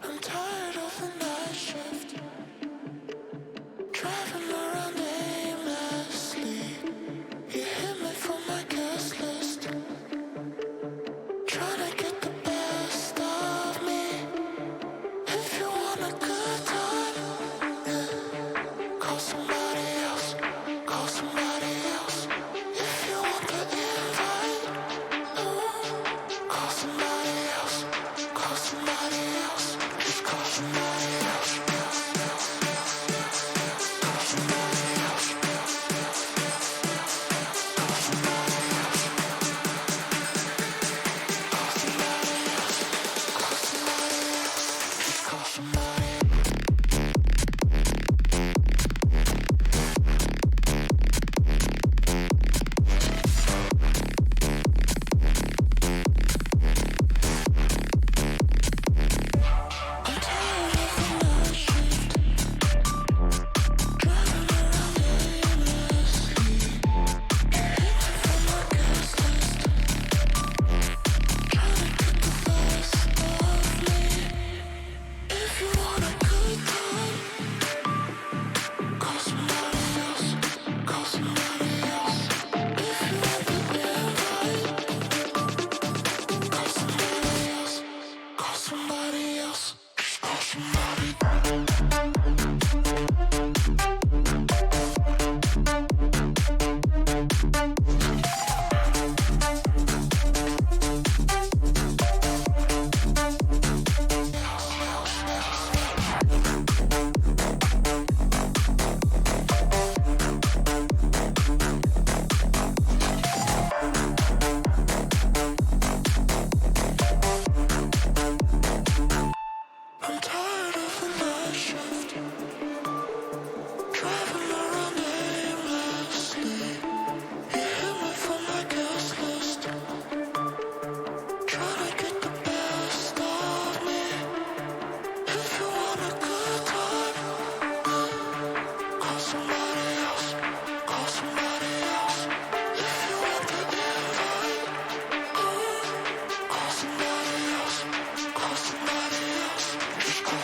I'm tired of the night shift, driving around aimlessly. You hit me from my guest list, trying to get the best of me. If you want a good time, call somebody else, call somebody else. If you want the invite, call somebody else, call somebody else. Just call somebody else, call somebody else, call somebody else, call somebody else, call somebody else. Just call somebody. I'm tired of the night shift, driving around aimlessly. You hit me from my guest list, trying to get the best of me. If you want a good time, call somebody else, call somebody else. If you want the invite, call somebody else, call somebody else. Just call somebody. I'm tired of the night shift, driving around aimlessly. You hit me from my guest list, trying to get the best of me. If you want a good time, call somebody else, call somebody else. If you want the invite, call somebody else, call somebody else. Just call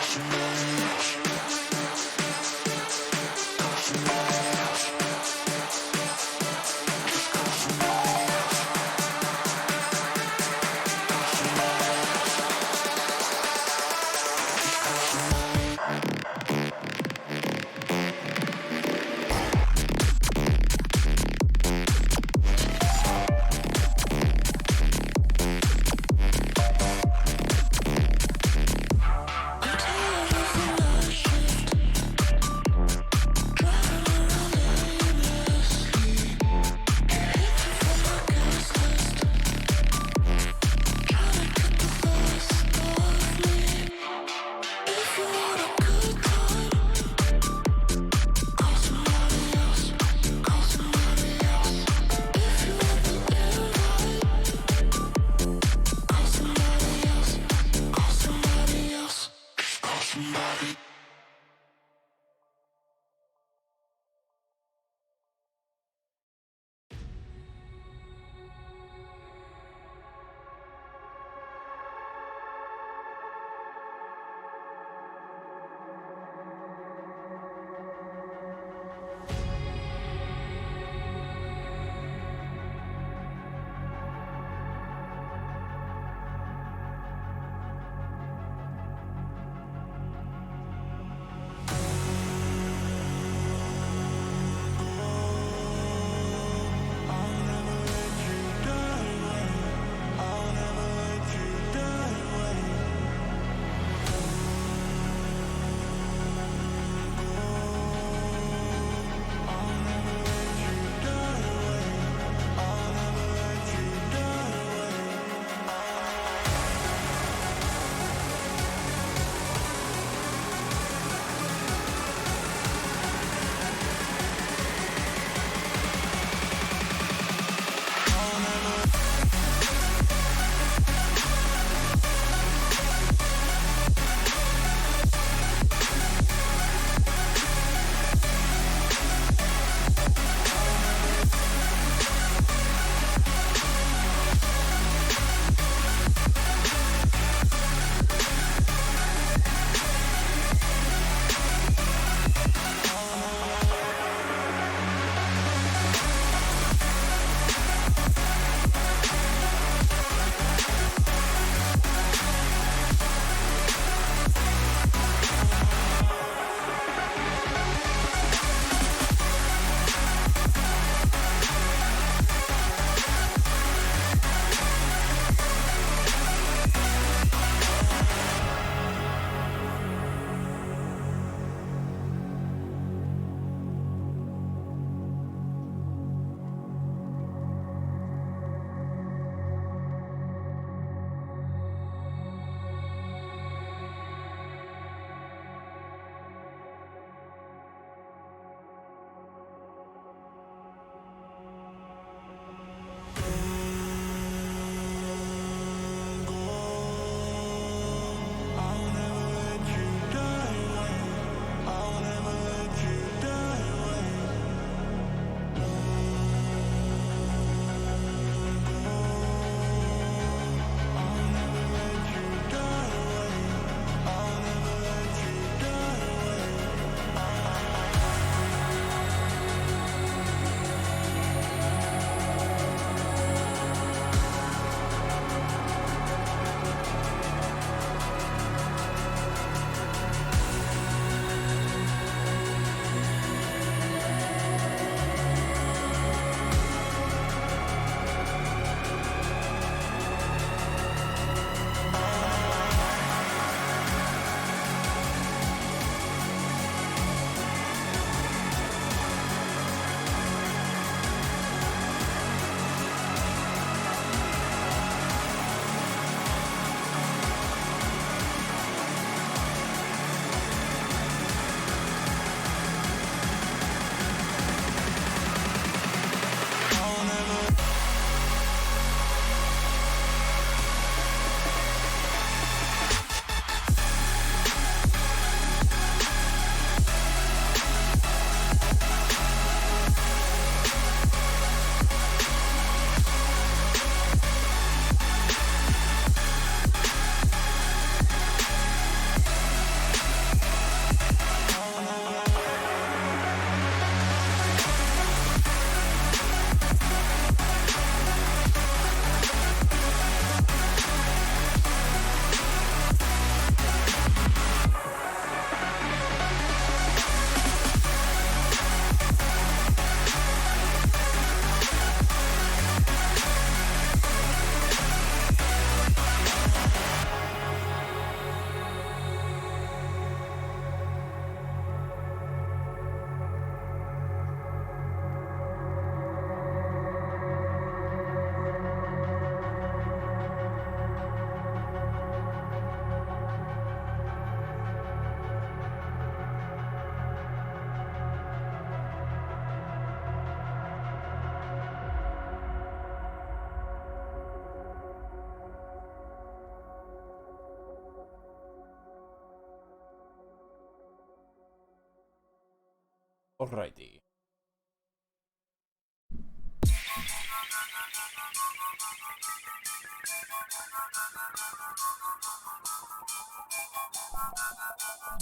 Alrighty.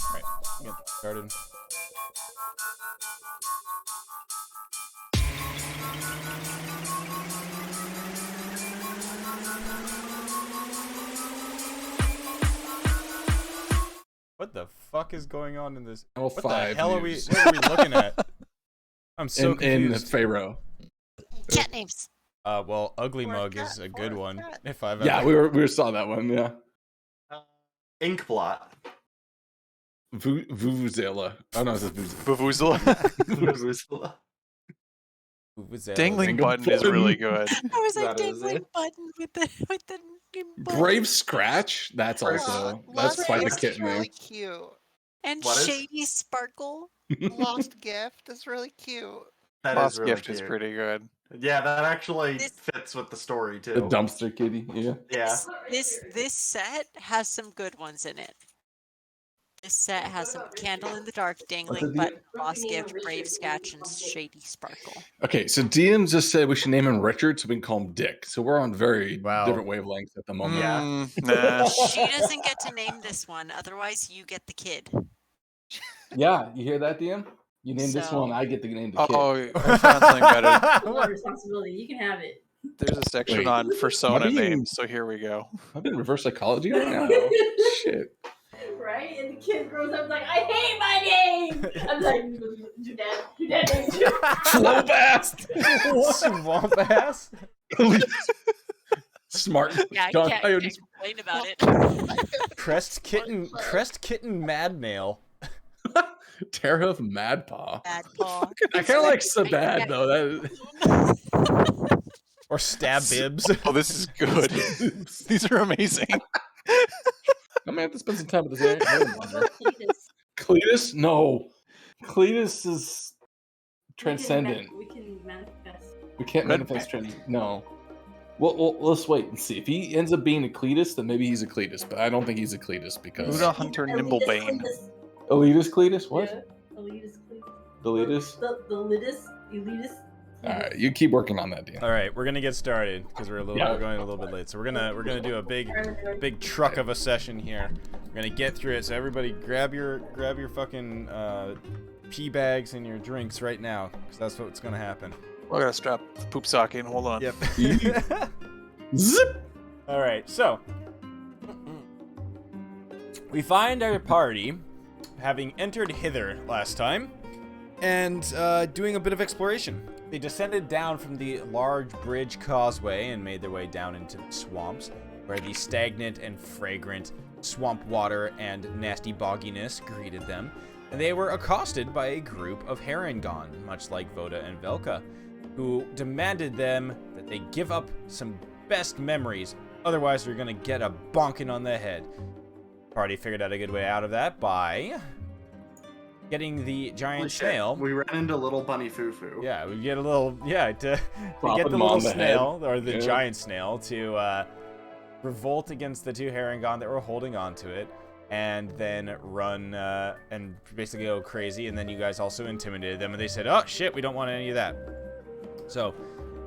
Alright, get started. What the fuck is going on in this? Well, What five the hell are we? views. What are we looking at? I'm so in confused. Pharaoh. Cat names. Well, Ugly For a Mug cat, is a for good a one. cat. If I've Yeah, ever... we saw that one. Yeah, Inkblot. Vuvuzela. Oh no, it's just Vuvuzela. Vuvuzela. Vuvuzela. Dangling Jingle button is really good. I was like That is dangling it. button with the button. Brave Scratch. That's also that's Lost quite the Gift kit is name. really cute. And What is- Shady Sparkle. Lost Gift is really cute. That Lost is really Gift cute. is pretty good. Yeah, that actually This- fits with the story too. The dumpster kitty. Yeah. Yeah. This set has some good ones in it. This set has some Candle in the Dark, Dangling Button, Lost Gift, Brave Scratch, and Shady Sparkle. Okay, so DM just said we should name him Richard, so we can call him Dick. So we're on very Wow. different wavelengths at the moment. Yeah. Nah. She doesn't get to name this one, otherwise you get the kid. Yeah, you hear that, DM? You name this So- one, I get to name the kid. Oh, I found something better. Full of responsibility. You can have it. There's a section Wait. on persona What do you- names, so here we go. I'm in reverse psychology right now. Shit. Right? And the kid grows up like, I hate my name! I'm like, your dad named you. Flowbast! Swamp ass? Smart. Yeah, John can't Coyote. complain about it. Crest Kitten Mad Nail. Terra of Madpaw. Bad paw. I kind of like Sabad though. That Or Stab Bibs. Oh, this is good. These are amazing. I may have to spend some time with this. Cletus? No. Cletus is transcendent. We can manifest. We can't Red manifest Trinity. No. Well, let's wait and see. If he ends up being a Cletus, then maybe he's a Cletus. But I don't think he's a Cletus because Buddha Hunter Nimblebane. Elitist Cletus. What? Yeah. Elitist Cletus. Elitist. The elitist. All right, you keep working on that, Dan. All right, we're gonna get started because we're Yeah. going a little bit late. So we're gonna do a big truck of a session here. We're gonna get through it. So everybody, grab your fucking pee bags and your drinks right now because that's what's gonna happen. We're gonna strap the poop sock in. Hold on. Yep. Zip. All right, so we find our party having entered hither last time and doing a bit of exploration. They descended down from the large bridge causeway and made their way down into the swamps, where the stagnant and fragrant swamp water and nasty bogginess greeted them, and they were accosted by a group of Harangon, much like Voda and Velka, who demanded them that they give up some best memories, otherwise they're gonna get a bonking on the head. Party figured out a good way out of that by getting the giant Holy shit, snail. We ran into little bunny Fufu. Yeah, we get a little, to Drop get the him little on the snail, head. or the Yeah. giant snail, to revolt against the two Harangon that were holding on to it, and then run and basically go crazy, and then you guys also intimidated them, and they said, oh shit, we don't want any of that. So,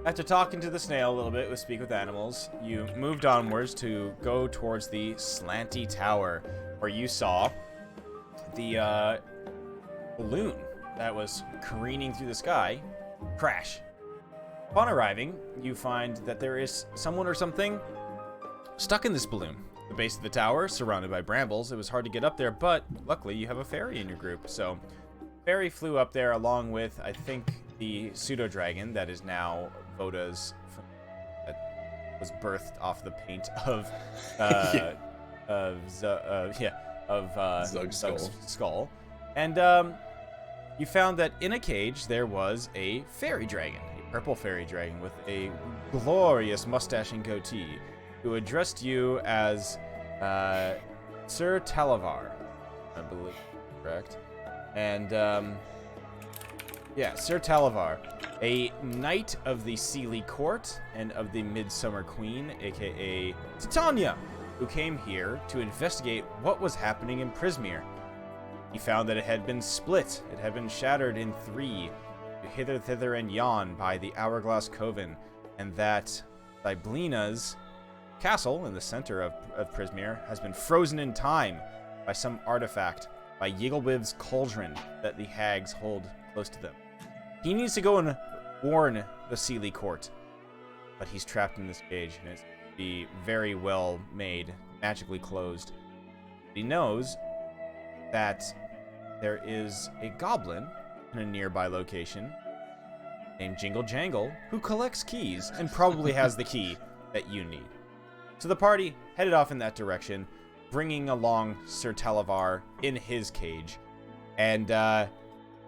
after talking to the snail a little bit with Speak with Animals, you moved onwards to go towards the slanty tower, where you saw the balloon that was careening through the sky crash. Upon arriving, you find that there is someone or something stuck in this balloon. The base of the tower, surrounded by brambles, it was hard to get up there, but luckily you have a fairy in your group. So, fairy flew up there along with, I think, the pseudo-dragon that is now Voda's, that was birthed off the paint of, Zug's skull. And, you found that in a cage there was a fairy dragon, a purple fairy dragon with a glorious mustache and goatee, who addressed you as Sir Talavar, I believe, correct? And yeah, Sir Talavar, a knight of the Sealy Court and of the Midsummer Queen, aka Titania, who came here to investigate what was happening in Prismere. He found that it had been split. It had been shattered in 3, hither, thither, and yon by the Hourglass Coven, and that Cyblina's castle in the center of Prismere has been frozen in time by some artifact, by Yigglebiv's cauldron that the hags hold close to them. He needs to go and warn the Sealy court, but he's trapped in this cage, and it's be very well made, magically closed. He knows that there is a goblin in a nearby location named Jingle Jangle who collects keys and probably has the key that you need. So the party headed off in that direction, bringing along Sir Talavar in his cage, and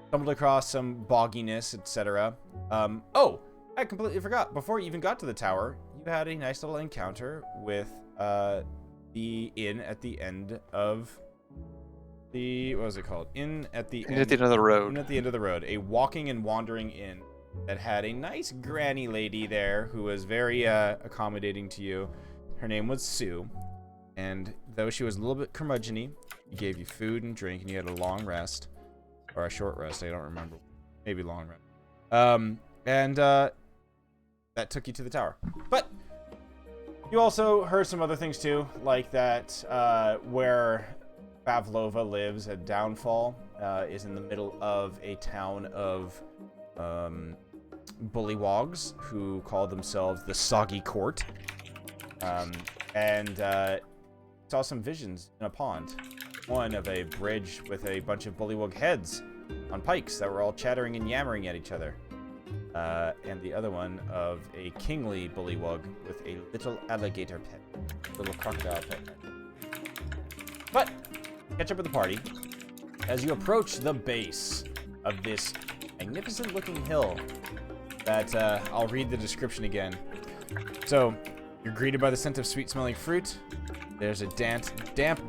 stumbled across some bogginess, etc. Oh, I completely forgot. Before you even got to the tower, you had a nice little encounter with the inn at the end of the, what was it called? Inn at the end of the road. Inn at the end of the road. A walking and wandering inn that had a nice granny lady there who was very accommodating to you. Her name was Sue, and though she was a little bit curmudgeon-y, she gave you food and drink, and you had a long rest, or a short rest, I don't remember. Maybe long rest. And that took you to the tower. But you also heard some other things too, like that where Pavlova lives at Downfall is in the middle of a town of bullywogs who call themselves the Soggy Court. And saw some visions in a pond. One of a bridge with a bunch of bullywug heads on pikes that were all chattering and yammering at each other. And the other one of a kingly bullywug with a little alligator pet, little crocodile pet. But catch up with the party as you approach the base of this magnificent-looking hill that I'll read the description again. So you're greeted by the scent of sweet-smelling fruit. There's a damp,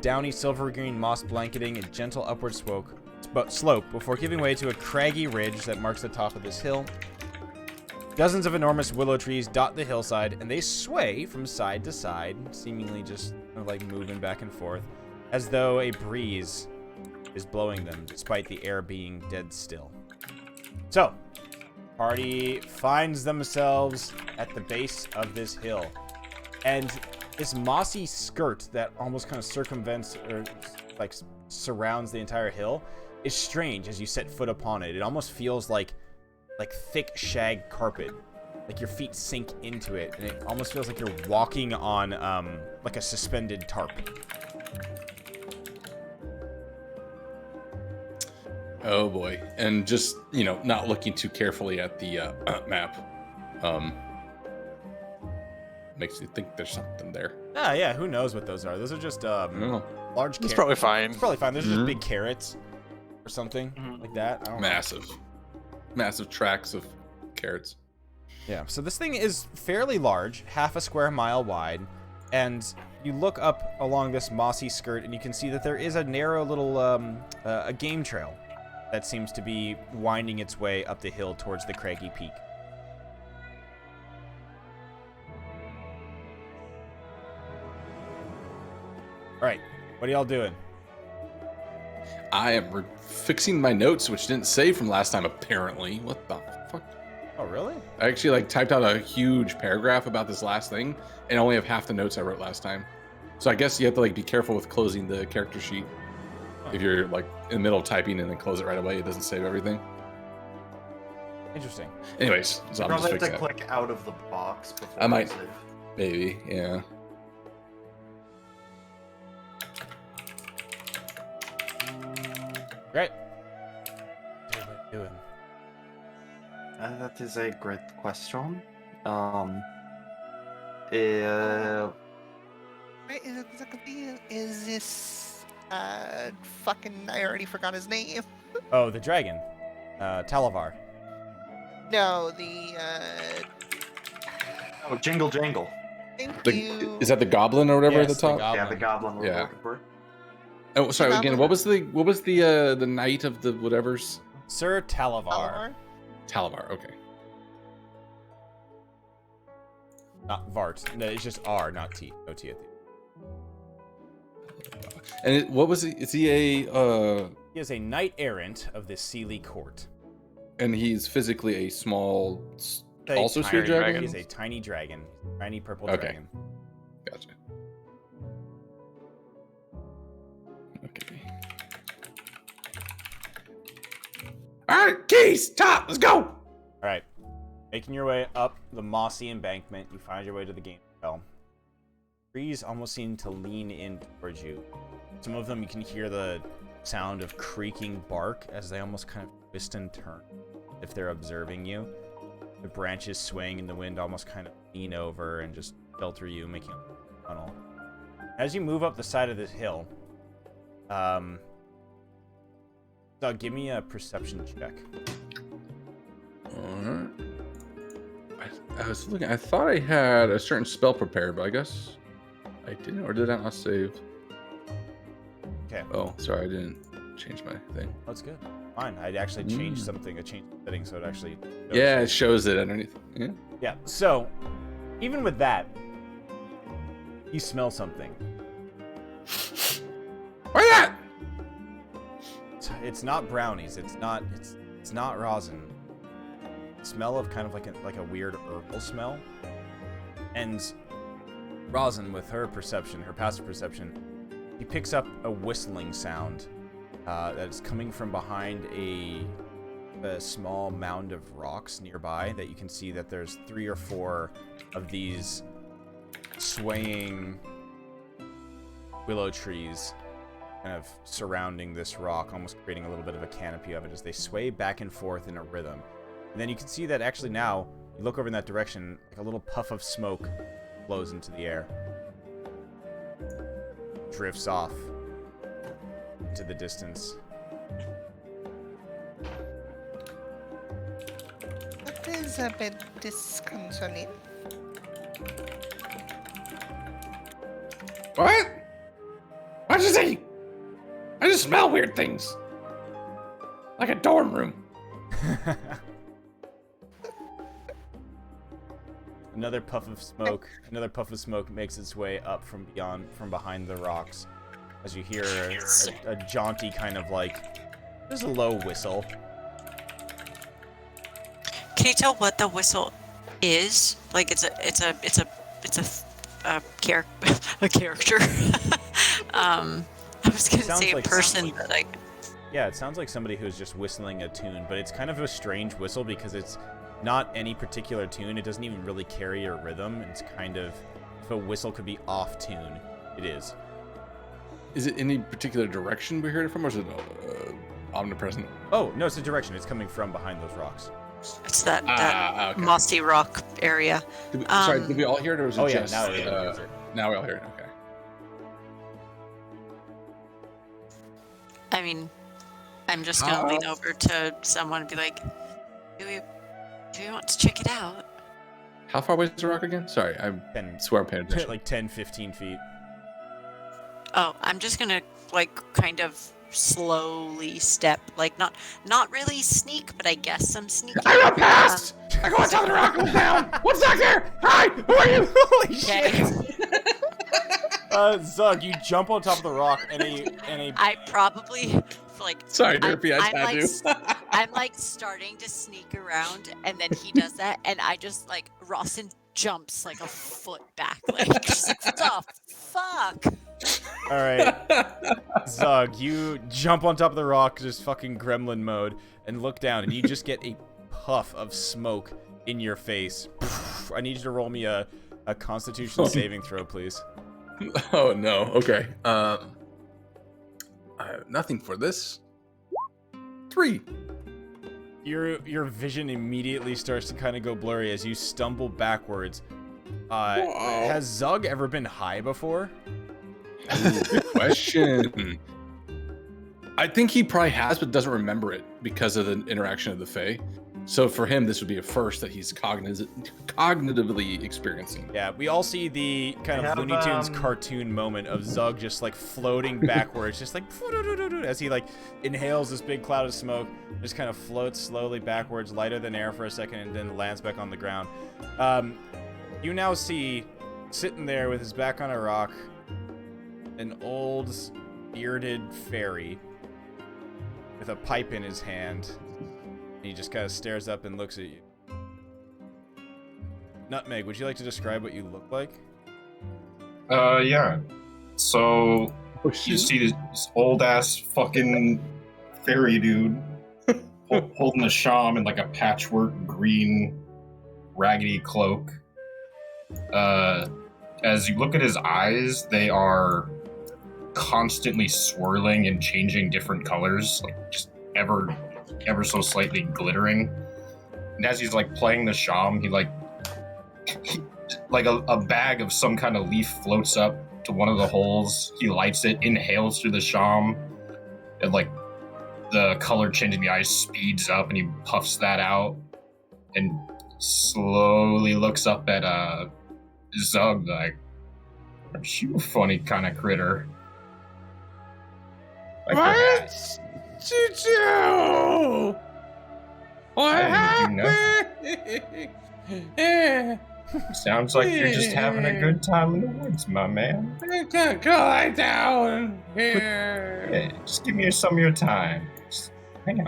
downy, silver-green moss blanketing a gentle upward slope before giving way to a craggy ridge that marks the top of this hill. Dozens of enormous willow trees dot the hillside, and they sway from side to side, seemingly just kind of like moving back and forth, as though a breeze is blowing them, despite the air being dead still. So, party finds themselves at the base of this hill, and this mossy skirt that almost kind of circumvents or like surrounds the entire hill is strange as you set foot upon it. It almost feels like thick shag carpet, like your feet sink into it, and it almost feels like you're walking on like a suspended tarp. Oh boy. And just, not looking too carefully at the map makes you think there's something there. Yeah, who knows what those are? Those are just large carrots. It's probably fine. It's probably fine. Those are just big carrots or something like that. I don't know. Massive tracts of carrots. Yeah, so this thing is fairly large, half a square mile wide, and you look up along this mossy skirt and you can see that there is a narrow little a game trail that seems to be winding its way up the hill towards the craggy peak. All right, what are y'all doing? I am fixing my notes, which didn't save from last time, apparently. What the fuck? Oh, really? I actually typed out a huge paragraph about this last thing, and only have half the notes I wrote last time. So I guess you have to be careful with closing the character sheet. If you're in the middle of typing and then close it right away, it doesn't save everything. Interesting. Anyways, so I'm just Probably have to fixing that. click out of the box before I might. you save. Maybe, yeah. Great. What are you doing? That is a great question. Wait, is this fucking, I already forgot his name. Oh, the dragon. Talavar. No, the Oh, Jingle Jangle. thank you. Is that the goblin or whatever Yes, at the top? Yeah, the goblin we're Yeah. looking for. Oh, sorry. The Again, goblin. what was the knight of the whatevers? Sir Talavar. Oliver? Talavar. Okay. Not Vart. No, it's just R, not T. No T at the end. And what was he? Is he a He is a knight errant of the Sealy court. And he's physically a small, A also tiny sphere dragon. He's a tiny dragon, tiny purple Okay. dragon. Gotcha. Okay. All right, keys, top, let's go. All right, making your way up the mossy embankment, you find your way to the game well. Trees almost seem to lean in towards you. Some of them you can hear the sound of creaking bark as they almost kind of twist and turn if they're observing you. The branches swaying in the wind almost kind of lean over and just shelter you, making a tunnel. As you move up the side of this hill, Doug, give me a perception check. Alright. I was looking, I thought I had a certain spell prepared, but I guess I didn't, or did I not save? Okay. Oh, sorry, I didn't change my thing. That's good. Fine. I'd actually changed something. I changed the setting so it actually. Yeah, it shows it underneath. Yeah. Yeah. So, even with that, you smell something. Where that? It's not brownies. It's not rosin. Smell of kind of like a weird herbal smell. And rosin, with her perception, her passive perception, he picks up a whistling sound that is coming from behind a small mound of rocks nearby. That you can see that there's 3 or 4 of these swaying willow trees kind of surrounding this rock, almost creating a little bit of a canopy of it as they sway back and forth in a rhythm. And then you can see that actually now, you look over in that direction, like a little puff of smoke blows into the air. Drifts off into the distance. That is a bit disconcerting. What? What'd you say? I just smell weird things. Like a dorm room. Another puff of smoke. Another puff of smoke makes its way up from behind the rocks, as you hear a jaunty kind of like, there's a low whistle. Can you tell what the whistle is? Like it's a character. I was gonna Sounds say a like person, but I. Yeah, it sounds like somebody who's just whistling a tune, but it's kind of a strange whistle because it's not any particular tune. It doesn't even really carry a rhythm. It's kind of, if a whistle could be off tune, it is. Is it any particular direction we heard it from, or is it omnipresent? Oh, no, it's a direction. It's coming from behind those rocks. It's that Okay. mossy rock area. Sorry, did we all hear it, or was it Oh, yeah, just... now everybody hears it. Now we all hear it, okay. I mean, I'm just gonna lean over to someone and be like, do we want to check it out? How far away is the rock again? Sorry, I swear I'm paying attention. Like 10, 15 feet. Oh, I'm just gonna like kind of slowly step, like not really sneak, but I guess some sneaking. I run past! I go on top of the rock, look down! What's back there? Hi! Who are you? Holy Okay. Zug, you jump on top of the rock and I probably like. Sorry, Derpy, I had to. I'm like starting to sneak around, and then he does that, and I just like Rawson jumps like a foot back, like just like, what the fuck? All right, Zug, you jump on top of the rock, just fucking gremlin mode, and look down, and you just get a puff of smoke in your face. I need you to roll me a Constitution saving throw, please. Oh no. Okay. I have nothing for this. 3. Your vision immediately starts to kind of go blurry as you stumble backwards. Has Zug ever been high before? Ooh, good question. I think he probably has, but doesn't remember it because of the interaction of the Fae. So for him, this would be a first that he's cognitively experiencing. Yeah, we all see the kind of have, Looney Tunes cartoon moment of Zug just like floating backwards, just like as he like inhales this big cloud of smoke, just kind of floats slowly backwards, lighter than air for a second, and then lands back on the ground. You now see, sitting there with his back on a rock, an old bearded fairy with a pipe in his hand. He just kind of stares up and looks at you. Nutmeg, would you like to describe what you look like? Yeah. So you see this old ass fucking fairy dude holding a sham in like a patchwork green raggedy cloak. As you look at his eyes, they are constantly swirling and changing different colors, like just ever so slightly glittering. And as he's like playing the sham, he like a bag of some kind of leaf floats up to one of the holes. He lights it, inhales through the sham, and like the color change in the eyes speeds up, and he puffs that out and slowly looks up at Zug like, "Aren't you a funny kind of critter?" Like What? Choo-choo! What happened? Sounds like you're just having a good time in the woods, my man. Go lie down here. Yeah, just give me some of your time. Just hang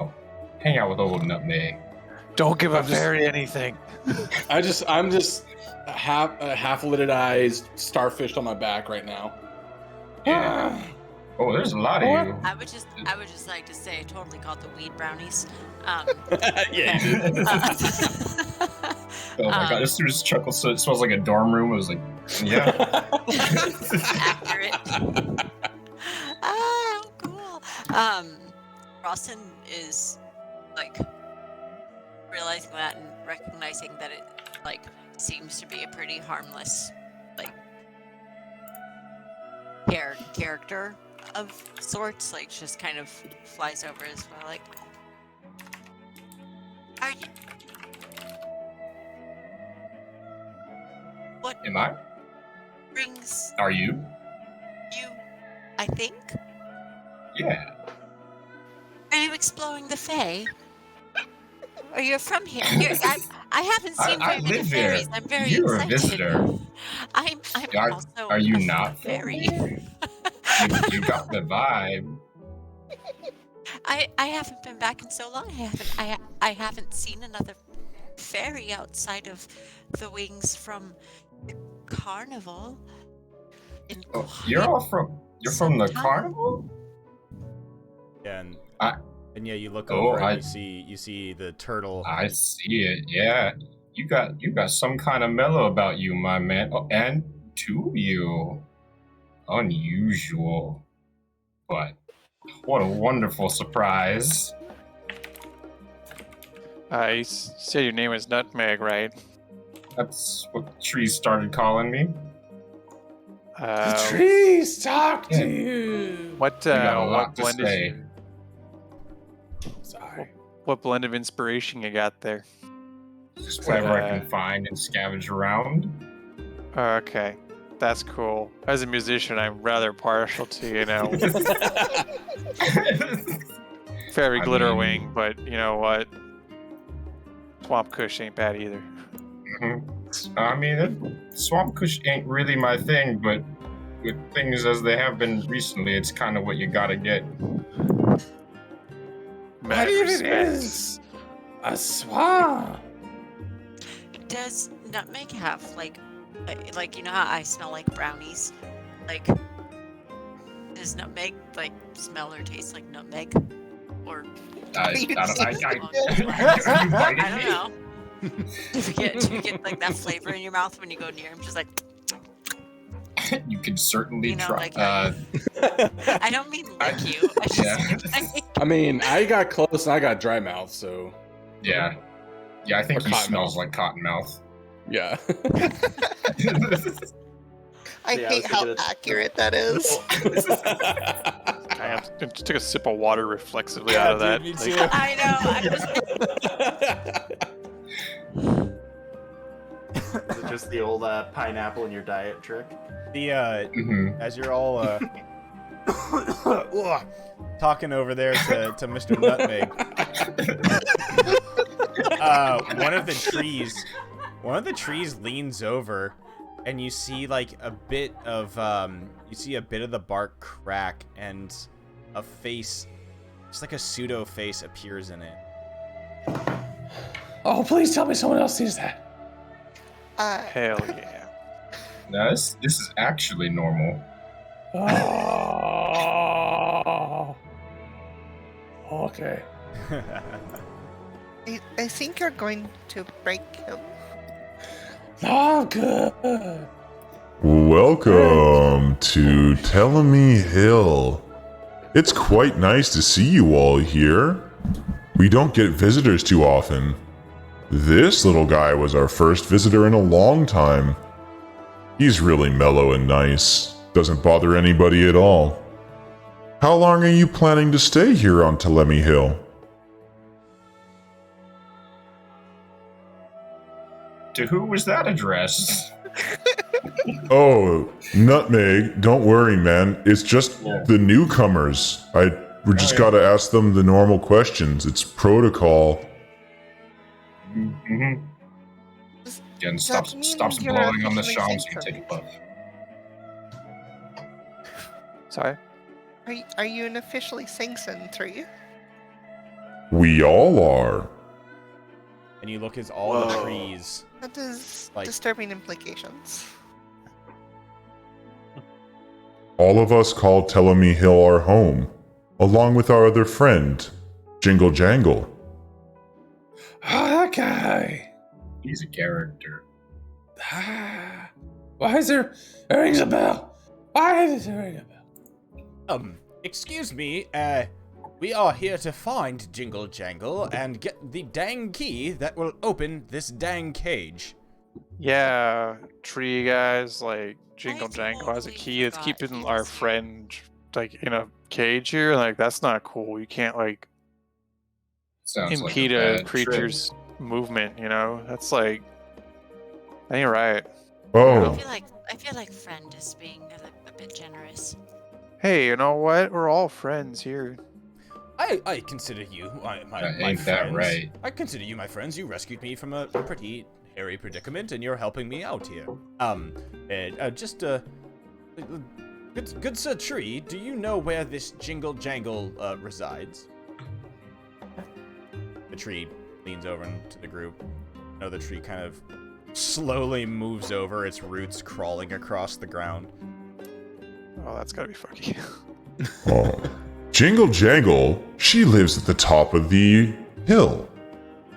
out with old Nutmeg. Don't give a fairy anything. I'm just half-lidded eyes, starfish on my back right now. Yeah. Oh, there's a lot of you. I would just like to say I totally called the weed brownies. Yeah, you did. Oh my god, this dude just chuckled so it smells like a dorm room. I was like, yeah. Accurate. Cool. Rawson is like realizing that and recognizing that it like seems to be a pretty harmless like character of sorts, like just kind of flies over as well, like, are you? What Am I? brings Are you? you? I think. Yeah. Are you exploring the Fae? Or you're from here? I haven't seen I very many live here. fairies. I'm very You're excited. a visitor. I'm also Are you a not fairy? You got the vibe. I haven't been back in so long. I haven't seen another fairy outside of the wings from Carnival. In Oh, you're from the time. carnival? Yeah, and yeah, you look Oh, over and you see the turtle. I see it. Yeah, you got some kind of mellow about you, my man. Oh, and two of you, unusual, but what a wonderful surprise. You said your name was Nutmeg, right? That's what the trees started calling me. The trees talk Yeah. to you. What You got a what lot to blend say. Sorry. what blend of inspiration you got there? Just whatever I can find and scavenge around. Okay, that's cool. As a musician, I'm rather partial to fairy I glitter mean- wing, but you know what? Swamp Kush ain't bad either. Mhm. I mean, swamp kush ain't really my thing, but with things as they have been recently, it's kind of what you gotta get. Mad What even respect. is a swamp? Does Nutmeg have like you know how I smell like brownies? Like, does Nutmeg like smell or taste like nutmeg? Or Are You you biting I don't me? know. Do you get like that flavor in your mouth when you go near him? Just like, You can certainly you know, try. like I don't mean lick you. I just Yeah. I mean, I got close and I got dry mouth, so Yeah. I think Or he cotton smells mouth. like cottonmouth. yeah. I Yeah, I hate was how thinking accurate that is. I just took a sip of water reflexively out of that. me Like, too. I know. I'm just Is it just the old pineapple in your diet trick? The Mhm. as you're all talking over there to Mr. Nutmeg, one of the trees leans over, and you see like a bit of the bark crack, and a face just like a pseudo face appears in it. Oh, please tell me someone else sees that. Hell yeah. No, this is actually normal. Oh. Okay. I think you're going to break him. Oh, good. Welcome to Telemy Hill. It's quite nice to see you all here. We don't get visitors too often. This little guy was our first visitor in a long time. He's really mellow and nice. Doesn't bother anybody at all. How long are you planning to stay here on Telemy Hill? To who was that addressed? Oh, Nutmeg, don't worry, man. It's just the newcomers. We just gotta ask them the normal questions. It's protocol. Mm-hmm. Again, stops you're blowing on the officially sham so you can sanctum? take a puff. Sorry. Are you an officially Singson 3? We all are. And you look as all the trees. That is Like- disturbing implications. All of us call Telemy Hill our home, along with our other friend, Jingle Jangle. Oh, that guy. He's a character. Why is there... It rings a bell. Why does it ring a bell? Excuse me, we are here to find Jingle Jangle and get the dang key that will open this dang cage. Yeah, tree guys, like Jingle Jangle has a totally key that's forgot keeping he our was here. friend like in a cage here. Like that's not cool. You can't like Sounds impede like a bad creature's movement. You know, that's like that ain't right. Oh, I feel like friend is being a bit generous. Hey, you know what? We're all friends here. I consider you my ain't that friends. right? I consider you my friends. You rescued me from a pretty hairy predicament, and you're helping me out here. Good Sir Tree, do you know where this Jingle Jangle resides? The tree leans over into the group. The tree kind of slowly moves over, its roots crawling across the ground. Oh, that's gotta be funky. oh. Jingle Jangle, she lives at the top of the hill,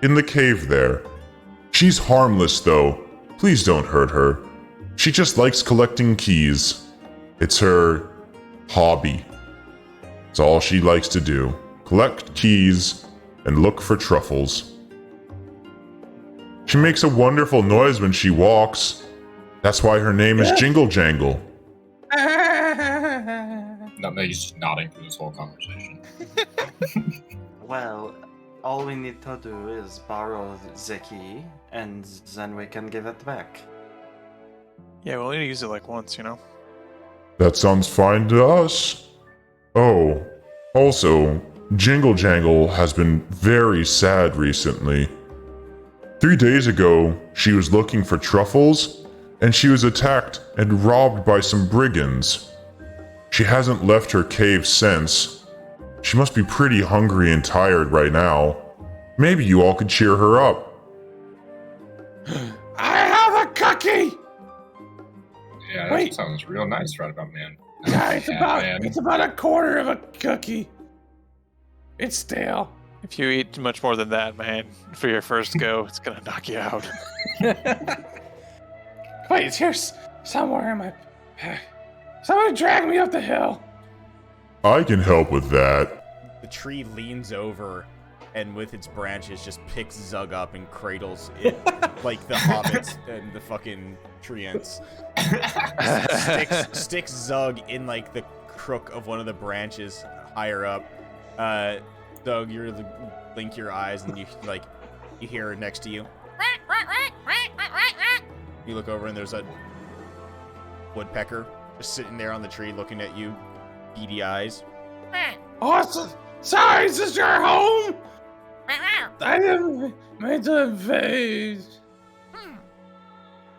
in the cave there. She's harmless though. Please don't hurt her. She just likes collecting keys. It's her hobby. It's all she likes to do. Collect keys and look for truffles. She makes a wonderful noise when she walks. That's why her name is Jingle Jangle. Nutmeg's just nodding through this whole conversation. Well, all we need to do is borrow the key, and then we can give it back. Yeah, we'll need to use it like once, you know. That sounds fine to us. Oh, also, Jingle Jangle has been very sad recently. 3 days ago, she was looking for truffles, and she was attacked and robbed by some brigands. She hasn't left her cave since. She must be pretty hungry and tired right now. Maybe you all could cheer her up. I have a cookie! Yeah, that Wait. sounds real nice right about man. Yeah, it's man. about a quarter of a cookie. It's stale. If you eat much more than that, man, for your first go, it's gonna knock you out. Wait, it's here somewhere in my... Someone drag me up the hill. I can help with that. The tree leans over and with its branches just picks Zug up and cradles it like the hobbits and the fucking treants. Sticks Zug in like the crook of one of the branches higher up. Zug, you blink your eyes and you hear her next to you. You look over and there's a woodpecker just sitting there on the tree looking at you, beady eyes. Oh, sorry, is this your home? I didn't mean to invade.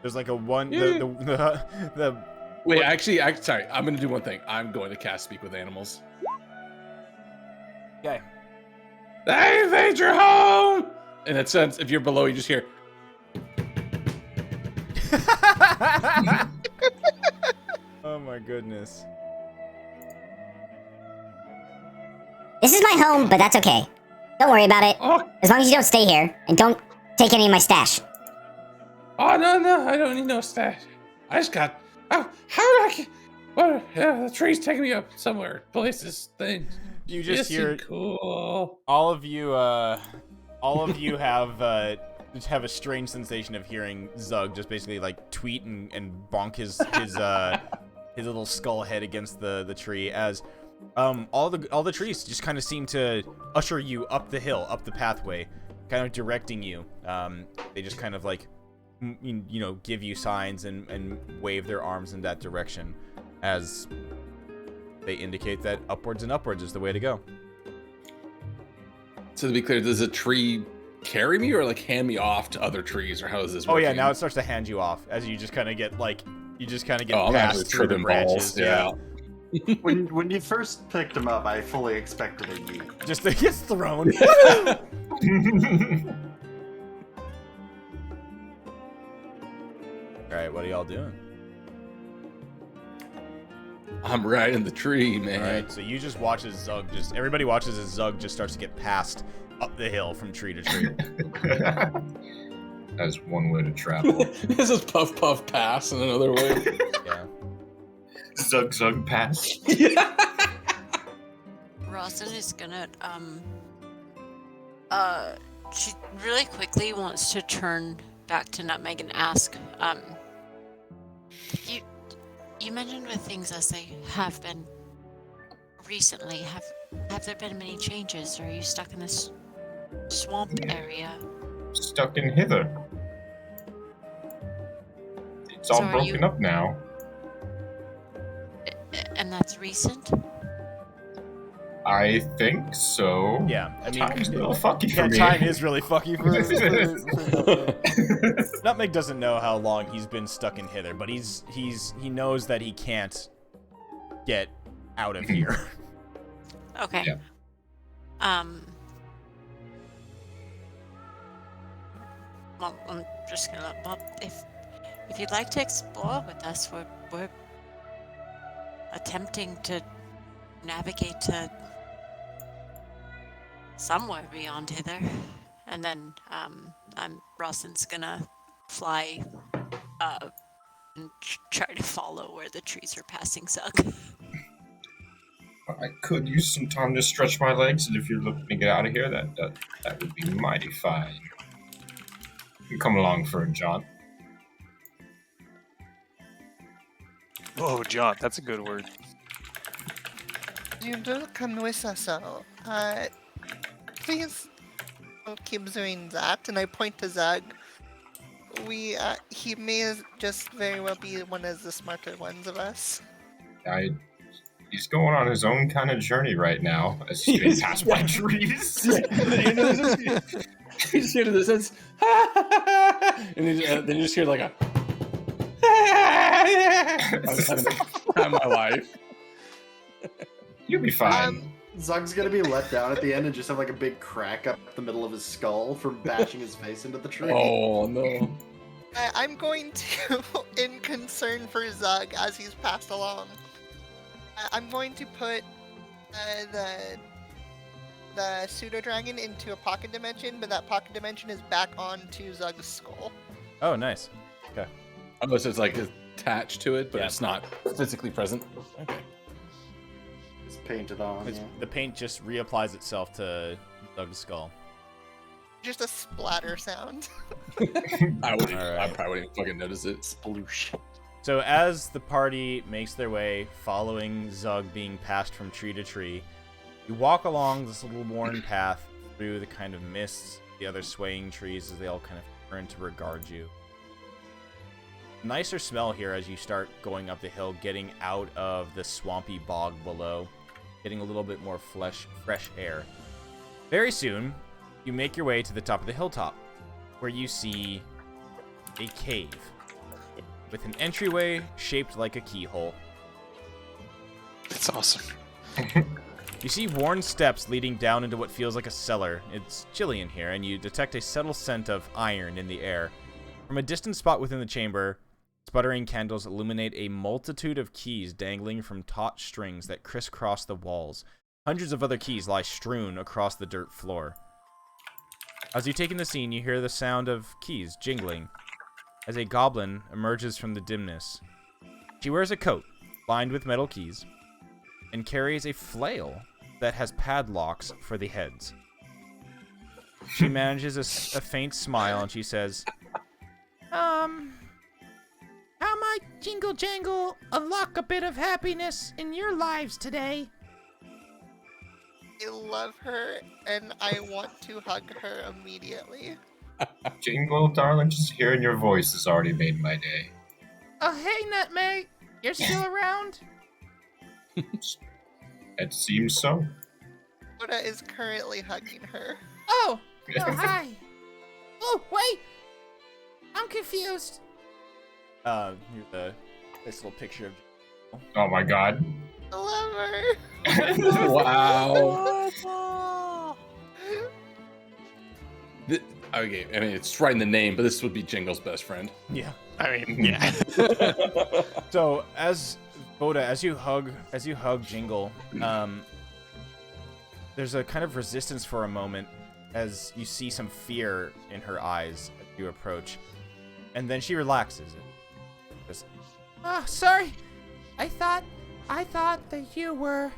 There's like a one the Wait, actually, sorry. I'm gonna do one thing. I'm going to cast Speak with Animals. Okay. I invade your home! In that sense, if you're below, you just hear. Oh my goodness. This is my home, but that's okay. Don't worry about it. Oh, As long as you don't stay here, and don't take any of my stash. oh no, I don't need no stash. I just got. Oh, how do I get. What? Yeah, the tree's taking me up somewhere. Places, things. You just This hear is cool. all of you have a strange sensation of hearing Zug just basically like tweet and bonk his little skull head against the tree as all the trees just kind of seem to usher you up the hill, up the pathway, kind of directing you. They just kind of like give you signs and wave their arms in that direction as they indicate that upwards and upwards is the way to go. So to be clear, does a tree carry me or like hand me off to other trees, or how is this Oh working? yeah, now it starts to hand you off as you just kind of get I'm passed actually through the tripping branches. balls. Yeah. When you first picked him up, I fully expected a yeet. Just it gets thrown. All right, what are y'all doing? I'm right in the tree, man. All right, so you just watch as everybody watches as Zug just starts to get passed up the hill from tree to tree. That's one way to travel. This is puff puff pass in another way. Yeah. Zug zug pass. Yeah. Rawson is gonna she really quickly wants to turn back to Nutmeg and ask, you mentioned with things as they have been recently, have there been many changes, or are you stuck in this swamp area? Stuck in hither. It's So all are broken you- up now. And that's recent? I think so. Yeah, I mean, Time's a little fucky for yeah, me. time is really fucky for Nutmeg doesn't know how long he's been stuck in hither, but he knows that he can't get out of here. Okay. Yeah. Well, I'm just gonna. Well, if you'd like to explore with us, we're attempting to navigate to somewhere beyond hither, and then Rawson's gonna fly and try to follow where the trees are passing Zug. I could use some time to stretch my legs, and if you're looking to get out of here, that would be mighty fine. You come along for a jaunt. Oh, John, that's a good word. You do come with us, so, please don't keep doing that. And I point to Zug. He may just very well be one of the smarter ones of us. He's going on his own kind of journey right now as he's getting passed by trees. You just hear this, and then you just hear like a. I was having the time of my life. You'll be fine. Zug's gonna be let down at the end and just have like a big crack up the middle of his skull from bashing his face into the tree. Oh no. I'm going to, in concern for Zug as he's passed along, I'm going to put the pseudo dragon into a pocket dimension, but that pocket dimension is back onto Zug's skull. Oh, nice. Okay. Unless it's like attached to it, but Yeah. it's not physically present. Okay. It's painted on. Yeah. The paint just reapplies itself to Doug's skull. Just a splatter sound. I probably Alright. wouldn't even fucking notice it. Sploosh. So as the party makes their way, following Zug being passed from tree to tree, you walk along this little worn path through the kind of mists, the other swaying trees as they all kind of turn to regard you. Nicer smell here as you start going up the hill, getting out of the swampy bog below, getting a little bit more fresh air. Very soon, you make your way to the top of the hilltop, where you see a cave with an entryway shaped like a keyhole. That's awesome. You see worn steps leading down into what feels like a cellar. It's chilly in here, and you detect a subtle scent of iron in the air. From a distant spot within the chamber, sputtering candles illuminate a multitude of keys dangling from taut strings that crisscross the walls. Hundreds of other keys lie strewn across the dirt floor. As you take in the scene, you hear the sound of keys jingling as a goblin emerges from the dimness. She wears a coat lined with metal keys and carries a flail that has padlocks for the heads. She manages a faint smile and she says, how might Jingle Jangle unlock a bit of happiness in your lives today? I love her, and I want to hug her immediately. Jingle, darling, just hearing your voice has already made my day. Oh, hey, Nutmeg. You're still around? It seems so. Oda is currently hugging her. Oh, hi. Oh, wait. I'm confused. Here's a nice little picture of Jingle. Oh my god. I love her. Wow. Okay, I mean, it's right in the name, but this would be Jingle's best friend. Yeah. I mean, yeah. So, as Boda, as you hug Jingle, there's a kind of resistance for a moment as you see some fear in her eyes as you approach. And then she relaxes. Just, sorry. I thought that you were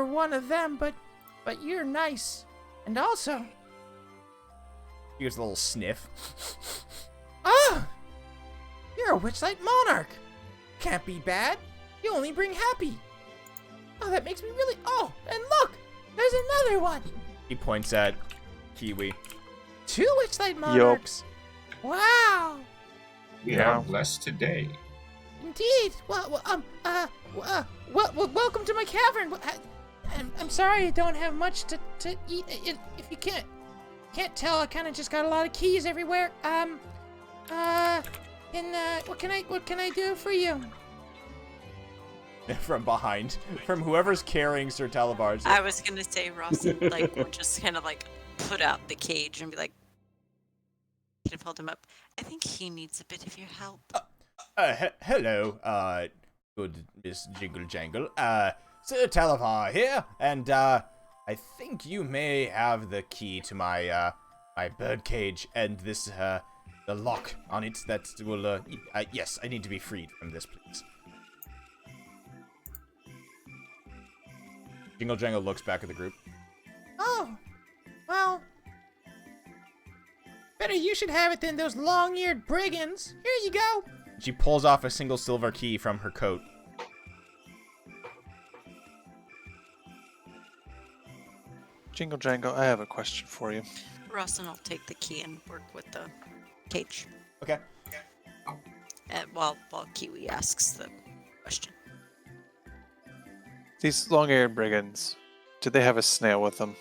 one of them, but you're nice. And also, he gives a little sniff. You're a Witchlight monarch. Can't be bad. You only bring happy. Oh, that makes me really. Oh, and look, there's another one. He points at Kiwi. 2 Witchlight monarchs. Wow. We are blessed today. Indeed. Well, welcome to my cavern. I'm sorry I don't have much to eat. If you can't tell, I kind of just got a lot of keys everywhere. What can I do for you? From behind, from whoever's carrying Sir Talavar's. I was gonna say Ross, like, would just kind of like put out the cage and be like, could have held him up. I think he needs a bit of your help. Hello, good Miss Jingle Jangle. Sir Talavar here, and I think you may have the key to my my bird cage and this the lock on it that will yes, I need to be freed from this, please. Jingle Jangle looks back at the group. Oh, well, better you should have it than those long-eared brigands. Here you go. She pulls off a single silver key from her coat. Jingle Jangle, I have a question for you. Ross and I'll take the key and work with the cage. Okay. While Kiwi asks the question. These long-haired brigands, did they have a snail with them?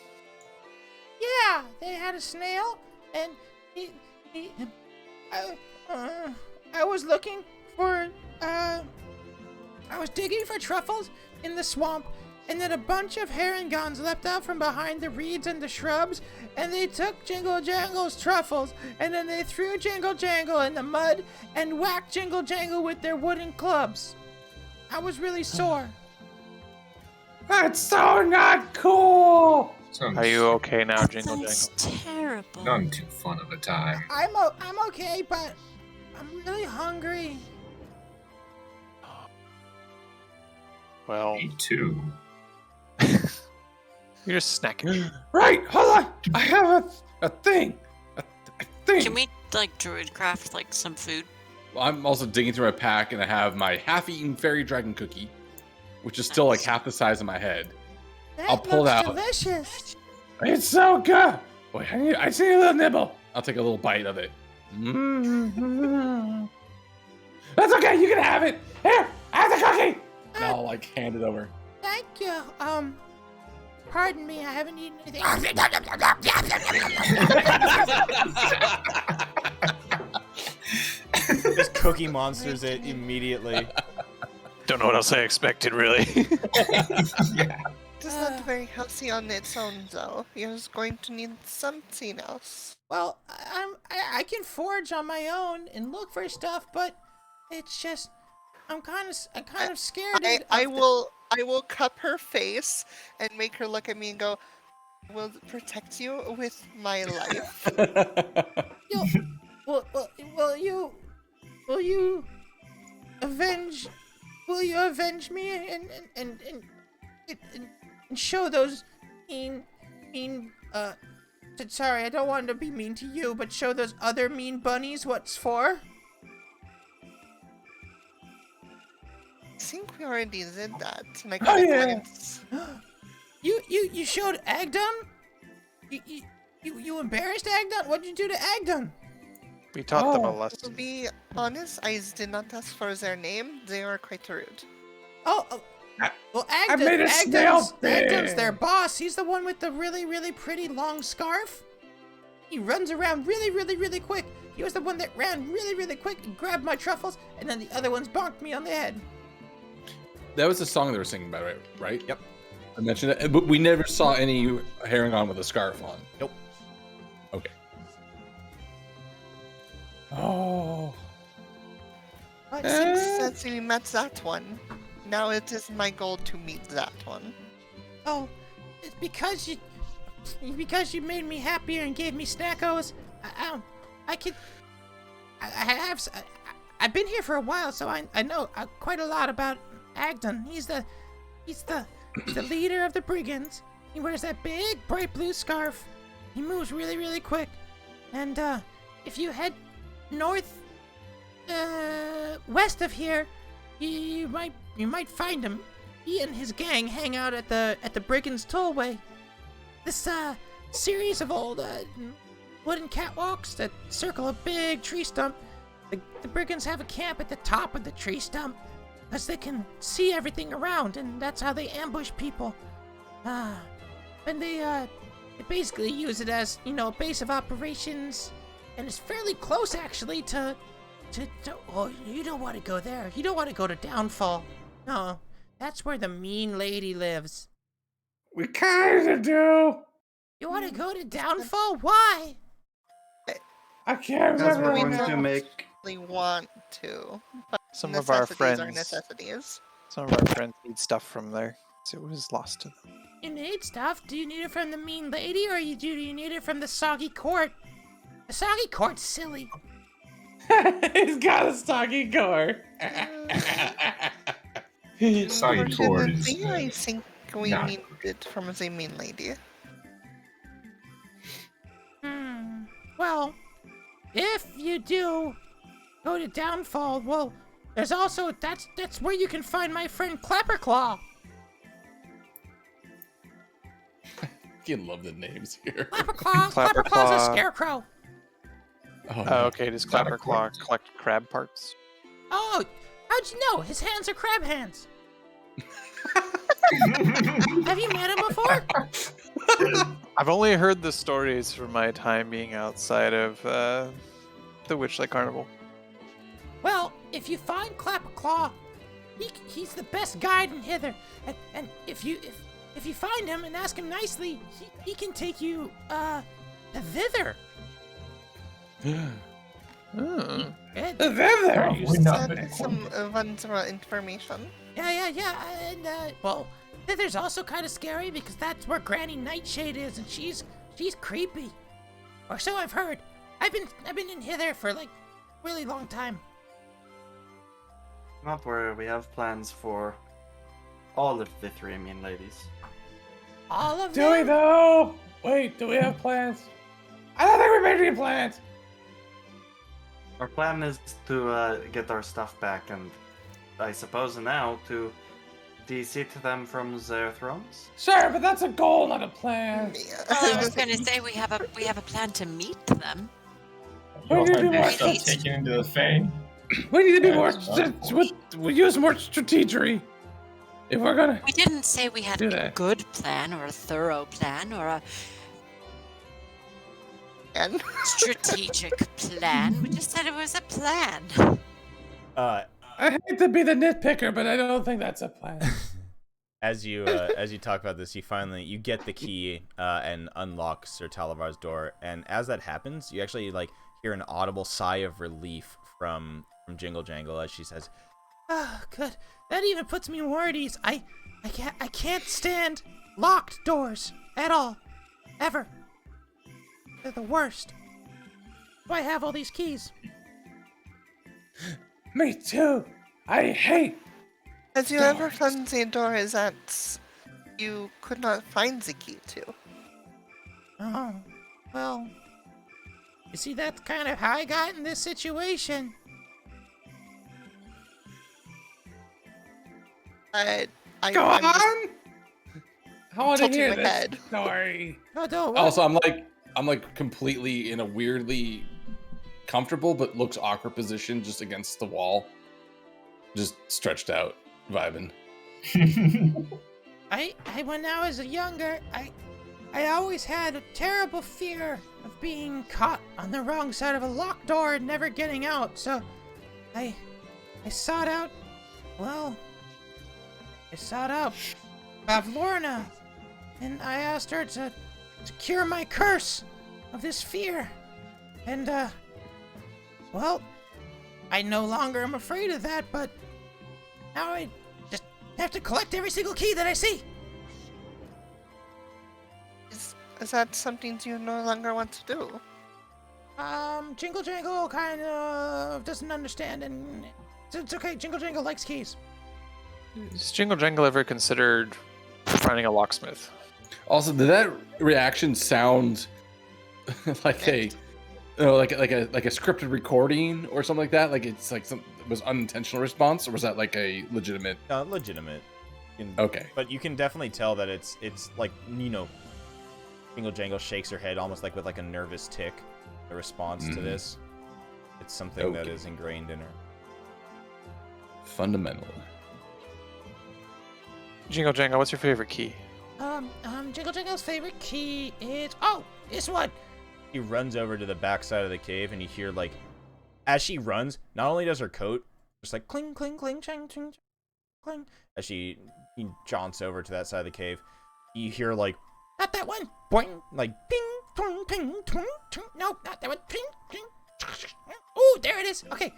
Yeah, they had a snail, and I was looking for, I was digging for truffles in the swamp, and then a bunch of herringons leapt out from behind the reeds and the shrubs, and they took Jingle Jangle's truffles, and then they threw Jingle Jangle in the mud and whacked Jingle Jangle with their wooden clubs. I was really sore. That's so not cool! Are you okay now, Jingle That's Jangle? terrible. None too fun of a time. I'm okay, but I'm really hungry. Well, Me too. you're just snacking. Right, hold on! I have a thing! A thing! Can we, like, druidcraft, like, some food? Well, I'm also digging through my pack, and I have my half-eaten fairy dragon cookie, which is still like half the size of my head. I'll pull it out. Delicious. It's so good! Wait, I see a little nibble. I'll take a little bite of it. That's okay, you can have it! Here, have the cookie! And I'll, like, hand it over. Thank you. Pardon me, I haven't eaten anything. This cookie monsters it immediately. Don't know what else I expected, really. It's not very healthy on its own, though. You're going to need something else. Well, I can forage on my own and look for stuff, but it's just I'm kind of scared. I will cup her face and make her look at me and go, "I will protect you with my life." Will you avenge me and show those mean sorry, I don't want to be mean to you, but show those other mean bunnies what's for? I think we already did that. And I glance. You showed Agdon? You embarrassed Agdon? What'd you do to Agdon? We taught them a To lesson. be honest, I did not ask for their name. They were quite rude. Well, I made a snail Agdon's bear. their boss. He's the one with the really, really pretty long scarf. He runs around really, really, really quick. He was the one that ran really, really quick and grabbed my truffles, and then the other ones bonked me on the head. That was the song they were singing about, right? Yep. I mentioned it, but we never saw any Herringon with a scarf on. Nope. Okay. Oh. But since we met that one, now it is my goal to meet that one. Oh, it's because you made me happier and gave me snackos. I've been here for a while, so I know quite a lot about Agdon. He's the leader of the brigands. He wears that big bright blue scarf. He moves really, really quick. And if you head west of here, you might find him. He and his gang hang out at the brigands' tollway. This series of old wooden catwalks that circle a big tree stump. The brigands have a camp at the top of the tree stump because they can see everything around, and that's how they ambush people. And they basically use it as, a base of operations, and it's fairly close actually to oh, you don't want to go there. You don't want to go to Downfall. No, that's where the mean lady lives. We kinda do. You want to go to Downfall? Why? I can't Because remember. we're going to make. We want to. But Some of our necessities are friends. necessities. Some of our friends need stuff from there, so it was lost to them. You need stuff. Do you need it from the mean lady, or do you need it from the soggy court? The soggy court's silly. He's got a stocky core. Soggy cord is, Unfortunately, I think we not need it from the mean lady. Well, if you do go to Downfall, well, there's also that's where you can find my friend Clapperclaw. You love the names here. Clapperclaw's a scarecrow. Oh, okay. Does Clapperclaw Clapperclaw collect crab parts? Oh, how'd you know? His hands are crab hands. Have you met him before? I've only heard the stories from my time being outside of the Witchlight Carnival. Well, if you find Clapperclaw, he's the best guide in hither. And if you find him and ask him nicely, he can take you to thither. Thither. We're not That is some wonderful information. Yeah. And well, thither's also kind of scary because that's where Granny Nightshade is, and she's creepy, or so I've heard. I've been in hither for like really long time. Not worry, we have plans for all of the three mean ladies. All of Do we them? though? Wait, do we have plans? I don't think we made any plans. Our plan is to get our stuff back, and I suppose now to de-seat them from their thrones. Sure, but that's a goal, not a plan. I was going to say we have a plan to meet them. We need to be more. stuff taken into the Fae. We need to be more. Yeah, We use more strategery. If we're gonna. We didn't say we had Do a that. good plan or a thorough plan or a And strategic plan. We just said it was a plan. I hate to be the nitpicker, but I don't think that's a plan. As you talk about this, you get the key and unlock Sir Talavar's door, and as that happens, you actually like hear an audible sigh of relief from Jingle Jangle as she says, Oh, good. That even puts me more at ease. I can't stand locked doors at all. Ever. They're the worst. Why have all these keys? Me too. I hate. Has you ever found the doors that you could not find the key to? Oh, well, you see, that's kind of how I got in this situation. I Go I'm just on. I want to tilting hear my this head. story. No, don't. Also, I'm like completely in a weirdly comfortable but looks awkward position, just against the wall, just stretched out, vibing. When I was younger, I always had a terrible fear of being caught on the wrong side of a locked door and never getting out. So, I sought out Bavlorna, and I asked her to cure my curse of this fear. And, well, I no longer am afraid of that, but now I just have to collect every single key that I see. Is that something you no longer want to do? Jingle Jangle kind of doesn't understand, and it's okay. Jingle Jangle likes keys. Has Jingle Jangle ever considered finding a locksmith? Also, did that reaction sound like a like a scripted recording or something like that? Like it's like some was unintentional response, or was that like a legitimate? Legitimate. Okay. But you can definitely tell that it's like, you know, Jingle Jangle shakes her head almost like with like a nervous tick. The response to this, it's something that is ingrained in her. Fundamental. Jingle Jangle, what's your favorite key? Jingle Jangle's favorite key is this one. He runs over to the backside of the cave, and you hear like, as she runs, not only does her coat just like cling, cling, cling, ching, ching, cling, as he jaunts over to that side of the cave, you hear like, Not that one. boing, like Ping, twing, ping, twing, twing. No, not that one. Ping, ping. Oh, there it is. Okay.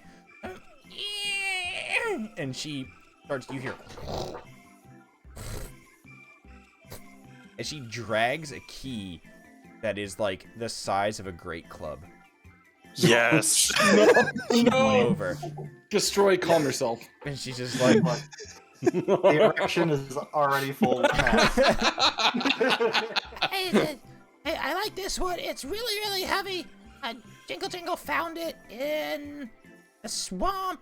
and she starts, you hear, as she drags a key that is like the size of a great club. Yes. Over. Destroy, calm yourself. And she's just like, The erection is already full. Hey, I like this one. It's really, really heavy. Jingle Jangle found it in a swamp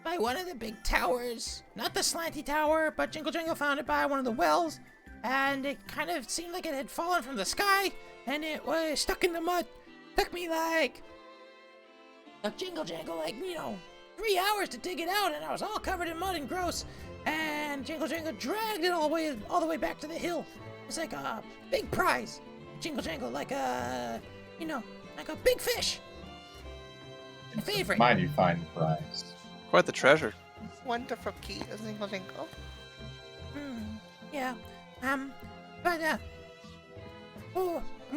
by one of the big towers. Not the slanty tower, but Jingle Jangle found it by one of the wells. And it kind of seemed like it had fallen from the sky, and it was stuck in the mud. Took me like a Jingle Jangle, 3 hours to dig it out, and I was all covered in mud and gross. And Jingle Jangle dragged it all the way back to the hill. It's like a big prize. Jingle Jangle, like a big fish. My favorite. Mighty fine prize. Quite the treasure. Wonderful key, Jingle Jingle. Yeah. I'm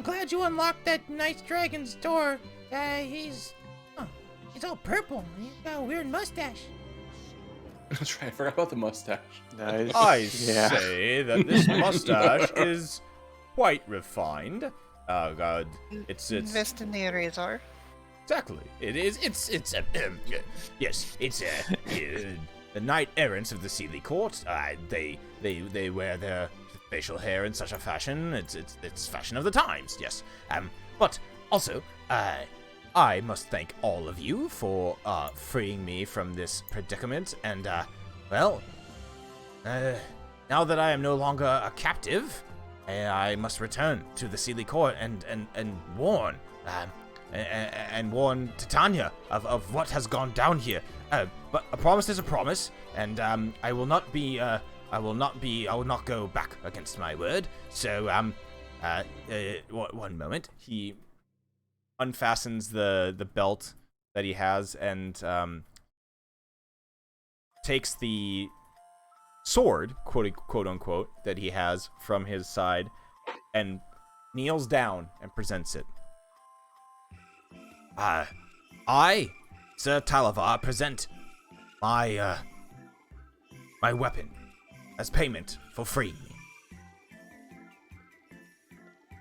glad you unlocked that nice dragon's door. He's all purple. He's got a weird mustache. That's right. I forgot about the mustache. Nice. I say that this mustache is quite refined. Oh god, it's Invest in the razor. exactly. It is. Yes. It's the knight errants of the Sealy Court. They wear their facial hair in such a fashion. It's fashion of the times. Yes. But also, I must thank all of you for freeing me from this predicament. And now that I am no longer a captive, I must return to the Sealy Court and warn Titania of what has gone down here. But a promise is a promise, and I will not go back against my word. So one moment. He unfastens the belt that he has, and takes the sword, quote unquote, that he has from his side, and kneels down and presents it. I, Sir Talavar, present my weapon as payment for freeing me.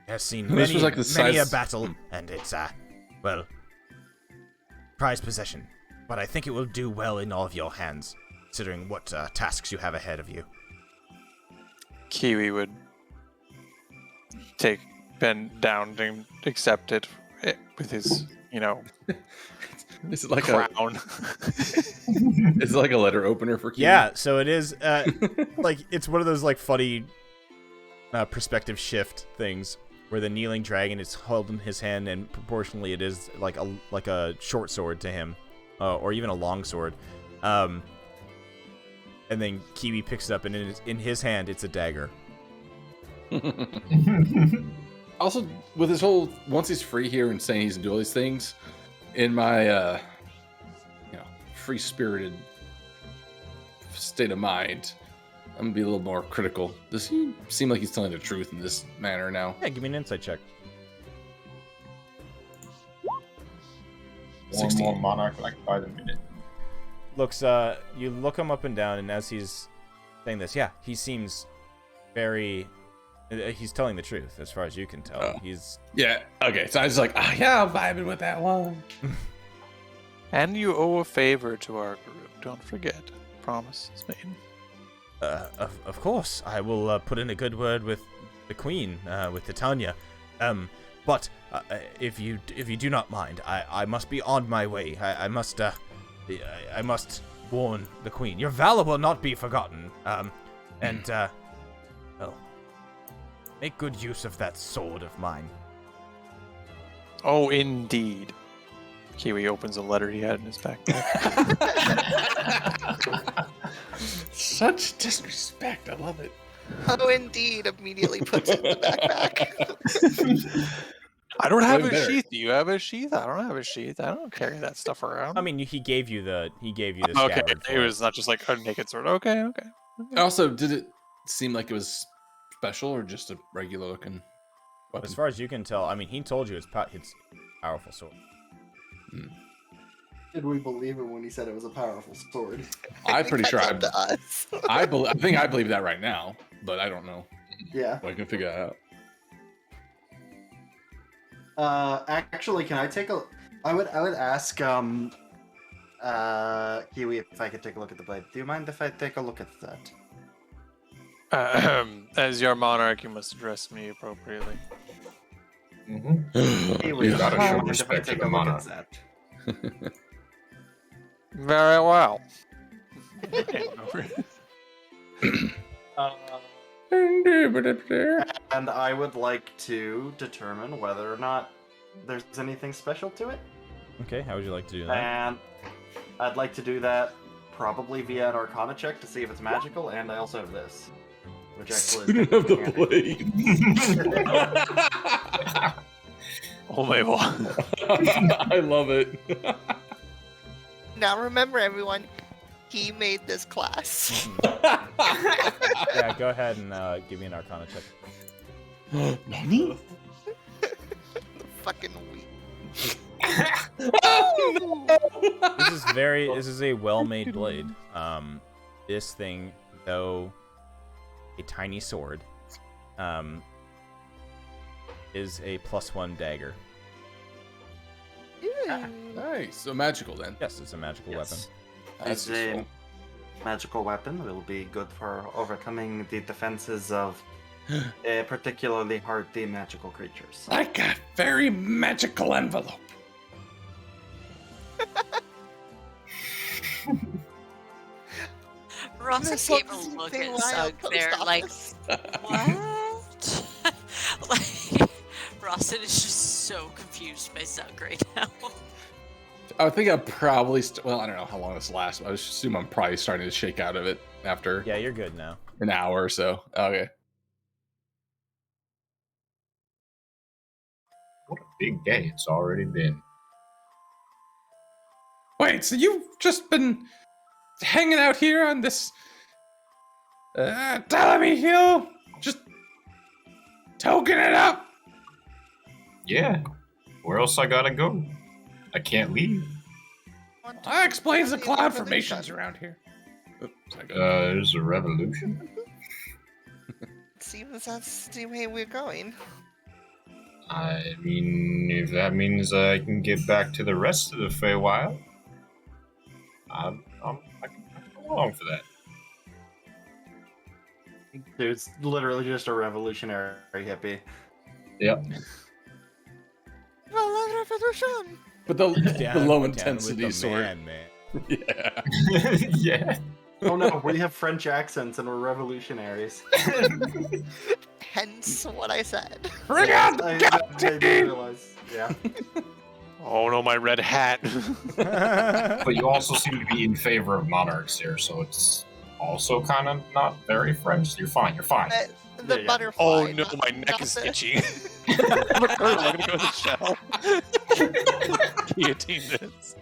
He has seen This was like the many a size- battle, and it's, well, prized possession. But I think it will do well in all of your hands, considering what tasks you have ahead of you. Kiwi would bend down and accept it with his, This is like crown. It's like a letter opener for Kiwi. Yeah, so it is, like, it's one of those, like, funny perspective shift things, where the kneeling dragon is held in his hand, and proportionally it is like a short sword to him, or even a long sword. And then Kiwi picks it up, and in his hand, it's a dagger. Also, with his whole, once he's free here and saying he's gonna do all these things, in my, free-spirited state of mind, I'm gonna be a little more critical. Does he seem like he's telling the truth in this manner now? Yeah, give me an insight check. One more monarch like by the minute. You look him up and down, and as he's saying this, yeah, he seems very... he's telling the truth, as far as you can tell. Oh. He's... Yeah, okay, so I was like, yeah, I'm vibing with that one. And you owe a favor to our group. Don't forget. Promise is made. Of course, I will put in a good word with the Queen, with Titania. But if you do not mind, I must be on my way. I must warn the Queen. Your valor will not be forgotten. And well, make good use of that sword of mine. Oh, indeed. Kiwi opens a letter he had in his backpack. Such disrespect. I love it. Oh, indeed. Immediately puts it in the backpack. I don't have Way a better. sheath. Do you have a sheath? I don't have a sheath. I don't carry that stuff around. I mean, he gave you the okay, scabbard for it was not just like a naked sword. Okay. Also, did it seem like it was special or just a regular looking weapon? As far as you can tell, I mean, he told you it's powerful sword. Did we believe him when he said it was a powerful sword? I'm pretty sure That's up to us. I think I believe that right now, but I don't know. Yeah. I can figure that out. Actually, can I take a? I would ask Kiwi if I could take a look at the blade. Do you mind if I take a look at that? As your monarch, you must address me appropriately. Kiwi, You gotta do you show mind if I respect to take the a look monarch. at that? Very well. And I would like to determine whether or not there's anything special to it. Okay, how would you like to do that? And I'd like to do that probably via an Arcana check to see if it's magical, and I also have this. Which actually is of the handy. blade. Oh my god. I love it. Now remember, everyone, he made this class. Yeah, go ahead and give me an Arcana check. Nani? Fucking weak. This is a well-made blade. This thing, though a tiny sword, is a +1 dagger. Nice. So magical then. Yes, it's a magical weapon. That's It's a useful. magical weapon. Will be good for overcoming the defenses of particularly hardy magical creatures. Like a very magical envelope. Ross There's gave a something look at wild Sug post there, like, office. what? Like, Rawson is just so confused by Sug right now. I think I'm probably well, I don't know how long this lasts. I assume I'm probably starting to shake out of it after Yeah, you're good now. an hour or so. Okay. What a big day it's already been. Wait, so you've just been hanging out here on this Delamy Hill, just toking it up. Yeah. Where else I gotta go? I can't leave. That explains the cloud formations around here. Oops, There's a revolution. Seems that's the way we're going. I mean, if that means I can get back to the rest of the Feywild, I can go along for that. Dude's literally just a revolutionary hippie. Yep. Well, revolution. But the low down intensity with the sort. man. Yeah. Yeah. Oh no, we have French accents and we're revolutionaries. Hence what I said. Bring out the I guillotine! didn't realize. Yeah. Oh no, my red hat. But you also seem to be in favor of monarchs here, so it's also kind of not very French. You're fine. You're fine. The butterfly. Oh no, not- my neck not is the- itchy. I'm gonna go in the shell. Guillotine this.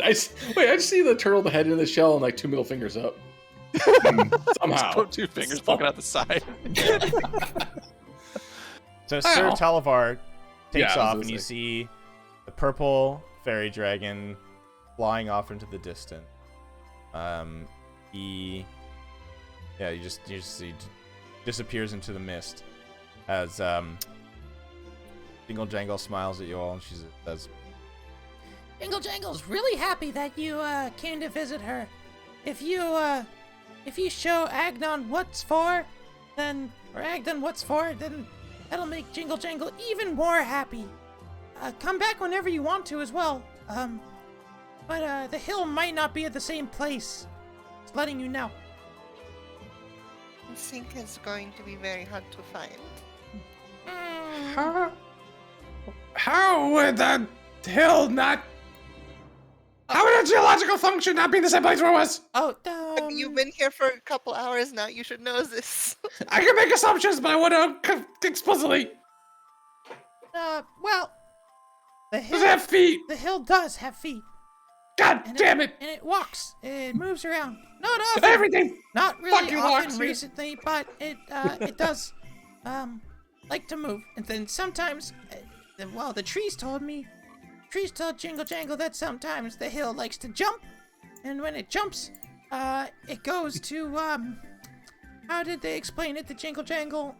I just see the turtle, the head in the shell, and like 2 middle fingers up. Somehow. Just put 2 fingers poking out the side. So Sir Ow. Talavar takes Yeah, I was off, gonna and you say. see the purple fairy dragon flying off into the distance. You just see disappears into the mist as Jingle Jangle smiles at you all, and she says, Jingle Jangle's really happy that you came to visit her. If you show Agnon what's for, then that'll make Jingle Jangle even more happy. Come back whenever you want to as well. But the hill might not be at the same place. Just letting you know. I think it's going to be very hard to find. How would that hill not... How would a geological function not be in the same place where it was? Oh, You've been here for a couple hours now. You should know this. I can make assumptions, but I want to explicitly. Well, the hill. Does it have feet? The hill does have feet. God damn it! And it walks. It moves around. Not often. Everything. Not really fucking often walks here. recently, but it does like to move. And then sometimes, the trees told me. Trees told Jingle Jangle that sometimes the hill likes to jump, and when it jumps, it goes to how did they explain it to Jingle Jangle?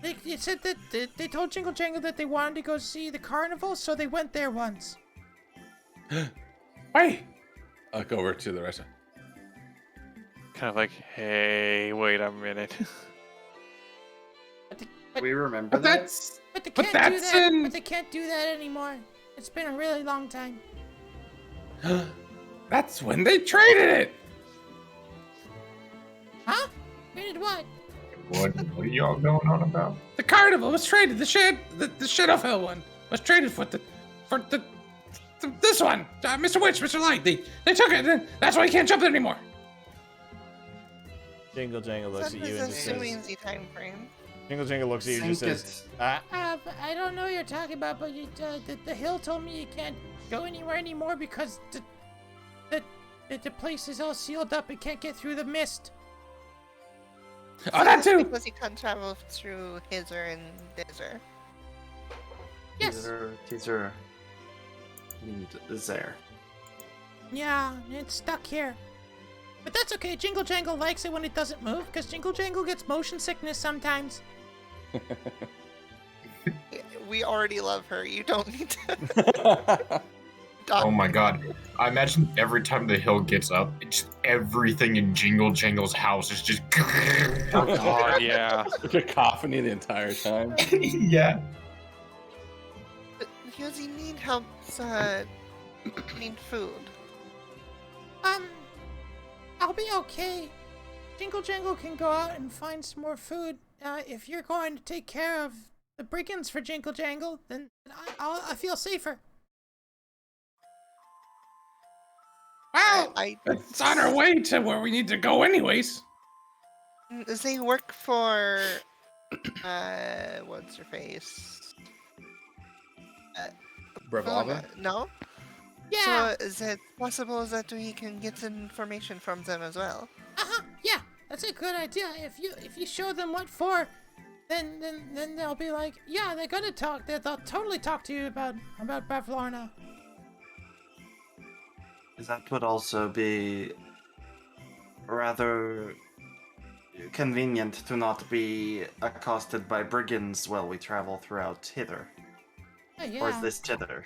They said that they told Jingle Jangle that they wanted to go see the carnival, so they went there once. Wait. I'll go over to the restaurant. Kind of like, hey, wait a minute. We remember But that. that's... But they But can't do that's that. in- But they can't do that anymore. It's been a really long time. That's when they traded it. Huh? Traded what? What are y'all going on about? The carnival was traded. The Shadow Hill one was traded for this one. Mr. Witch, Mr. Light. They took it. And that's why you can't jump there anymore. Jingle Jangle looks That at you was and a just says, easy time frame. Jingle Jangle looks at you and just Sink says, But I don't know what you're talking about, but the hill told me you can't go anywhere anymore because the place is all sealed up. It can't get through the mist. Oh, that too. Because you can't travel through Hizer and Dizer. Yes. Teaser. And there. Yeah, it's stuck here. But that's okay. Jingle Jangle likes it when it doesn't move, because Jingle Jangle gets motion sickness sometimes. We already love her. You don't need to. Oh my god. I imagine every time the hill gets up, it's everything in Jingle Jangle's house is just. Oh god, yeah. Cacophony the entire time. Yeah. Because you need help, need food. I'll be okay. Jingle Jangle can go out and find some more food. If you're going to take care of the brigands for Jingle Jangle, then I feel safer. Well, it's on our way to where we need to go anyways. They work for, what's her face? Brevava? No? Yeah. So is it possible that we can get information from them as well? Yeah, that's a good idea. If you show them what for, then they'll be like, yeah, they're gonna talk. They'll totally talk to you about Bavlarna. That would also be rather convenient to not be accosted by brigands while we travel throughout hither. Yeah. Or is this tither?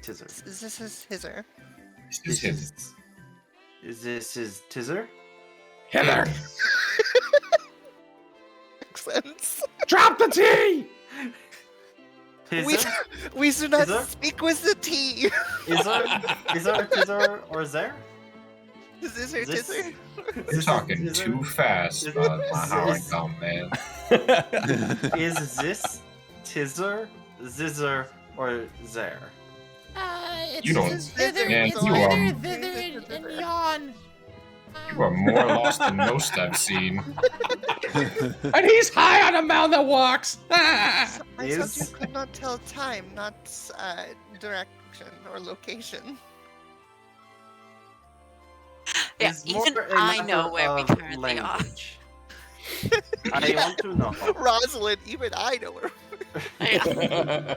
Tizzer. This is Hither. This is Is this is Tizzer? Hither! Makes sense. Drop the T! Tizzer? We do not Hither? speak with the T. Is there Tizzer or there? Is there This- Tither? You're talking too fast, man. Is this Tizzer, Zizzer, or there? It's You don't- just hither, Man, it's you hither, are- thither, and yon. You are more lost than most I've seen. And he's high on a mound that walks! I thought Is- you could not tell time, not direction or location. Yeah, It's even more a I know matter where we of currently are. language. I want to know. Rosalind, even I know where. Yeah.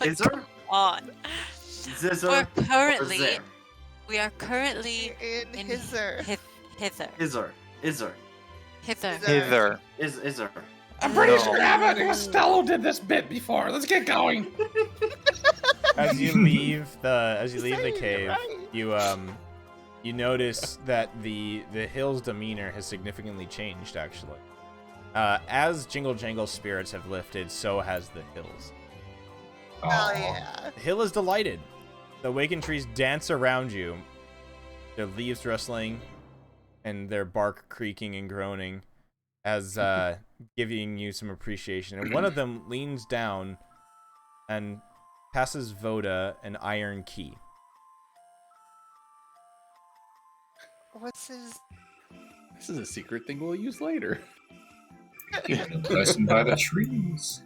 Is there? On. Zizzer We're or currently, there? we are currently In in Hither. hither. Is there? Hither. Hither. Is there? I'm pretty No. sure Abbott and Costello did this bit before. Let's get going. As you leave the Saying it cave, right. you notice that the hill's demeanor has significantly changed. Actually, as Jingle Jangle's spirits have lifted, so has the hills. Oh Aw. yeah. The hill is delighted. The awakened trees dance around you, their leaves rustling and their bark creaking and groaning, as giving you some appreciation. And one of them leans down and passes Voda an iron key. What's his? This is a secret thing we'll use later. Blessed by the trees.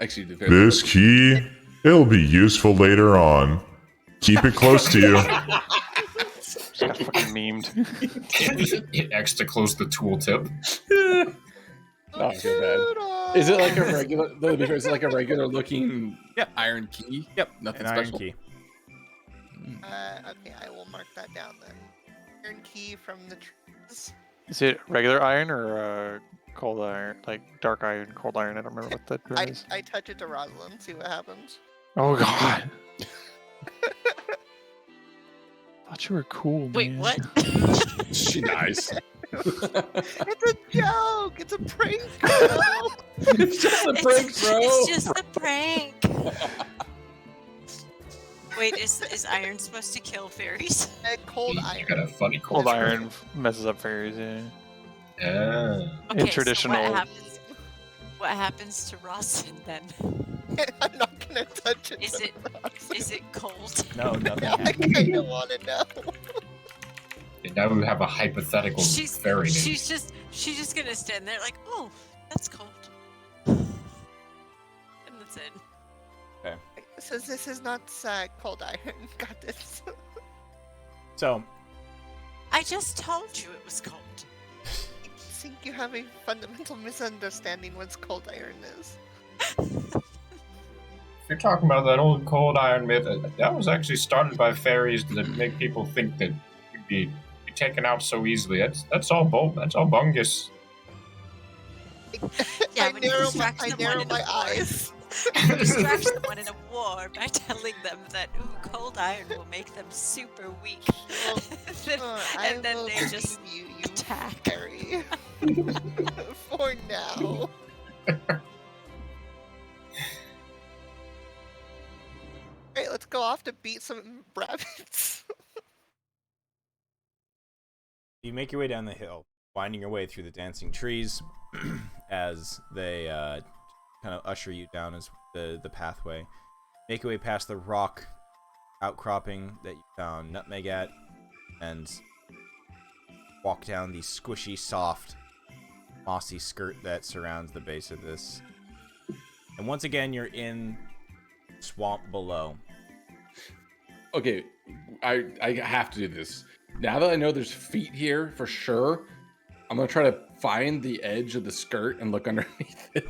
Actually, This key, it'll be useful later on. Keep it close to you. Just got fucking memed. Hit X to close the tooltip. Not so bad. Is it like a regular? Is it like a regular looking iron key? Yep, Nothing an special. iron key. Okay, I will mark that down then. Iron key from the trees. Is it regular iron or cold iron? Like dark iron, cold iron? I don't remember what that term is. I touch it to Rosalind, see what happens. Oh god. Thought you were cool, Wait, man. what? She dies. It's a joke. It's a prank. Bro. It's just a prank, bro. It's just a prank. Wait, is iron supposed to kill fairies? Cold You iron. got a funny Cold culture. iron messes up fairies, yeah. Yeah. Okay, traditional- So what happens to Rosalind then? I'm not gonna touch it. Is to it Rosalind. is it cold? No, nothing Now I happened. kind of want to know. And now we have a hypothetical She's fairy name. just gonna stand there like, oh, that's cold. And that's it. So this is not cold iron. Got this. So, I just told you it was cold. I think you have a fundamental misunderstanding what cold iron is. If you're talking about that old cold iron myth, that was actually started by fairies to make people think that you'd be taken out so easily. That's all bungus. Yeah, I when you narrow distract someone in my a war. eyes. You distract someone in a war by telling them that cold iron will make them super weak. and then they just you attack. fairy. For now. Hey, let's go off to beat some rabbits. you make your way down the hill, winding your way through the dancing trees as they kind of usher you down as the pathway. Make your way past the rock outcropping that you found Nutmeg at, and walk down the squishy, soft, mossy skirt that surrounds the base of this. And once again, you're in swamp below. Okay, I have to do this. Now that I know there's feet here for sure, I'm gonna try to find the edge of the skirt and look underneath it.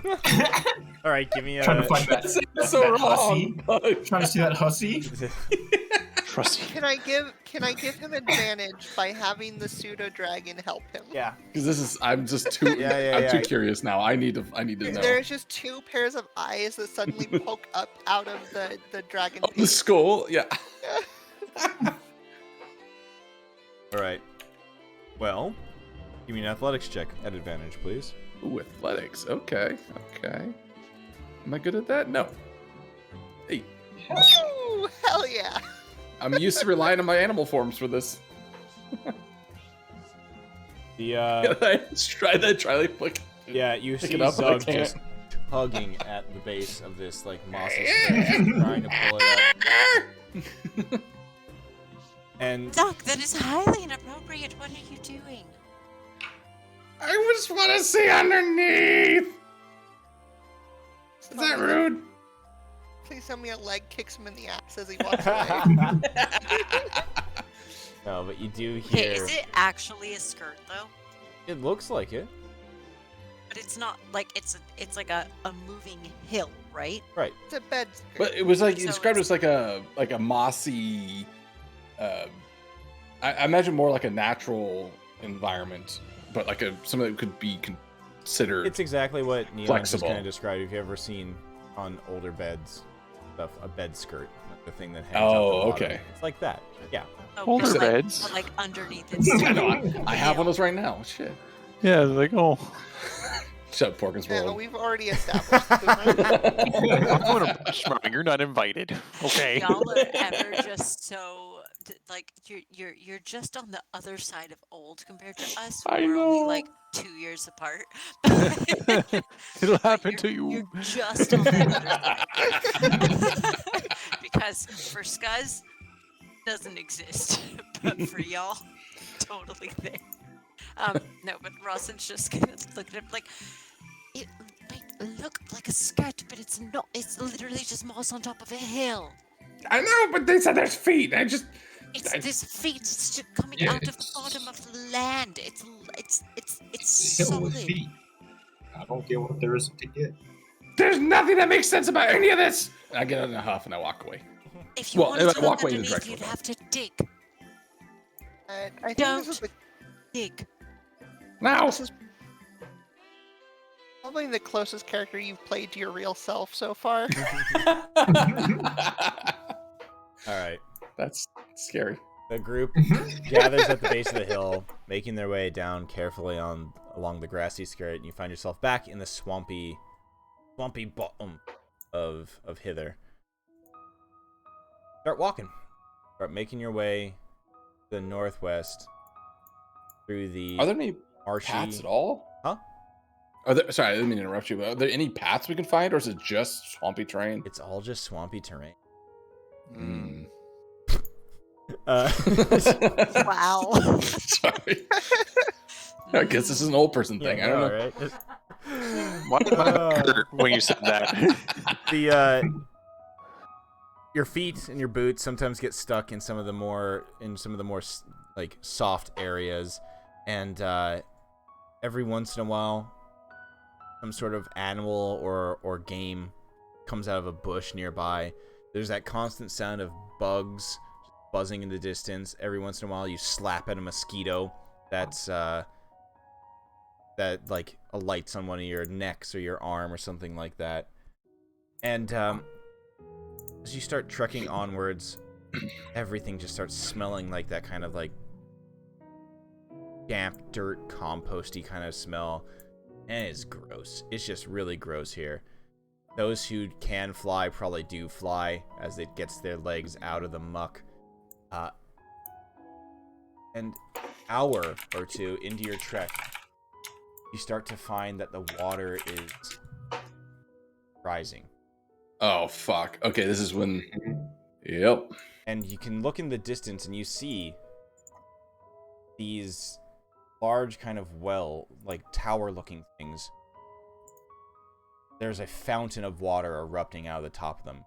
All right, give me a. Trying to find that, so that wrong, hussy. but- Trying to see that hussy. Can I give him advantage by having the pseudo dragon help him? Yeah. Because I'm just too I'm too curious now. I need to know. There's just two pairs of eyes that suddenly poke up out of the dragon The skull, yeah. All right. Well, give me an athletics check at advantage, please. Ooh, athletics. Okay. Am I good at that? No. Hey. Woo! Hell yeah! I'm used to relying on my animal forms for this. The try like look. Yeah, you pick see it up, but I Zug can't. just tugging at the base of this like mossy skirt, trying to pull it up. And Doc, that is highly inappropriate. What are you doing? I just want to see underneath. Is that rude? Please tell me a leg kicks him in the ass as he walks away. no, but you do Okay, hear. is it actually a skirt though? It looks like it. But it's not like it's like a moving hill, right? Right. It's a bed skirt. But it was like you So described it as like a mossy. I imagine more like a natural environment, but like something that could be considered. It's exactly what Neon just flexible. kind of described. If you ever seen on older beds, stuff, a bed skirt, like the thing that hangs. Oh, out the bottom. okay. It's like that. Yeah. Oh, Older but beds. But like underneath it. I know. I have one of those right now. Shit. Yeah, like, oh. Shut up, Porkins Yeah, World. we've already established. I'm going to Schmar, you're not invited. Okay. Y'all are ever just so like you're just on the other side of old compared to us. I We're only know. like 2 years apart. It'll happen to you. You're just on the other side. Because for Scuzz, doesn't exist, but for y'all, totally there. No, but Rawson's just gonna look at him like it might look like a skirt, but it's not. It's literally just moss on top of a hill. I know, but they said there's feet. It's this feet coming Yeah, out of the it's- bottom of the land. It's Hill with solid. feet. I don't get what there is to get. There's nothing that makes sense about any of this. I get in a huff and I walk away. If you Well, wanted if to I look walk away in the underneath, direction you'd we're have to dig. I think Don't. this is Dig. Now. this is probably the closest character you've played to your real self so far. All right. That's scary. The group gathers at the base of the hill, making their way down carefully along the grassy skirt, and you find yourself back in the swampy bottom of hither. Start walking. Start making your way to the northwest through the Are there any marshy. paths at all? Huh? Are there? Sorry, I didn't mean to interrupt you. But are there any paths we can find, or is it just swampy terrain? It's all just swampy terrain. Mm. Wow. Sorry. I guess this is an old person thing. I don't know. Right? Why did I hurt when you said that? The your feet and your boots sometimes get stuck in some of the more like soft areas, and every once in a while some sort of animal or game comes out of a bush nearby. There's that constant sound of bugs buzzing in the distance. Every once in a while you slap at a mosquito that's that like alights on one of your necks or your arm or something like that. And as you start trekking onwards, everything just starts smelling like that kind of like damp dirt composty kind of smell, and it's gross. It's just really gross here. Those who can fly probably do fly as it gets their legs out of the muck. An hour or two into your trek, you start to find that the water is rising. Oh fuck. Okay, this is when. Yep. And you can look in the distance and you see these large kind of like tower looking things. There's a fountain of water erupting out of the top of them.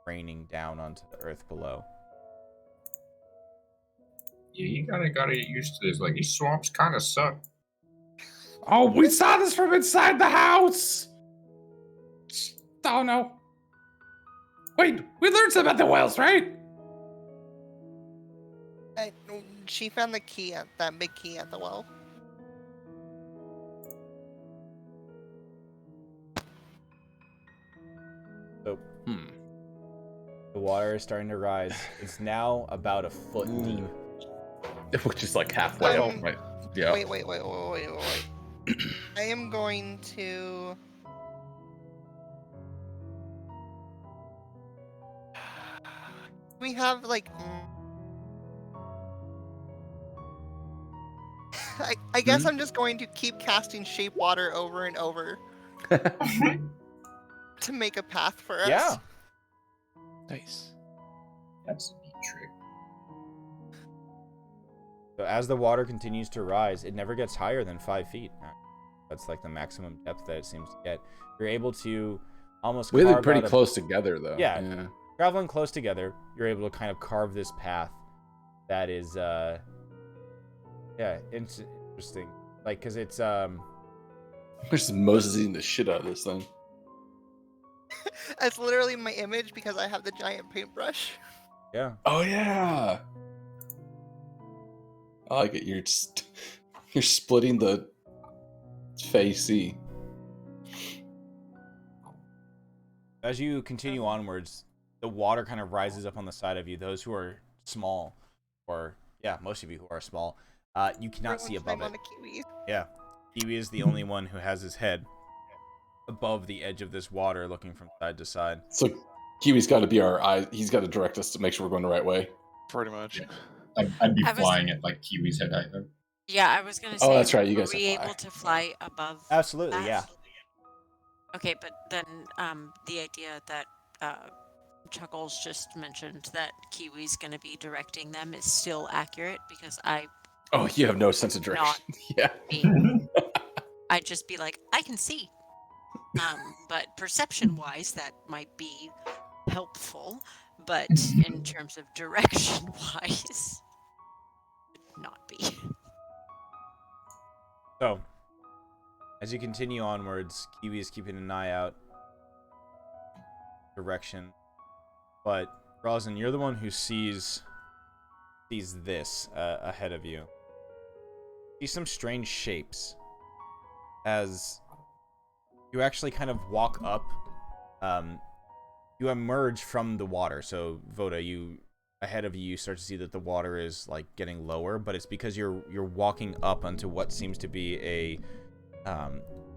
raining down onto the earth below. Yeah, you gotta get used to this. Like, these swamps kind of suck. Oh, we saw this from inside the house. Oh no. Wait, we learned something about the whales, right? She found the key at that big key at the well. So, the water is starting to rise. It's now about a foot deep. Which is like halfway up, right? Yeah. Wait. I am going to. We have like. I guess I'm just going to keep casting shape water over and over to make a path for us. Yeah. Nice. That's a neat trick. So as the water continues to rise, it never gets higher than 5 feet. That's like the maximum depth that it seems to get. You're able to almost We live carve pretty out close together, though. Yeah. Traveling close together, you're able to kind of carve this path that is, interesting. Like, because it's, We're just Mosesing the shit out of this thing. That's literally my image because I have the giant paintbrush. Yeah. Oh, yeah. I like it. You're splitting the facey. As you continue onwards, the water kind of rises up on the side of you. Those who are small, or most of you who are small, you cannot see above it. Yeah, Kiwi is the only one who has his head above the edge of this water, looking from side to side. So Kiwi's got to be our eye. He's got to direct us to make sure we're going the right way. Pretty much. I'd be flying at like Kiwi's head height. Yeah, I was gonna say. Oh, that's right. You guys are we able to fly above? Absolutely, that? yeah. Okay, but then the idea that Chuckles just mentioned that Kiwi's going to be directing them is still accurate because I. Oh, you have no sense of direction. Yeah. I'd just be like, I can see. But perception-wise, that might be helpful. But in terms of direction-wise, not be. So, as you continue onwards, Kiwi is keeping an eye out. Direction. But, Rosin, you're the one who sees this ahead of you. See some strange shapes. As you actually kind of walk up, you emerge from the water. So, Voda, ahead of you start to see that the water is like getting lower, but it's because you're walking up onto what seems to be a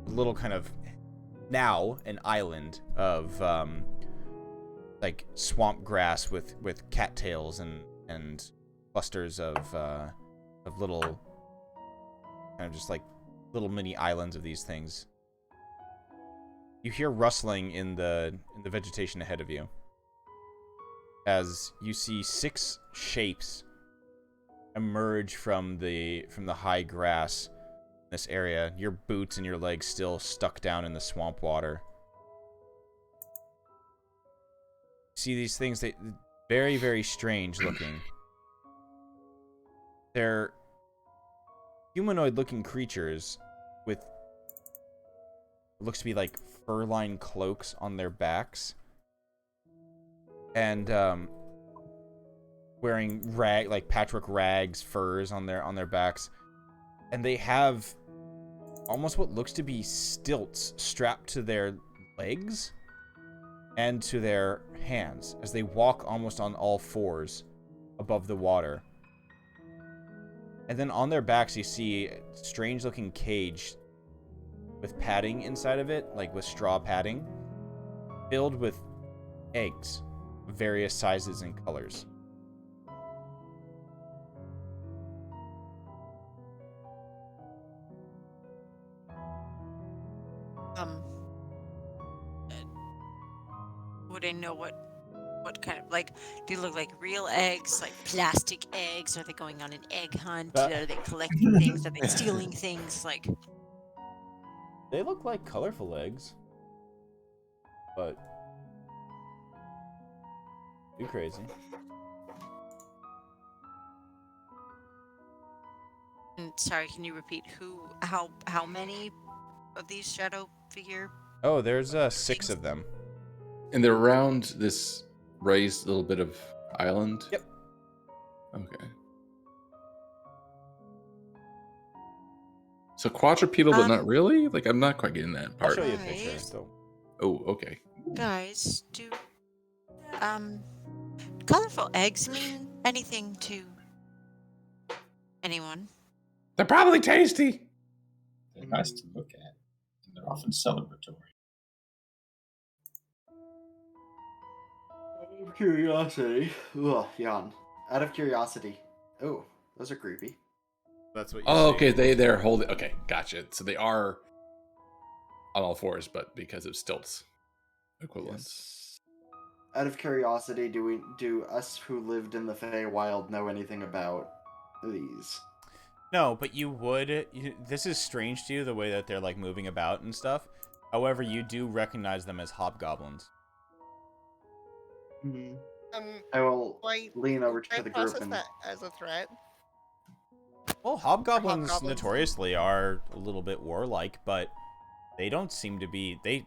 little kind of now an island of like swamp grass with cattails and clusters of little kind of just like little mini islands of these things. You hear rustling in the vegetation ahead of you as you see 6 shapes emerge from the high grass in this area. Your boots and your legs still stuck down in the swamp water. You see these things that very, very strange looking. They're humanoid-looking creatures with what looks to be like fur-lined cloaks on their backs, and wearing patchwork rags, furs on their backs, and they have almost what looks to be stilts strapped to their legs and to their hands as they walk almost on all fours above the water. And then on their backs you see a strange looking cage with padding inside of it, like with straw padding, filled with eggs of various sizes and colors. Would I know what kind of, like, do they look like real eggs, like plastic eggs? Are they going on an egg hunt? Are they collecting things? Are they stealing things? Like, they look like colorful eggs, but Too crazy. And sorry, can you repeat how many of these shadow figure? Oh, there's 6 of them. And they're around this raised little bit of island? Yep. Okay. So quadrupedal, but not really? Like, I'm not quite getting that I'll part. show you a picture. So. Oh, okay. Guys, do colorful eggs mean anything to anyone? They're probably tasty. They're nice to look at, and they're often celebratory. Out of curiosity. Ugh, yawn. Out of curiosity. Oh, those are creepy. That's what you Oh, see. okay. They're holding. Okay, gotcha. So they are on all fours, but because of stilts equivalents. Out of curiosity, do us who lived in the Feywild know anything about these? No, but you would. This is strange to you, the way that they're like moving about and stuff. However, you do recognize them as hobgoblins. I will Why lean over can I to the group process and that as a threat? Well, hobgoblins Hobgoblins. notoriously are a little bit warlike, but they don't seem to be. They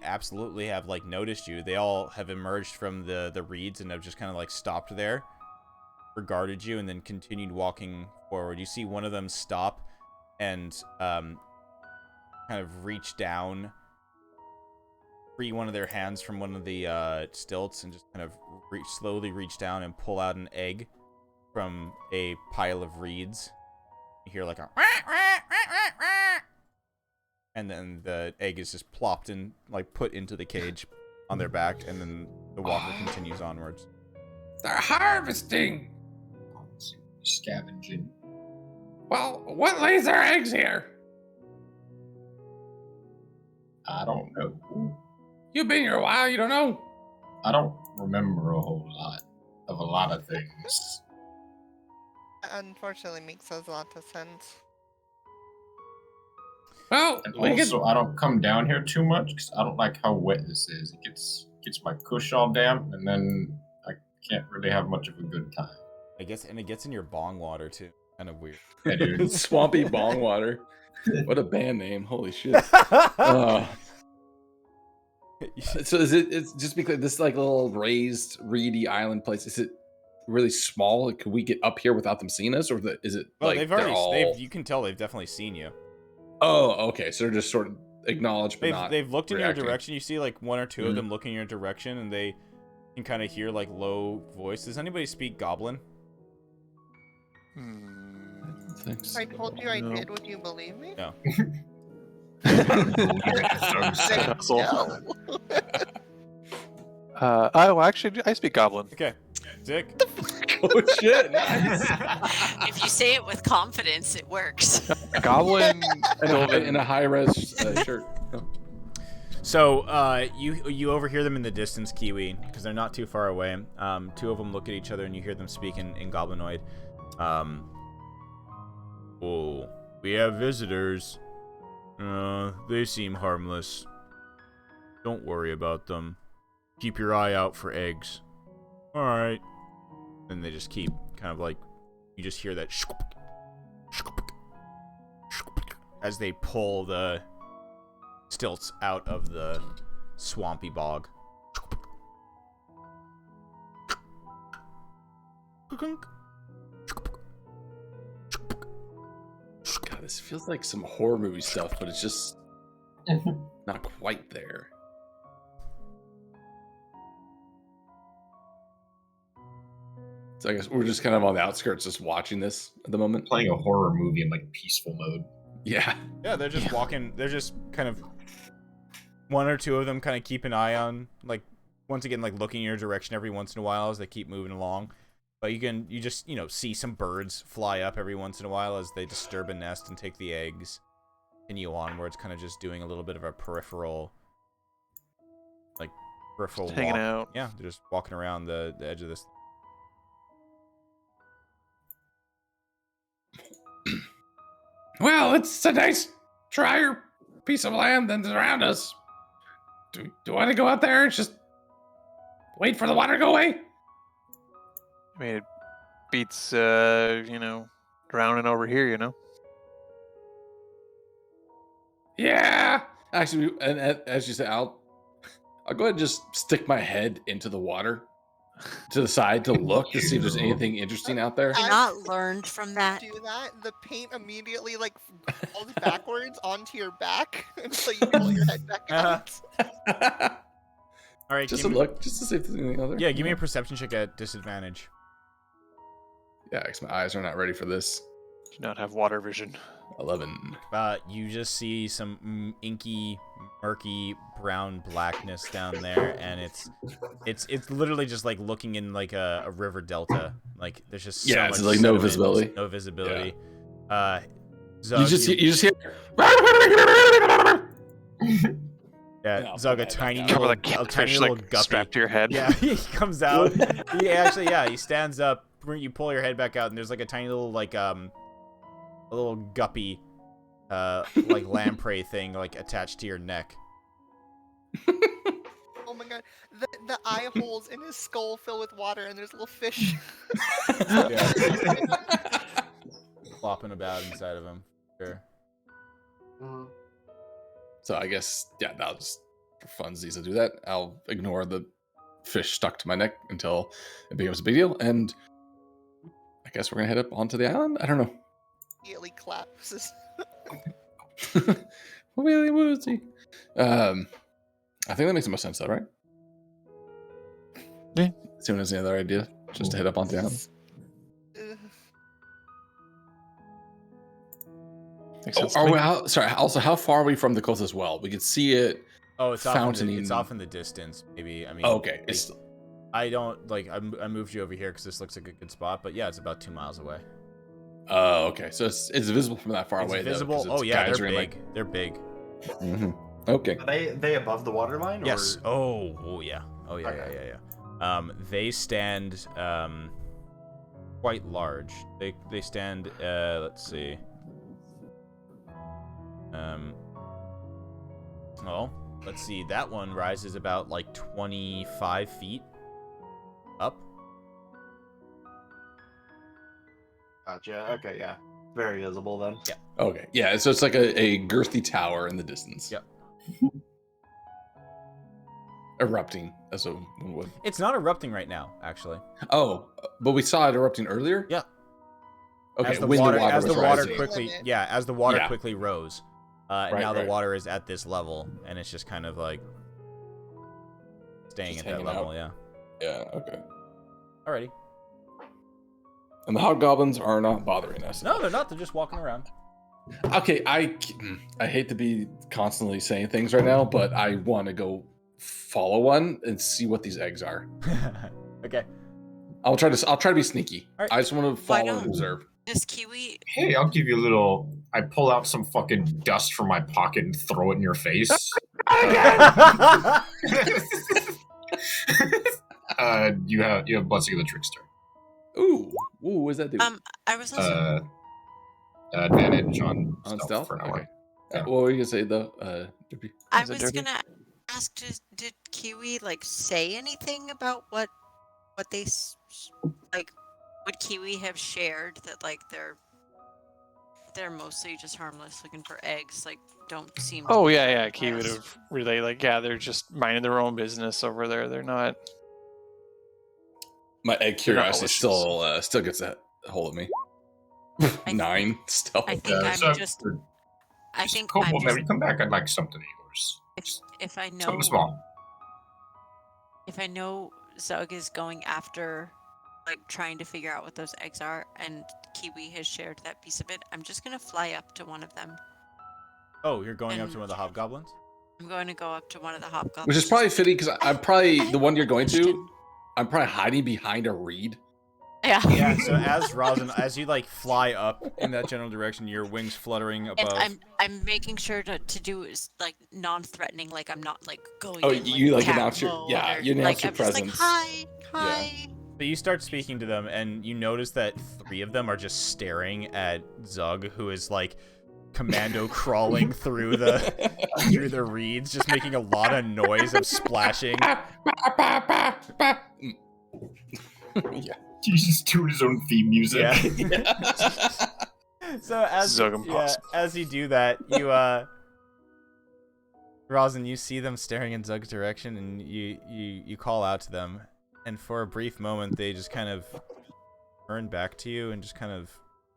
absolutely have like noticed you. They all have emerged from the reeds and have just kind of like stopped there, regarded you, and then continued walking forward. You see one of them stop and kind of reach down, free one of their hands from one of the stilts, and just kind of slowly reach down and pull out an egg from a pile of reeds. You hear like a and then the egg is just plopped in, like put into the cage on their back, and then the walker continues onwards. They're harvesting. Scavenging. Well, what lays their eggs here? I don't know. You've been here a while. You don't know. I don't remember a whole lot of a lot of things. Unfortunately, makes a lot of sense. Well, And also, I don't come down here too much because I don't like how wet this is. It gets my cush all damp, and then I can't really have much of a good time. It gets in your bong water too. Kind of weird. Yeah, dude. Swampy bong water. What a band name! Holy shit. So it's just because this like little raised reedy island place, is it really small? Like, could we get up here without them seeing us, or is it Well, like they've they're already. all... You can tell they've definitely seen you. Oh, okay. So they're just sort of acknowledged, but not They've looked in reacting. your direction. You see like one or two of them looking in your direction, and they can kind of hear like low voice. Does anybody speak Goblin? I told you I did. Would you believe me? No. No. Oh, actually, I speak Goblin. Okay. Dick. Oh shit! Nice. If you say it with confidence, it works. Goblin in a high-res shirt. So you overhear them in the distance, Kiwi, because they're not too far away. Two of them look at each other, and you hear them speak in Goblinoid. Oh, we have visitors. They seem harmless. Don't worry about them. Keep your eye out for eggs. Alright. And they just keep kind of like, you just hear that as they pull the stilts out of the swampy bog. God, this feels like some horror movie stuff, but it's just not quite there. So I guess we're just kind of on the outskirts, just watching this at the moment. Playing a horror movie in like peaceful mode. Yeah. Yeah, they're just walking. They're just kind of, one or two of them kind of keep an eye on, like, once again, like looking in your direction every once in a while as they keep moving along. But you just, see some birds fly up every once in a while as they disturb a nest and take the eggs. Continue onwards, kind of just doing a little bit of a peripheral Just hanging walk. out. Yeah, they're just walking around the edge of this. Well, it's a nice, drier piece of land than around us. Do I want to go out there and just wait for the water to go away? I mean, it beats, drowning over here, Yeah. Actually, and as you said, I'll go ahead and just stick my head into the water to the side to look to see if there's anything interesting out there. You're not learned from that. Do that, the paint immediately falls backwards onto your back until you pull your head back out. All right, Just to look, just to see if there's anything out there. Yeah, give me a perception check at disadvantage. Yeah, because my eyes are not ready for this. Do not have water vision. 11. You just see some inky, murky, brown blackness down there, and it's literally just like looking in like a river delta. Like there's just so much it's like no sediment, visibility. no visibility. Yeah. Zug, You just hear. Yeah, Zug, a tiny Cover little, the a tiny catfish little like guppy. strapped to your head. Yeah, he comes out. He stands up. You pull your head back out, and there's like a tiny little a little guppy, like lamprey thing like attached to your neck. Oh my god, the eye holes in his skull fill with water, and there's little fish. Flopping about inside of him. Sure. So I guess that'll just for funsies to do that. I'll ignore the fish stuck to my neck until it becomes a big deal, and I guess we're gonna head up onto the island. I don't know. Immediately collapses. Really woozy. I think that makes the most sense, though, right? Yeah. As soon as any other idea, just to head up onto the island. Sorry. Also, how far are we from the closest well? We could see it. Oh, it's fountaining. It's off in the distance. Maybe. I mean. Oh, okay. I don't like. I moved you over here because this looks like a good spot. But yeah, it's about 2 miles away. Oh, okay. So it's visible from that far away. Visible. Though, they're big. They're big. Mm-hmm. Okay. Are they above the waterline? Yes. Or... Oh yeah. Okay. Yeah. They stand quite large. They stand. Let's see. Well, let's see. That one rises about like 25 feet up. Gotcha. Okay, yeah. Very visible then. Yeah. Okay. Yeah. So it's like a girthy tower in the distance. Yep. Erupting, as one would. It's not erupting right now, actually. Oh, but we saw it erupting earlier. Yeah. Okay. As the when water, the water as the was water rising. quickly, as the water quickly rose, and now the water is at this level, and it's just kind of like staying Just at that hanging level. out. Yeah. Yeah. Okay. Alrighty. And the hobgoblins are not bothering us. No, they're not. They're just walking around. Okay, I hate to be constantly saying things right now, but I want to go follow one and see what these eggs are. Okay. I'll try to be sneaky. Right. I just want to follow and observe. Does Kiwi? Hey, I'll give you a little. I pull out some fucking dust from my pocket and throw it in your face. You have Blessing of the Trickster. Ooh, what does that do? I was also. Advantage on stealth for an hour. Okay. What were you gonna say though, Drippy? I was gonna ask, did Kiwi say anything about what they would Kiwi have shared that they're mostly just harmless, looking for eggs, don't seem. Oh yeah. Kiwi would have relayed they're just minding their own business over there. They're not. My egg curiosity still gets a hold of me. 9 stealth. I think I think Maybe come back. I'd like something of yours. If I know Something small. If I know Zug is going after, trying to figure out what those eggs are, and Kiwi has shared that piece of it, I'm just gonna fly up to one of them. Oh, you're going up to one of the hobgoblins? I'm going to go up to one of the hobgoblins. Which is probably fitting because I'm probably the one you're going to. I'm probably hiding behind a reed. Yeah. Yeah. So as you fly up in that general direction, your wings fluttering above. And I'm making sure to do is non-threatening, I'm not going. Oh, in, you cat announce your mode, you announce your I'm just presence. hi. Yeah. So you start speaking to them, and you notice that 3 of them are just staring at Zug, who is commando crawling through the reeds, just making a lot of noise of splashing. Yeah. He's just doing his own theme music. Yeah. So Zug impossible. as you do that, you Rosin, you see them staring in Zug's direction, and you call out to them, and for a brief moment, they just kind of turn back to you and just kind of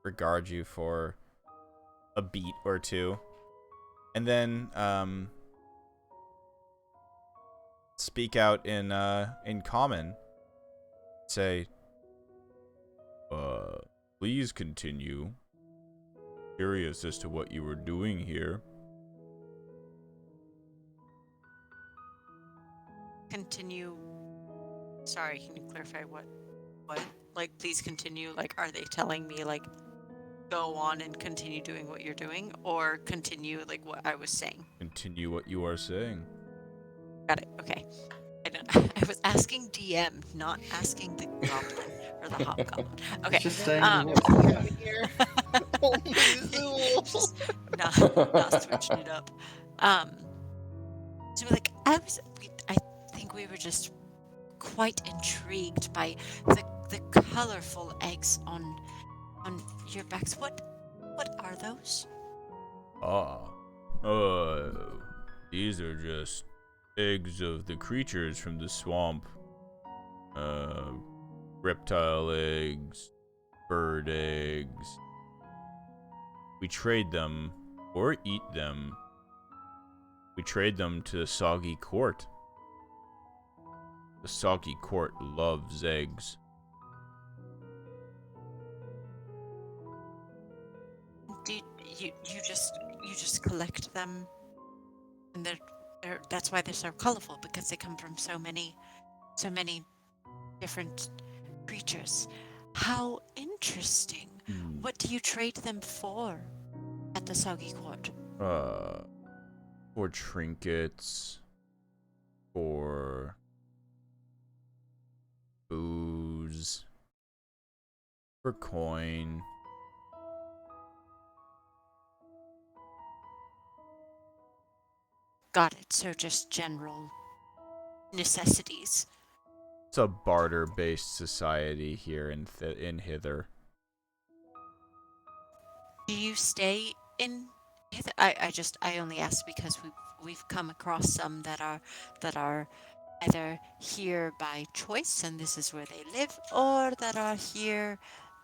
regard you for a beat or two, and then speak out in common. Say, please continue. Curious as to what you were doing here. Continue. Sorry, can you clarify what? Like, please continue. Like, are they telling me like, go on and continue doing what you're doing, or continue like what I was saying? Continue what you are saying. Got it. Okay. I was asking DM, not asking the goblin or the hobgoblin. Okay. Just saying. Just not switching it up. So like I think we were just quite intrigued by the colorful eggs on your backs. What are those? These are just eggs of the creatures from the swamp. Reptile eggs, bird eggs. We trade them or eat them. We trade them to the Soggy Court. The Soggy Court loves eggs. Do you just collect them, and that's why they're so colorful, because they come from so many different creatures. How interesting. What do you trade them for at the Soggy Court? For trinkets, for booze, for coin. Got it. So just general necessities. It's a barter-based society here in Hither. Do you stay in Hither? I only ask because we've come across some that are either here by choice and this is where they live, or that are here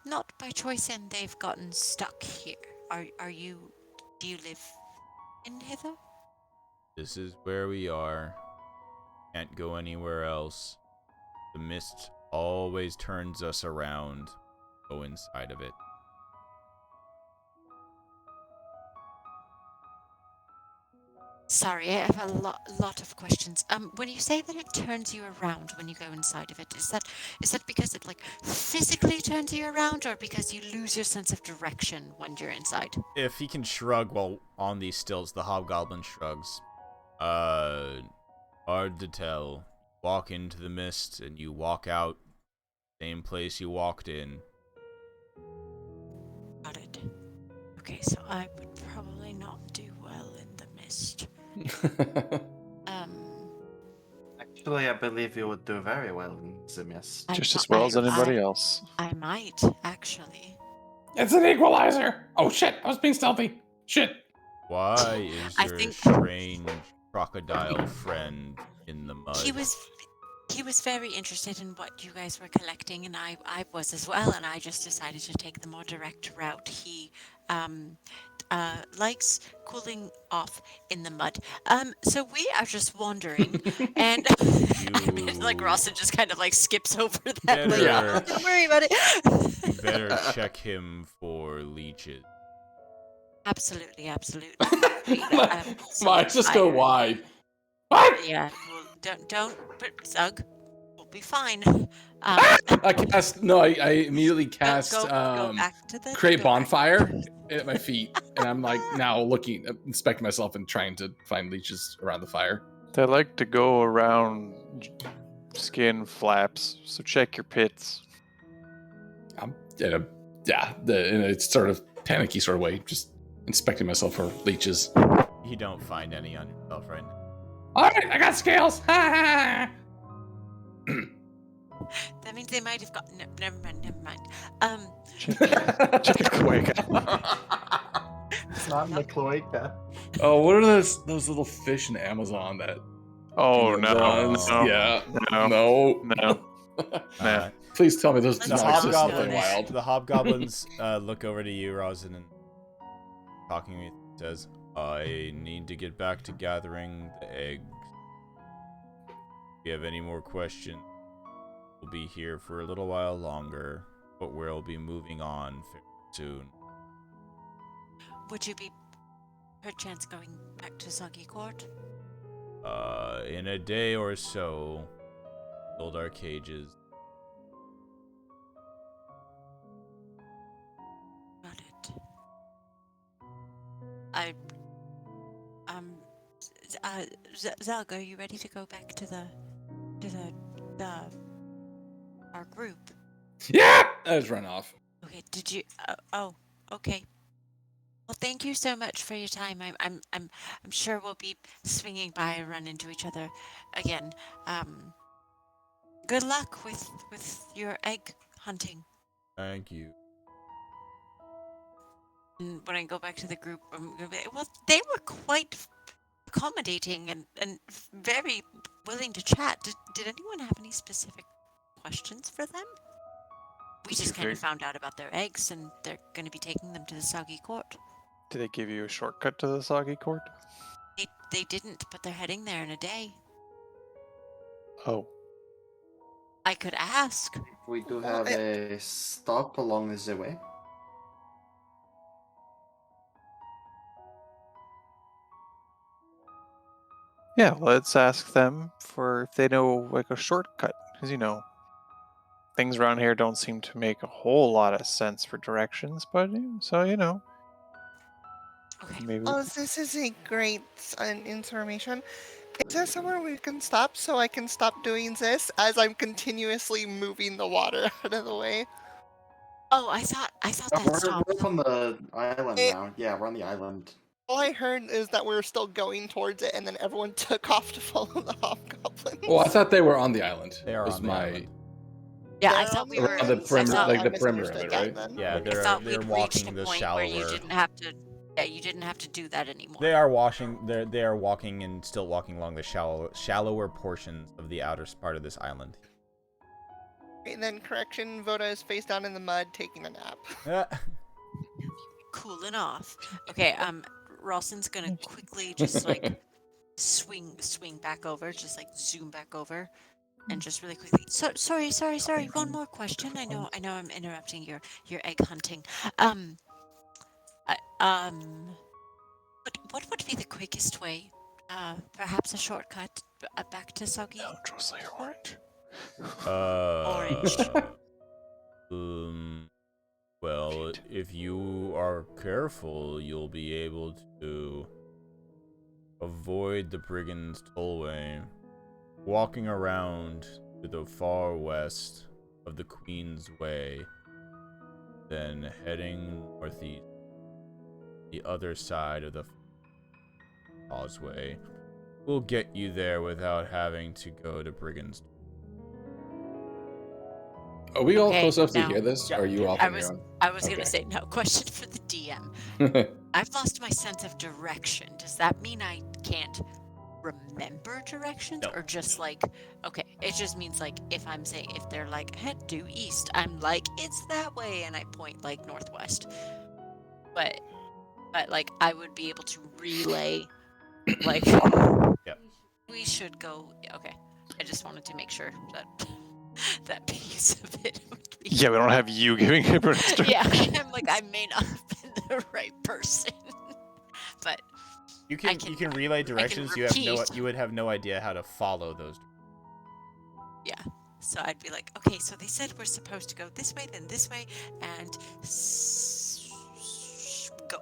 not by choice and they've gotten stuck here. Do you live in Hither? This is where we are. Can't go anywhere else. The mist always turns us around. Go inside of it. Sorry, I have a lot of questions. When you say that it turns you around when you go inside of it, is that because it like physically turns you around, or because you lose your sense of direction when you're inside? If he can shrug while on these stilts, the hobgoblin shrugs. Hard to tell. Walk into the mist and you walk out same place you walked in. Got it. Okay, so I would probably not do well in the mist. Actually, I believe you would do very well in the mist. Just as well as anybody else. I might, actually. It's an equalizer! Oh shit, I was being stealthy. Shit. Why is your strange crocodile friend in the mud? He was very interested in what you guys were collecting, and I was as well, and I just decided to take the more direct route. He likes cooling off in the mud. So we are just wandering, and like Rawson just kind of like skips over that. Like, don't worry about it. You better check him for leeches. Absolutely. My eyes just go wide. What? Yeah. Well, don't. But Zug, we'll be fine. I immediately cast go back to the create bonfire at my feet, and I'm like now inspecting myself and trying to find leeches around the fire. They like to go around skin flaps, so check your pits. I'm in a sort of panicky sort of way, just inspecting myself for leeches. You don't find any on yourself right now. All right, I got scales. That means they might have got. No, never mind. Never mind. Chicken cloaca. It's not in the cloaca. Oh, what are those little fish in Amazon that? Oh the no, ones- no, Yeah. no, No. no. Uh, Please tell me those do Let's not exist in the hobgoblins- wild. The hobgoblins look over to you, Rosin, and talking to me says, "I need to get back to gathering the eggs. If you have any more questions, we'll be here for a little while longer, but we'll be moving on very soon." Would you be perchance going back to Soggy Court? In a day or so, build our cages. Got it. Zug, are you ready to go back to the our group? Yeah. I just run off. Okay. Did you? Okay. Well, thank you so much for your time. I'm sure we'll be swinging by and run into each other again. Good luck with your egg hunting. Thank you. And when I go back to the group, I'm gonna be, well, they were quite accommodating and very willing to chat. Did anyone have any specific questions for them? We just kind of found out about their eggs, and they're going to be taking them to the Soggy Court. Did they give you a shortcut to the Soggy Court? They didn't, but they're heading there in a day. Oh. I could ask. We do have a stop along the way. Yeah, let's ask them for if they know like a shortcut, because things around here don't seem to make a whole lot of sense for directions. But so Okay. maybe. Oh, this is a great information. Is there somewhere we can stop so I can stop doing this as I'm continuously moving the water out of the way? Oh, I thought that We're stopped. up on the island now. Yeah, we're on the island. All I heard is that we're still going towards it, and then everyone took off to follow the hobgoblins. Well, I thought they were on the island. They are was on the my island. Yeah, They're I thought on we the were around the perimeter, I like the misunderstood perimeter of it, that right? then. Yeah, I they're thought they're we'd reached walking a the point shallower. where you didn't have to. Yeah, you didn't have to do that anymore. They are washing. They are walking and still walking along the shallower portions of the outer part of this island. And then correction, Voda is face down in the mud taking a nap. Cooling off. Okay, Ralston's gonna quickly just like swing back over, just like zoom back over, and just really quickly. So sorry. One more question. I know I'm interrupting your egg hunting. What would be the quickest way? Perhaps a shortcut back to Soggy. Dangerously orange. Orange. Well, if you are careful, you'll be able to avoid the Brigand's Tollway, walking around to the far west of the Queen's Way, then heading northeast, the other side of the causeway will get you there without having to go to Brigand's. Are we all Okay, close enough to now- hear this? Or are you off on your own? I was Okay. gonna say no. Question for the DM. I've lost my sense of direction. Does that mean I can't remember directions, No. or just like okay? It just means like if they're like head due east, I'm like it's that way, and I point like northwest. But like I would be able to relay like Yep. we should go. Okay, I just wanted to make sure that that piece of it would be. Yeah, we don't have you giving him directions. Yeah, I'm like I may not have been the right person, but You can relay directions. repeat. You would have no idea how to follow those. yeah. So I'd be like, okay, so they said we're supposed to go this way, then this way, and go.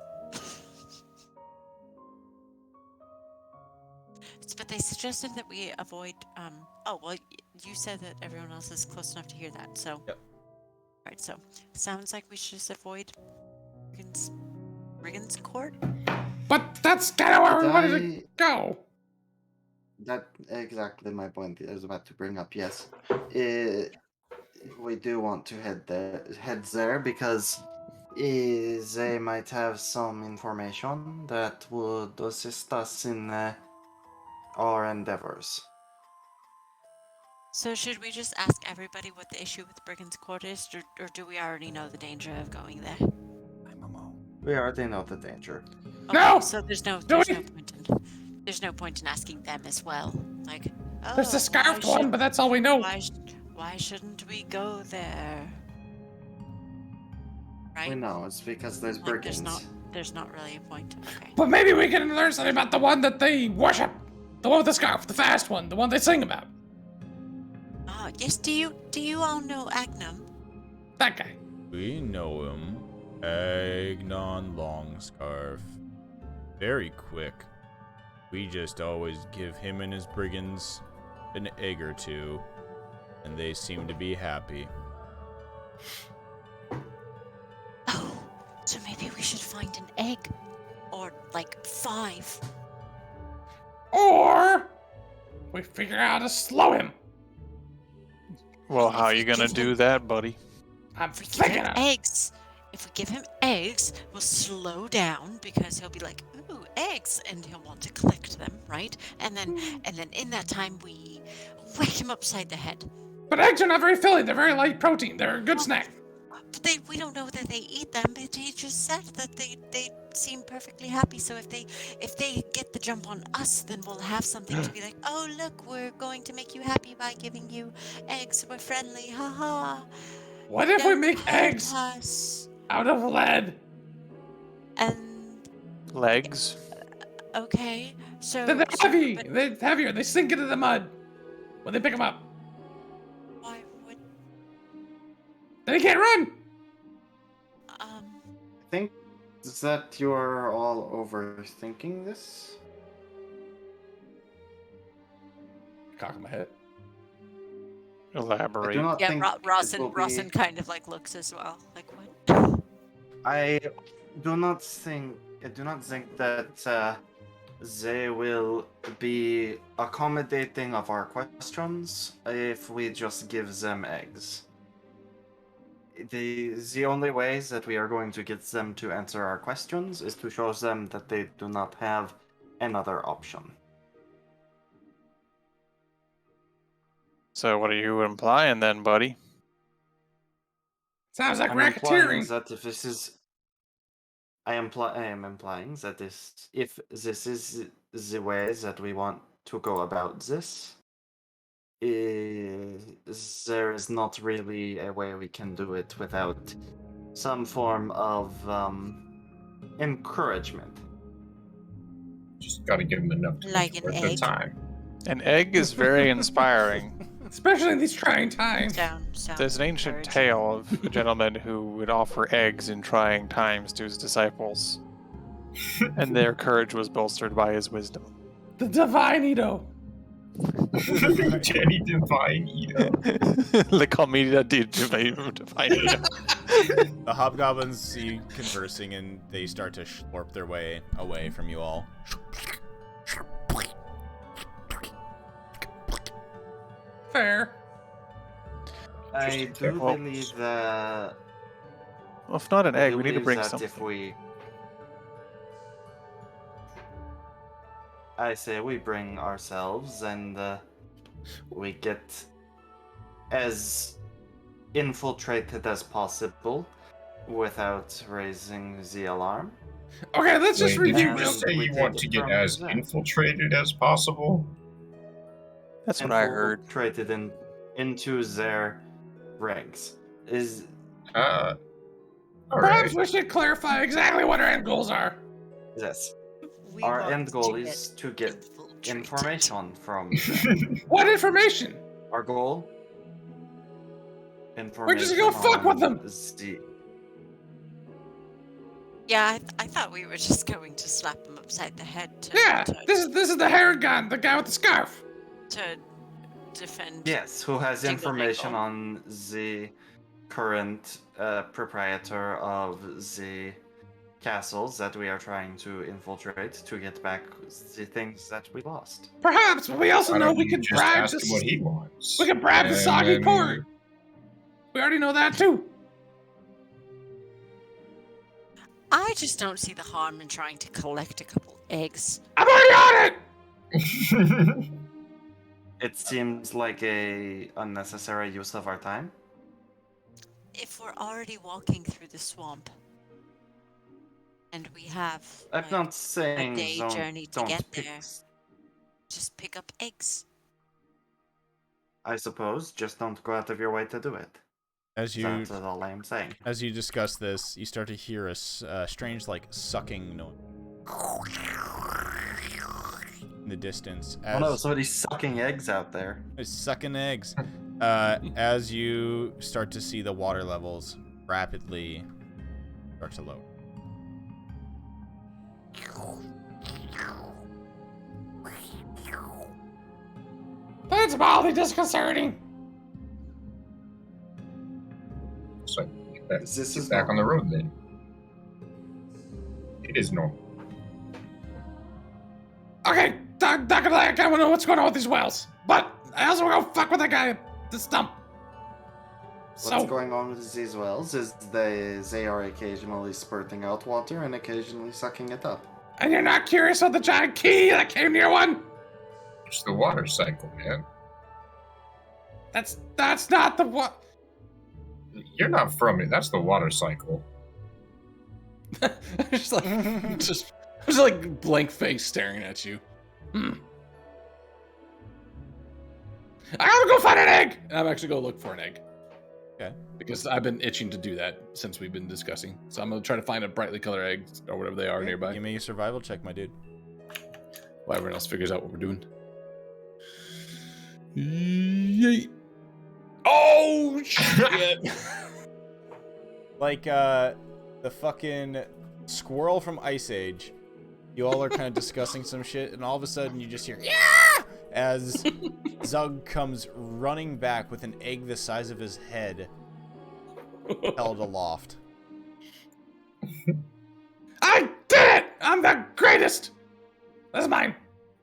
But they suggested that we avoid. Oh well, you said that everyone else is close enough to hear that. So. Yep. All right. So sounds like we should just avoid Brigand's Court. But that's kind of where we wanted to go. That exactly my point I was about to bring up. Yes, we do want to head there because they might have some information that would assist us in our endeavors. So should we just ask everybody what the issue with Brigand's Court is, or do we already know the danger of going there? We already know the danger. Okay, No! so there's no Do point we? there's no point in asking them as well. Like, oh, There's the scarfed why one, but that's all we know. Why shouldn't we go there? Right? We know it's because there's Like, brigands. there's not really a point. Okay. But maybe we can learn something about the one that they worship. The one with the scarf, the fast one, the one they sing about. Oh, yes. Do you all know Agnum? That guy. We know him. Agnon Longscarf. Very quick. We just always give him and his brigands an egg or two, and they seem to be happy. Oh, so maybe we should find an egg, or like 5. Or we figure out how to slow him. Well, how are you gonna do that, buddy? I'm If we give thinking him of eggs, we'll slow down because he'll be like, ooh, eggs, and he'll want to collect them, right? And then in that time we whack him upside the head. But eggs are not very filling. They're very light protein. They're a good snack. But we don't know that they eat them. But he just said that they seem perfectly happy. So if they get the jump on us, then we'll have something to be like, oh look, we're going to make you happy by giving you eggs. We're friendly, haha. What if we Don't make hurt eggs us. out of lead? And Legs. okay, so Then they're so- heavy. but They're heavier. They sink into the mud when they pick them up. why would Then he can't run. I think that you're all overthinking this. Cock my head. I Elaborate. do not yeah, think Rawson kind of like looks as well. Like what? I do not think that they will be accommodating of our questions if we just give them eggs. The only ways that we are going to get them to answer our questions is to show them that they do not have another option. So what are you implying then, buddy? Sounds like I'm implying racketeering. that if this is, I am implying that if this is the way that we want to go about this, there is not really a way we can do it without some form of encouragement. Just gotta give him enough to Like make it an worth the egg? time. An egg is very inspiring. Especially in these trying times. Sounds There's an ancient encouraging. tale of a gentleman who would offer eggs in trying times to his disciples, and their courage was bolstered by his wisdom. The divine Ito. Jenny Divine Ito. La comida di divine Ito. The hobgoblins see you conversing, and they start to slurp their way away from you all. Fair. I do Well- believe that. Well, if not an I egg, do we need to believe bring that something. if we, I say we bring ourselves and we get as infiltrated as possible without raising the alarm. Okay, let's just Wait, did review you real just say we you take want it to get from as there. infiltrated as possible? That's what I heard. Infiltrated into their ranks. Is All Perhaps right. we should clarify exactly what our end goals are. this. We Our want end goal to is get to get infiltrated. information from them. What information? Our goal? We're just gonna fuck with them. The, Yeah, I thought we were just going to slap him upside the head to Yeah, this is the Haragon, the guy with the scarf. to defend. yes, who has Jingle information Jangle. on the current proprietor of the castles that we are trying to infiltrate to get back the things that we lost. Perhaps, but we also Why know don't we you can just bribe ask him what he wants? we can bribe the And soggy then- court. We already know that too. I just don't see the harm in trying to collect a couple eggs. I'm already on it. It seems like a unnecessary use of our time. If we're already walking through the swamp, and we have I'm like, not a saying day journey to don't get pick, there, just pick up eggs. I suppose, just don't go out of your way to do it. As you That's all I'm saying. as you discuss this, you start to hear a strange like sucking noise in the distance. Oh no, somebody's sucking eggs out there. It's sucking eggs. As you start to see the water levels rapidly start to lower. That's mildly disconcerting. So get This is back on the normal. road then. It is normal. Okay, not gonna lie, I kind of know what's going on with these wells, but I also want to fuck with that guy at the stump. What's going on with these wells is they are occasionally spurting out water and occasionally sucking it up. And you're not curious about the giant key that came near one? It's the water cycle, man. That's not the what. You're not from it. That's the water cycle. just like just like blank face staring at you. I gotta go find an egg. And I'm actually gonna look for an egg. Okay. Because I've been itching to do that since we've been discussing. So I'm gonna try to find a brightly colored egg or whatever they are nearby. Give me a survival check, my dude. While everyone else figures out what we're doing. Yeet. Oh shit! Like the fucking squirrel from Ice Age. You all are kind of discussing some shit, and all of a sudden you just hear "Yeah!" as Zug comes running back with an egg the size of his head held aloft. I did it! I'm the greatest! That's mine.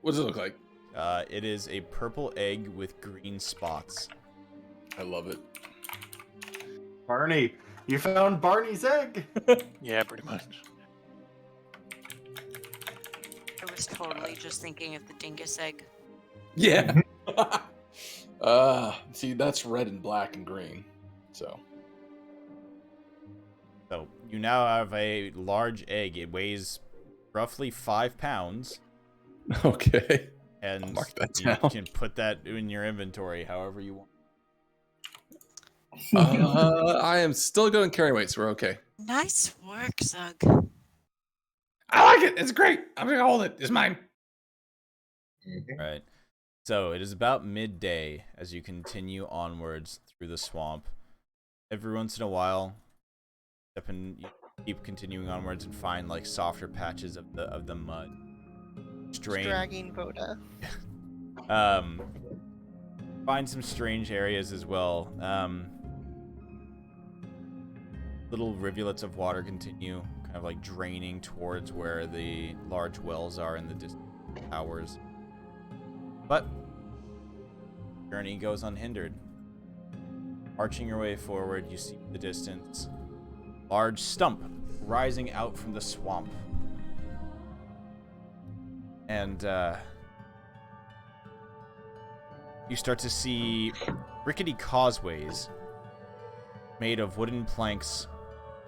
What does it look like? It is a purple egg with green spots. I love it. Barney, you found Barney's egg. Yeah, pretty much. I was totally just thinking of the dingus egg. Yeah. See, that's red and black and green. So you now have a large egg. It weighs roughly 5 pounds. okay. And I'll mark that you down. can put that in your inventory however you want. I am still going carry weight, so we're okay. Nice work, Zug. I like it. It's great. I'm gonna hold it. It's mine. Right. So it is about midday as you continue onwards through the swamp. Every once in a while, you keep continuing onwards and find like softer patches of the mud. Dragging Voda. Find some strange areas as well. Little rivulets of water continue kind of like draining towards where the large wells are in the distant towers. But journey goes unhindered. Marching your way forward, you see in the distance large stump rising out from the swamp. And you start to see rickety causeways made of wooden planks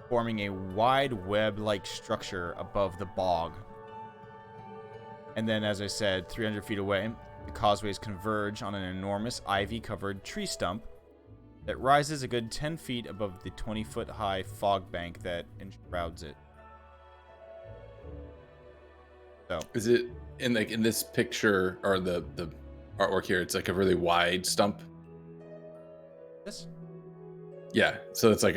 forming a wide web-like structure above the bog. And then, as I said, 300 feet away, the causeways converge on an enormous ivy-covered tree stump that rises a good 10 feet above the 20-foot-high fog bank that enshrouds it. So, Is it in this picture or the artwork here? It's like a really wide stump. Yes. Yeah. So it's like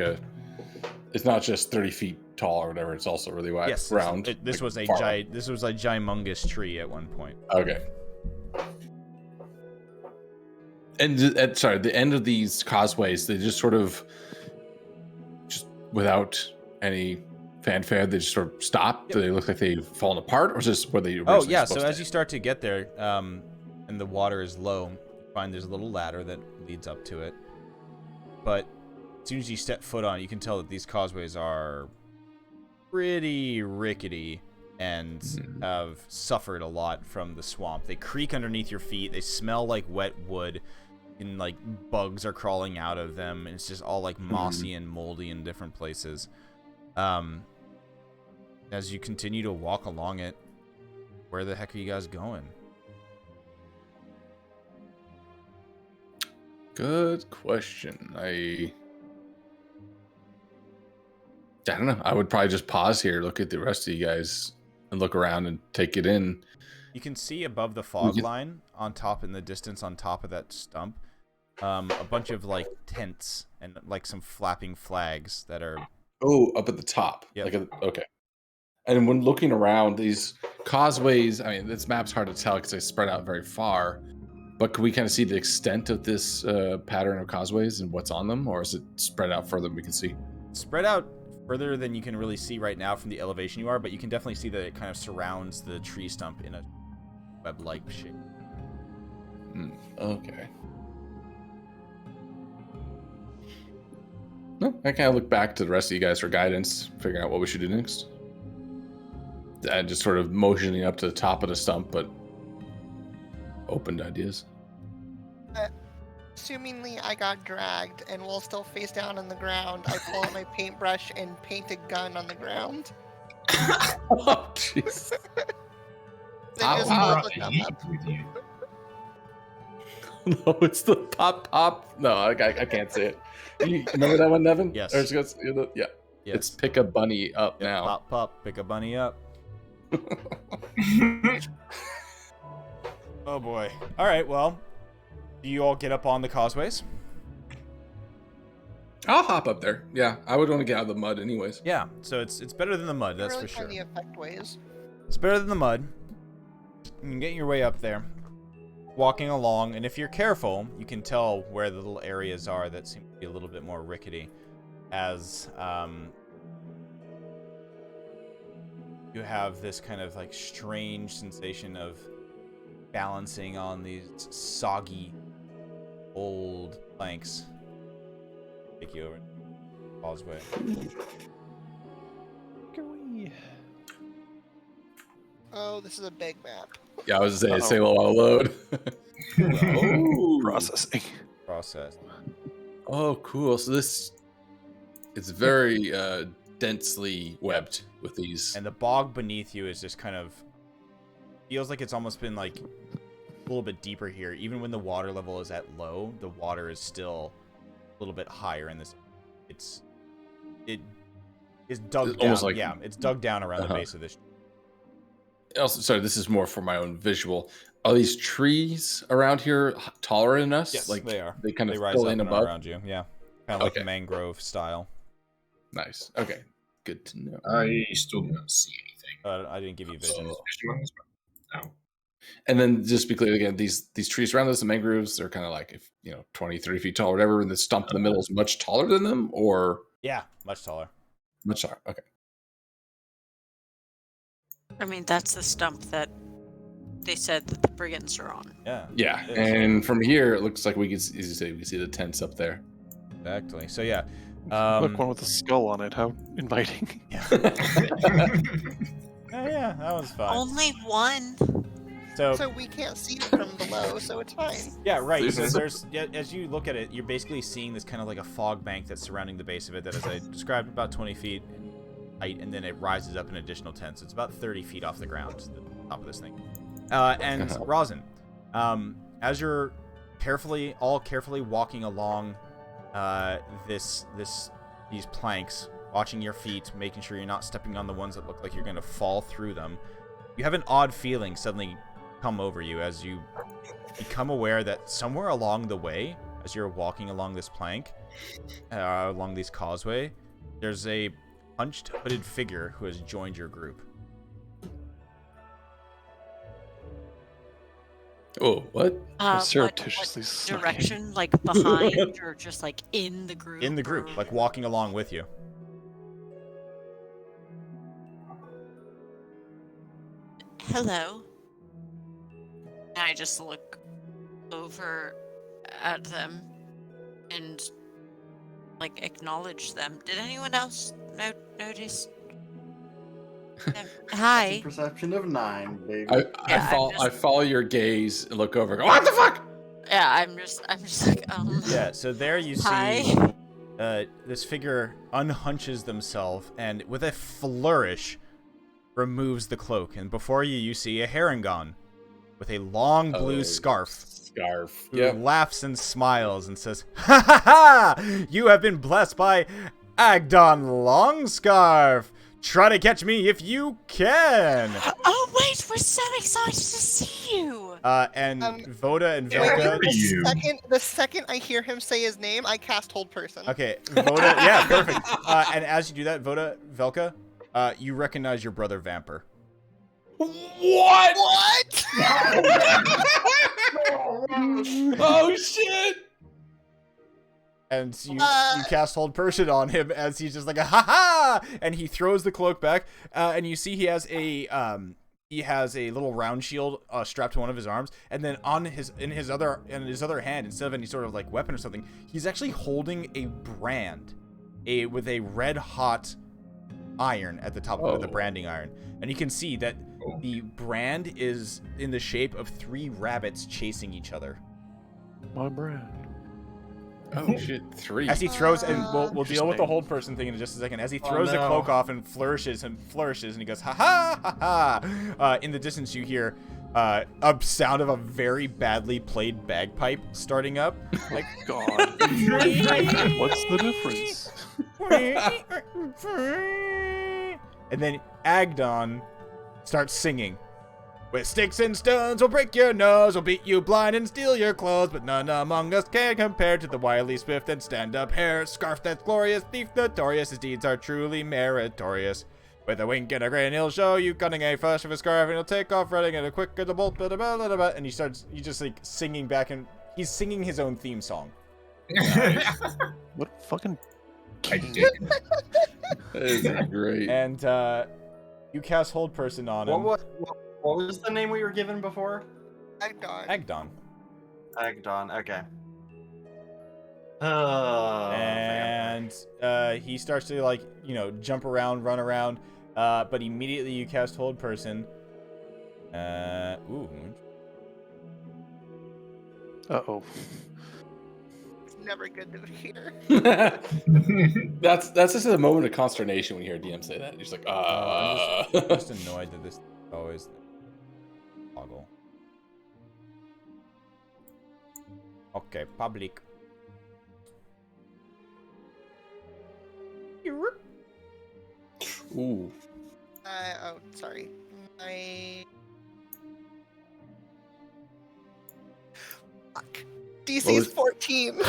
it's not just 30 feet tall or whatever. It's also really wide, yes, round. This was a gimongous tree at one point. Okay. And sorry, the end of these causeways, they just sort of, just without any fanfare, they just sort of stop. Yep. Do they look like they've fallen apart, or is this where they? Oh yeah. So as you start to get there, and the water is low, you find there's a little ladder that leads up to it. But as soon as you step foot on it, you can tell that these causeways are pretty rickety and have suffered a lot from the swamp. They creak underneath your feet. They smell like wet wood, and like bugs are crawling out of them. And it's just all like mossy and moldy in different places. As you continue to walk along it, where the heck are you guys going? Good question. I don't know. I would probably just pause here, look at the rest of you guys, and look around and take it in. You can see above the fog line, on top in the distance, on top of that stump, a bunch of like tents and like some flapping flags that are. Oh, up at the top. Yeah. Okay. And when looking around these causeways, I mean, this map's hard to tell because they spread out very far. But can we kind of see the extent of this pattern of causeways and what's on them, or is it spread out further than we can see? Spread out further than you can really see right now from the elevation you are, but you can definitely see that it kind of surrounds the tree stump in a web-like shape. Okay. No, I kind of look back to the rest of you guys for guidance, figuring out what we should do next. And just sort of motioning up to the top of the stump, but open to ideas. Assumingly I got dragged and will still face down on the ground, I pull out my paintbrush and paint a gun on the ground. Oh, jeez. No, it's the pop. No, I can't say it. You remember that one, Nevin? Yes. Yeah. Yes. It's pick a bunny up now. Pop, pick a bunny up. Oh boy. All right, well, do you all get up on the causeways? I'll hop up there. Yeah, I would want to get out of the mud anyways. Yeah, so it's better than the mud, that's really for sure. the effect ways. It's better than the mud. You can get your way up there, walking along, and if you're careful, you can tell where the little areas are that seem to be a little bit more rickety, as you have this kind of like strange sensation of balancing on these soggy old planks. Take you over to the causeway. Oh, this is a big map. Yeah, I was saying, say a lot of load. Processing. Process. Oh, cool. So it's very densely webbed with these. And the bog beneath you is just kind of feels like it's almost been like a little bit deeper here. Even when the water level is at low, the water is still a little bit higher in this. It is dug down. Almost like, yeah, it's dug down around the base of this. Also, sorry, this is more for my own visual. Are these trees around here taller than us? Yes, like they are. They kind of rise fill up in and above around you. Yeah, kind of like mangrove style. Nice. Okay, good to know. I still don't see anything. I didn't give you vision. No. And then just to be clear again, these trees around us, the mangroves, they're kind of like, if 20, 30 feet tall or whatever, and the stump in the middle is much taller than them, or Yeah, much taller. much taller. Okay. I mean, that's the stump that they said that the brigands are on. Yeah. Yeah, it is. and from here, it looks like we can, as you say, we can see the tents up there. Exactly. So yeah. Look, one with a skull on it. How inviting. Yeah. Yeah, that was fun. Only one. So we can't see from below, so it's fine. Yeah, right. So there's, as you look at it, you're basically seeing this kind of like a fog bank that's surrounding the base of it that, as I described, about 20 feet in height, and then it rises up an additional 10. So it's about 30 feet off the ground, the top of this thing. And Rosin, as you're carefully walking along these planks, watching your feet, making sure you're not stepping on the ones that look like you're going to fall through them, you have an odd feeling suddenly come over you as you become aware that somewhere along the way, as you're walking along this plank, along this causeway, there's a hunched, hooded figure who has joined your group. Oh, what? Surreptitiously what direction? Like behind or just like in the group? In the group, like walking along with you. Hello. And I just look over at them and like acknowledge them. Did anyone else notice? Hi. Perception of 9, baby. I follow your gaze and look over and go, what the fuck? Yeah, I'm just like, Yeah, so there you Hi. see this figure unhunches themselves and with a flourish removes the cloak. And before you see a Harengon with a long blue scarf. Who laughs and smiles and says, "Ha ha ha! You have been blessed by Agdon Longscarf. Try to catch me if you can." Oh wait, we're so excited to see you. And Voda and Velka. The second I hear him say his name, I cast Hold Person. Okay, Voda. Yeah, perfect. And as you do that, Voda, Velka, you recognize your brother Vamper. What? What? Oh shit! And you cast Hold Person on him as he's just like, ha ha! And he throws the cloak back, and you see he has a little round shield strapped to one of his arms, and then in his other hand, instead of any sort of like weapon or something, he's actually holding a brand, with a red hot iron at the top of it, the branding iron, and you can see that the brand is in the shape of 3 rabbits chasing each other. My brand. Oh shit, 3. As he throws, and we'll deal with the Hold Person thing in just a second. As he throws the cloak off and flourishes, and he goes, ha ha ha ha. In the distance, you hear a sound of a very badly played bagpipe starting up. Like, God. What's the difference? And then Agdon starts singing. With sticks and stones, we'll break your nose, we'll beat you blind and steal your clothes, but none among us can compare to the wily swift and stand-up hair, scarf that's glorious, thief notorious, his deeds are truly meritorious. With a wink and a grin, he'll show you cunning a flash of a scarf, and he'll take off running at a quick and a bolt, and he just like singing back, and he's singing his own theme song. What fucking king? That is great. And you cast Hold Person on him. What was the name we were given before? Agdon. Agdon. Okay. And he starts to, like, jump around, run around, but immediately you cast Hold Person. Ooh. Uh-oh. It's never good to hear. That's just a moment of consternation when you hear DM say that. You're just like, I'm just annoyed that this always toggle. Okay, public. Ooh. Oh, sorry. Fuck. DC's 14.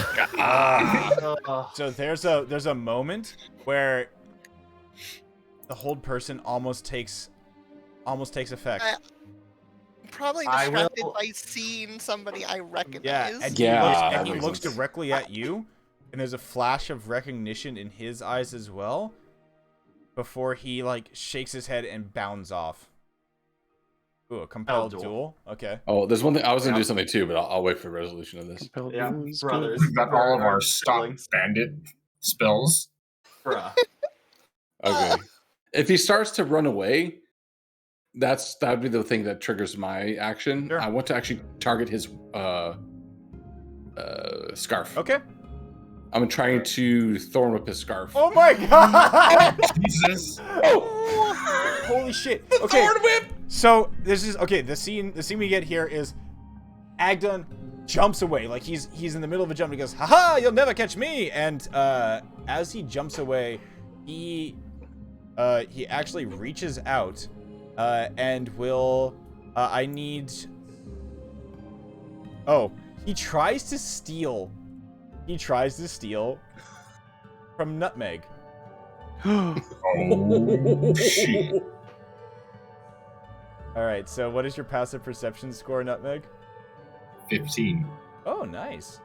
So there's a moment where the Hold Person almost takes effect. I'm probably distracted by seeing somebody I recognize. And he looks directly at you, and there's a flash of recognition in his eyes as well, before he like shakes his head and bounds off. Ooh, a compelled duel. Okay. Oh, there's one thing I was gonna do something too, but I'll wait for the resolution of this. Brothers. We've got all of our stock bandit spells. Bruh. Okay. If he starts to run away, that would be the thing that triggers my action. Sure. I want to actually target his scarf. Okay. I'm trying to thorn whip his scarf. Oh my god! Jesus! Oh, holy shit! Okay. Thorn whip. So this is okay. The scene we get here is Agdon jumps away, like he's in the middle of a jump. And he goes, "Haha! You'll never catch me!" And as he jumps away, he actually reaches out and will. I need. Oh, he tries to steal. He tries to steal from Nutmeg. Oh shit! All right, so what is your passive perception score, Nutmeg? 15. Oh, nice.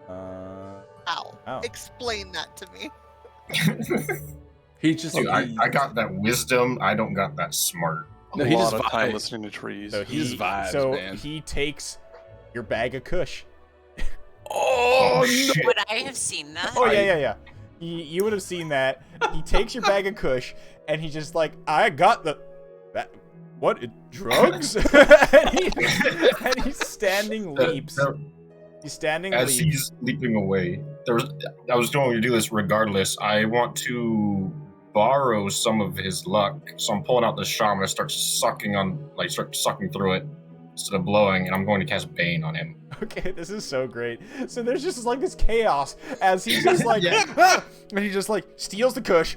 Ow. Explain that to me. He just. Dude, I got that wisdom. I don't got that smart. No, he just time listening to trees. So he just vibes, man. He takes your bag of kush. Oh, shit. Would I have seen that? Oh yeah. You would have seen that. He takes your bag of kush, and he's just like, I got the... What? Drugs? and he's standing leaps. He's standing As leaps. he's leaping away, I was going to do this regardless. I want to borrow some of his luck, so I'm pulling out the shaman and start sucking through it instead of blowing, and I'm going to cast Bane on him. Okay, this is so great. So there's just like this chaos as he's just like, "Ah!" and he just like steals the kush,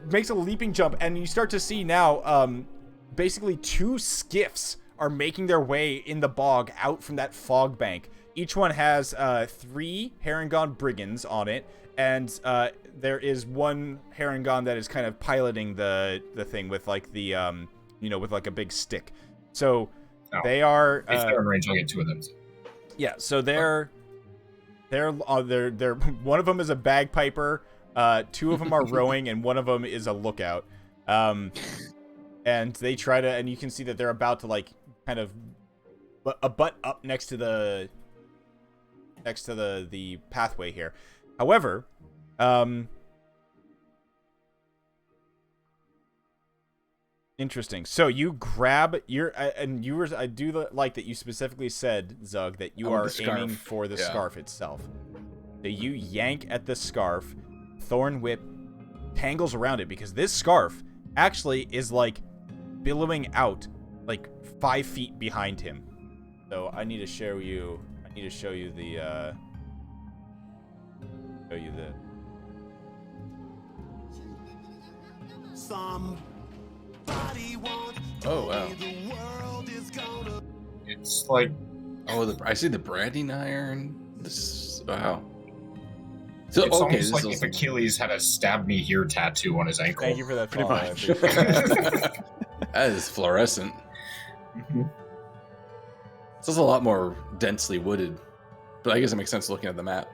makes a leaping jump, and you start to see now, basically 2 skiffs are making their way in the bog out from that fog bank. Each one has 3 Harengon brigands on it, and there is one Harengon that is kind of piloting the thing with like the with like a big stick. So they are. If they're in range, I'll get 2 of them. Yeah, so they're one of them is a bagpiper, 2 of them are rowing, and one of them is a lookout. And they try to, and you can see that they're about to like kind of butt up next to the pathway here. However, interesting. So you grab I do like that you specifically said, Zug, that you are aiming for the scarf itself. So you yank at the scarf, Thorn Whip tangles around it because this scarf actually is like billowing out like 5 feet behind him. So I need to show you the Oh wow. It's like, I see the branding iron. This wow. So it's okay, almost this like is if Achilles had a "stab me here" tattoo on his ankle. Thank you for that. pretty follow. I much. appreciate it. That is fluorescent. This is a lot more densely wooded, but I guess it makes sense looking at the map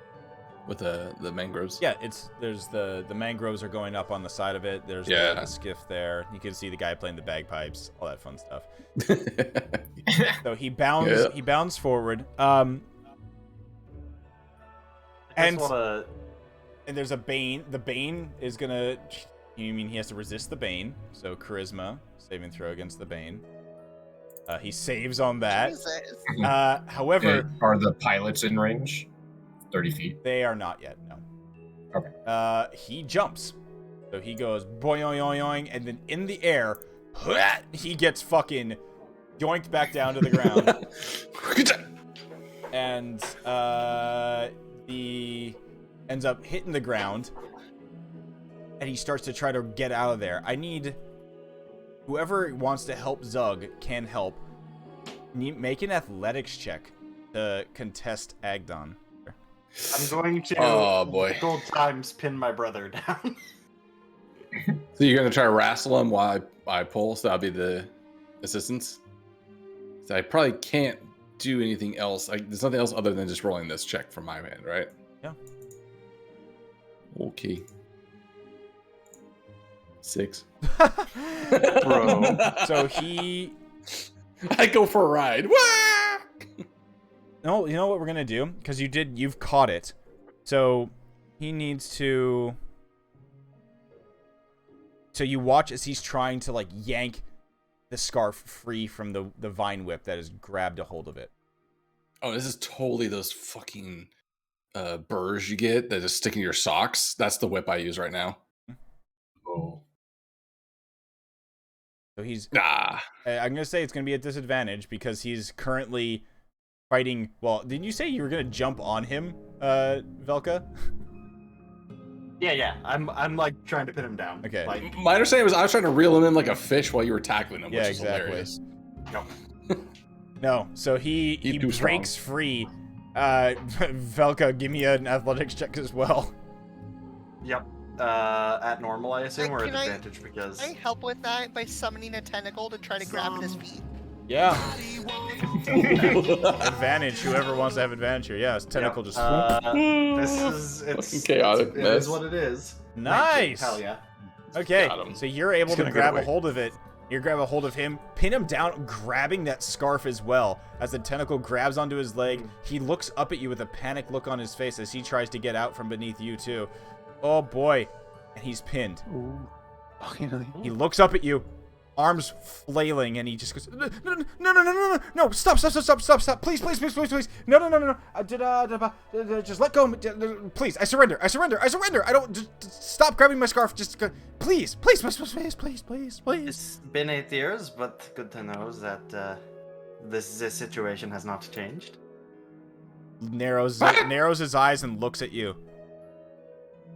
with the mangroves. Yeah, there's the mangroves are going up on the side of it. There's the skiff there. You can see the guy playing the bagpipes, all that fun stuff. So he bounds forward. And there's a Bane. The Bane is gonna. You mean he has to resist the Bane? So charisma saving throw against the Bane. He saves on that. However, are the pilots in range? 30 feet. They are not yet. No. Okay. He jumps. So he goes boing, and then in the air, he gets fucking yoinked back down to the ground. And he ends up hitting the ground. And he starts to try to get out of there. I need whoever wants to help Zug can help. Make an athletics check to contest Agdon. I'm going to gold times pin my brother down. So you're gonna try to wrestle him while I pull, so that'll be the assistance. So I probably can't do anything else. There's nothing else other than just rolling this check from my end, right? Yeah. Okay. 6. Bro. So I go for a ride. No, you know what we're gonna do? Because you've caught it. So he needs to. So you watch as he's trying to like yank the scarf free from the vine whip that has grabbed a hold of it. Oh, this is totally those fucking burrs you get that just stick in your socks. That's the whip I use right now. Oh. So he's. I'm gonna say it's gonna be a disadvantage because he's currently fighting. Well, did you say you were gonna jump on him, Velka? Yeah. I'm like trying to pin him down. Okay. Like, my understanding was I was trying to reel him in like a fish while you were tackling him. Yeah, which exactly. Is hilarious. No. So he breaks free. Velka, give me an athletics check as well. Yep. At normal, I assume, or at Can advantage because. I help with that by summoning a tentacle to try to grab at his feet. Yeah. Advantage. Whoever wants to have advantage here. Yeah, his tentacle just. It's chaotic. It is what it is. Nice. Hell yeah. Okay, so you're able to grab a hold of it, You grab a hold of him, pin him down, grabbing that scarf as well. As the tentacle grabs onto his leg, he looks up at you with a panic look on his face as he tries to get out from beneath you too. Oh boy. And he's pinned. Ooh. Finally. He looks up at you, arms flailing, and he just goes, no, stop, please, just let go, please, I surrender, I don't, just stop grabbing my scarf, just go, please. It's been 8 years, but good to know that this situation has not changed. Narrows his eyes and looks at you.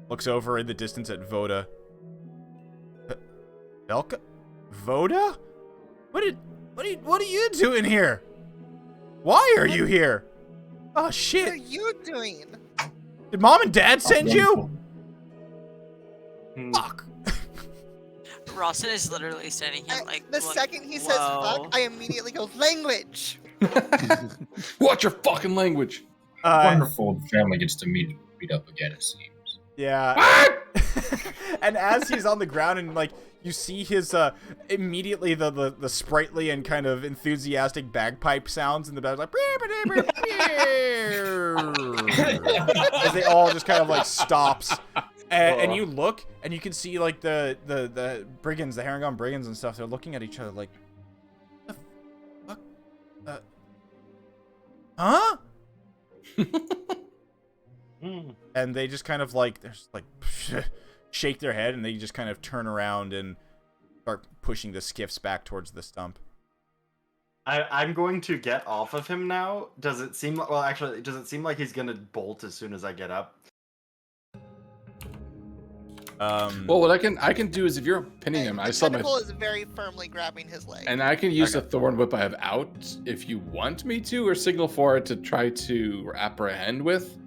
Looks over in the distance at Voda. Velka? Voda? What are you doing here? Why are you here? Oh shit. What are you doing? Did Mom and Dad send you? Fuck. Rawson is literally standing here like The second he says fuck, I immediately go, language! Watch your fucking language! Wonderful family gets to meet up again, it seems. Yeah. And as he's on the ground and like you see his immediately the sprightly and kind of enthusiastic bagpipe sounds in the back, like as they all just kind of like stops. And you look and you can see like the brigands, the Harengon brigands and stuff, they're looking at each other like, the fuck? Huh? And they just kind of like, they're just like shake their head, and they just kind of turn around and start pushing the skiffs back towards the stump. I'm going to get off of him now. Does it seem like, well, actually, does it seem like he's gonna bolt as soon as I get up? Well, what I can do is, if you're pinning him, I saw my tentacle is very firmly grabbing his leg. and I can use the thorn whip I have out if you want me to, or signal for it to try to apprehend with.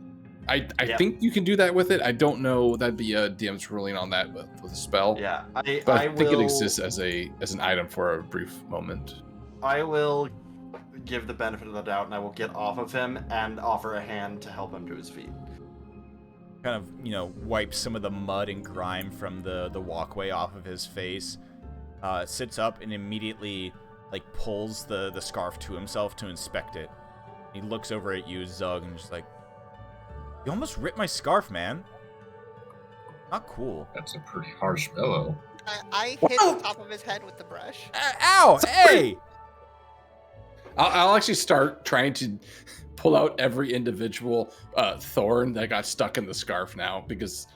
I think you can do that with it. I don't know. That'd be a DM's ruling on that with a spell. Yeah, but I think it exists as an item for a brief moment. I will give the benefit of the doubt, and I will get off of him and offer a hand to help him to his feet. Kind of, wipes some of the mud and grime from the walkway off of his face. Sits up and immediately like pulls the scarf to himself to inspect it. He looks over at you, Zug, and just like, you almost ripped my scarf, man. Not cool. That's a pretty harsh bellow. I hit the top of his head with the brush. Ow! Hey! I'll actually start trying to pull out every individual thorn that got stuck in the scarf now, because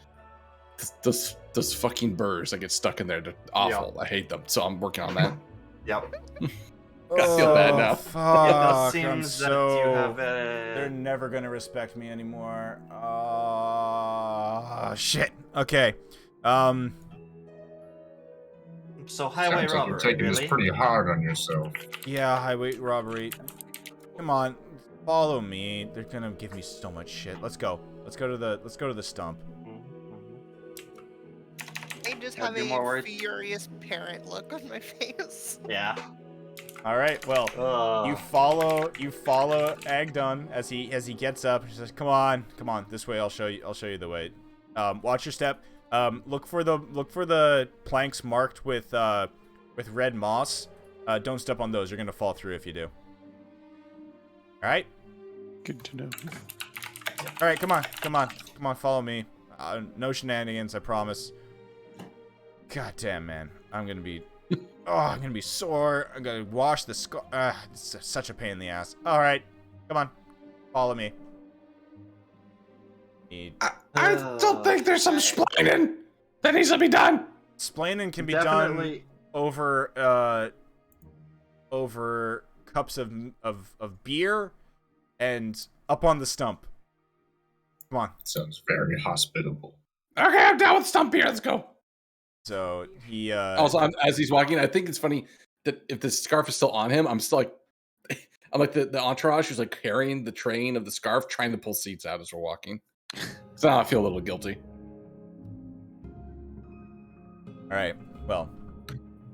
those fucking burrs that get stuck in there, they're awful. Yep. I hate them, so I'm working on that. Yep. I feel bad now. Fuck, it does seem that you have They're never gonna respect me anymore. Shit. Okay. So highway Sounds like robbery. you're taking this pretty hard on yourself. Yeah, highway robbery. Come on, follow me. They're gonna give me so much shit. Let's go. Let's go to the stump. I just have a furious parent look on my face. Yeah. All right. Well, you follow Agdon as he gets up. He says, "Come on, this way. I'll show you the way. Watch your step. Look for the planks marked with red moss. Don't step on those. You're gonna fall through if you do. All right. Good to know. All right. Come on. Follow me. No shenanigans. I promise. God damn, man. I'm gonna be sore. I'm gonna wash the scar. It's such a pain in the ass. All right, come on, follow me. I still think there's some splaining that needs to be done. Splaining can be done over cups of beer and up on the stump. Come on. Sounds very hospitable. Okay, I'm down with stump beer. Let's go. So he also, as he's walking, I think it's funny that if the scarf is still on him, I'm still like, I'm like the entourage who's like carrying the train of the scarf, trying to pull seats out as we're walking. So now I feel a little guilty. All right. Well,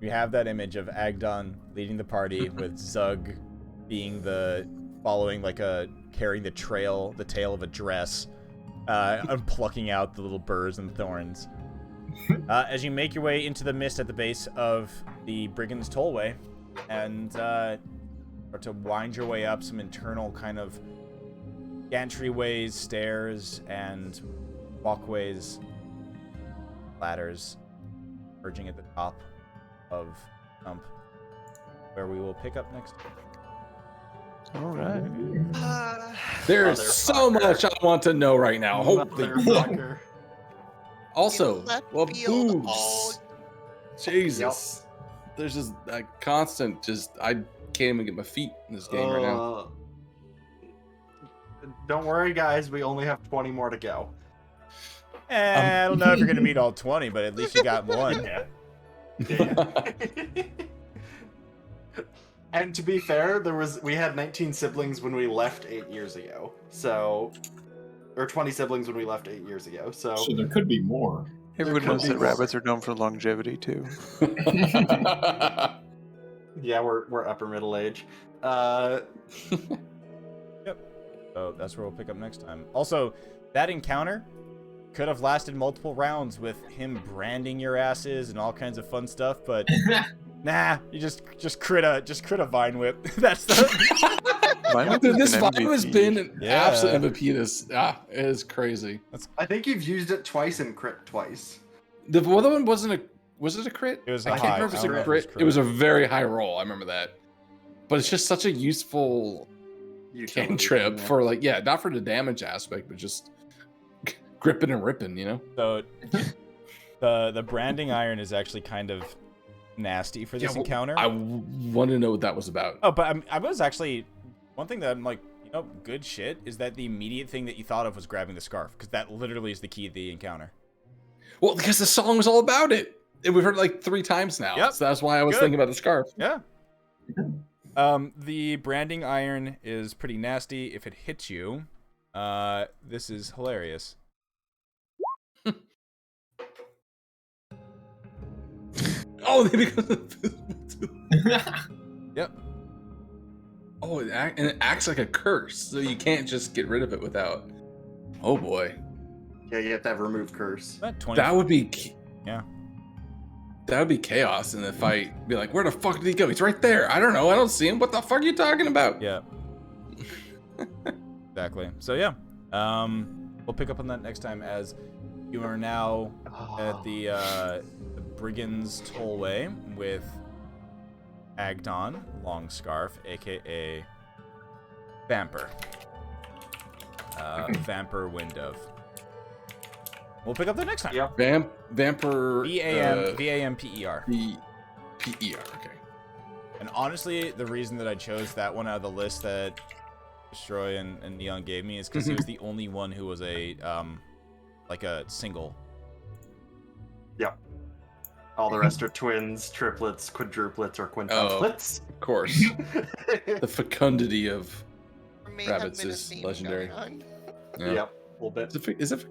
you have that image of Agdon leading the party with Zug being carrying the tail of a dress, and plucking out the little burrs and thorns. as you make your way into the mist at the base of the Brigand's Tollway, and start to wind your way up some internal kind of gantryways, stairs, and walkways, ladders, merging at the top of Jump, where we will pick up next time. All right. There's so much I want to know right now. Holy Motherfucker. Also, In left well, field, boobs. Jesus. There's just a constant, I can't even get my feet in this game right now. Don't worry, guys. We only have 20 more to go. I don't know if you're going to meet all 20, but at least you got one. And to be fair, we had 19 siblings when we left 8 years ago. So, or 20 siblings when we left 8 years ago. So there could be more. Everyone knows that rabbits are known for longevity too. Yeah, we're upper middle age. Yep. So that's where we'll pick up next time. Also, that encounter could have lasted multiple rounds with him branding your asses and all kinds of fun stuff, but nah, you just crit a vine whip. That's the Dude, this vine has been an Yeah. absolute MVP. It is crazy. I think you've used it twice and crit twice. The other one was it a crit? It was I can't remember if it was a crit. It was a very high roll. I remember that. But it's just such a useful cantrip for not for the damage aspect, but just gripping and ripping, you know? So the branding iron is actually kind of nasty for this encounter. I want to know what that was about. Oh, but I was actually, one thing that I'm like, good shit, is that the immediate thing that you thought of was grabbing the scarf, because that literally is the key to the encounter. Well, because the song was all about it. And we've heard it like 3 times now. Yep. So that's why I was thinking about the scarf. Yeah. The branding iron is pretty nasty. If it hits you, this is hilarious. Oh, because Yep. Oh, and it acts like a curse, so you can't just get rid of it without. Oh boy. Yeah, you have to have remove curse. That would be. Yeah. That would be chaos in the fight. Be like, where the fuck did he go? He's right there. I don't know. I don't see him. What the fuck are you talking about? Yeah. Exactly. So yeah, we'll pick up on that next time as you are now at the Brigand's Tollway with Agdon Longscarf, aka Vamper. Vamper Winddove. We'll pick up the next time. Yep. Vamper. V-A-M-P-E-R. P-E-R, okay. And honestly, the reason that I chose that one out of the list that Destroy and Neon gave me is because he was the only one who was a single. Yep. All the rest are twins, triplets, quadruplets, or quintuplets. Of course. The fecundity of May have rabbits been a is theme legendary. going on. Yeah. Yep, a little bit. Is it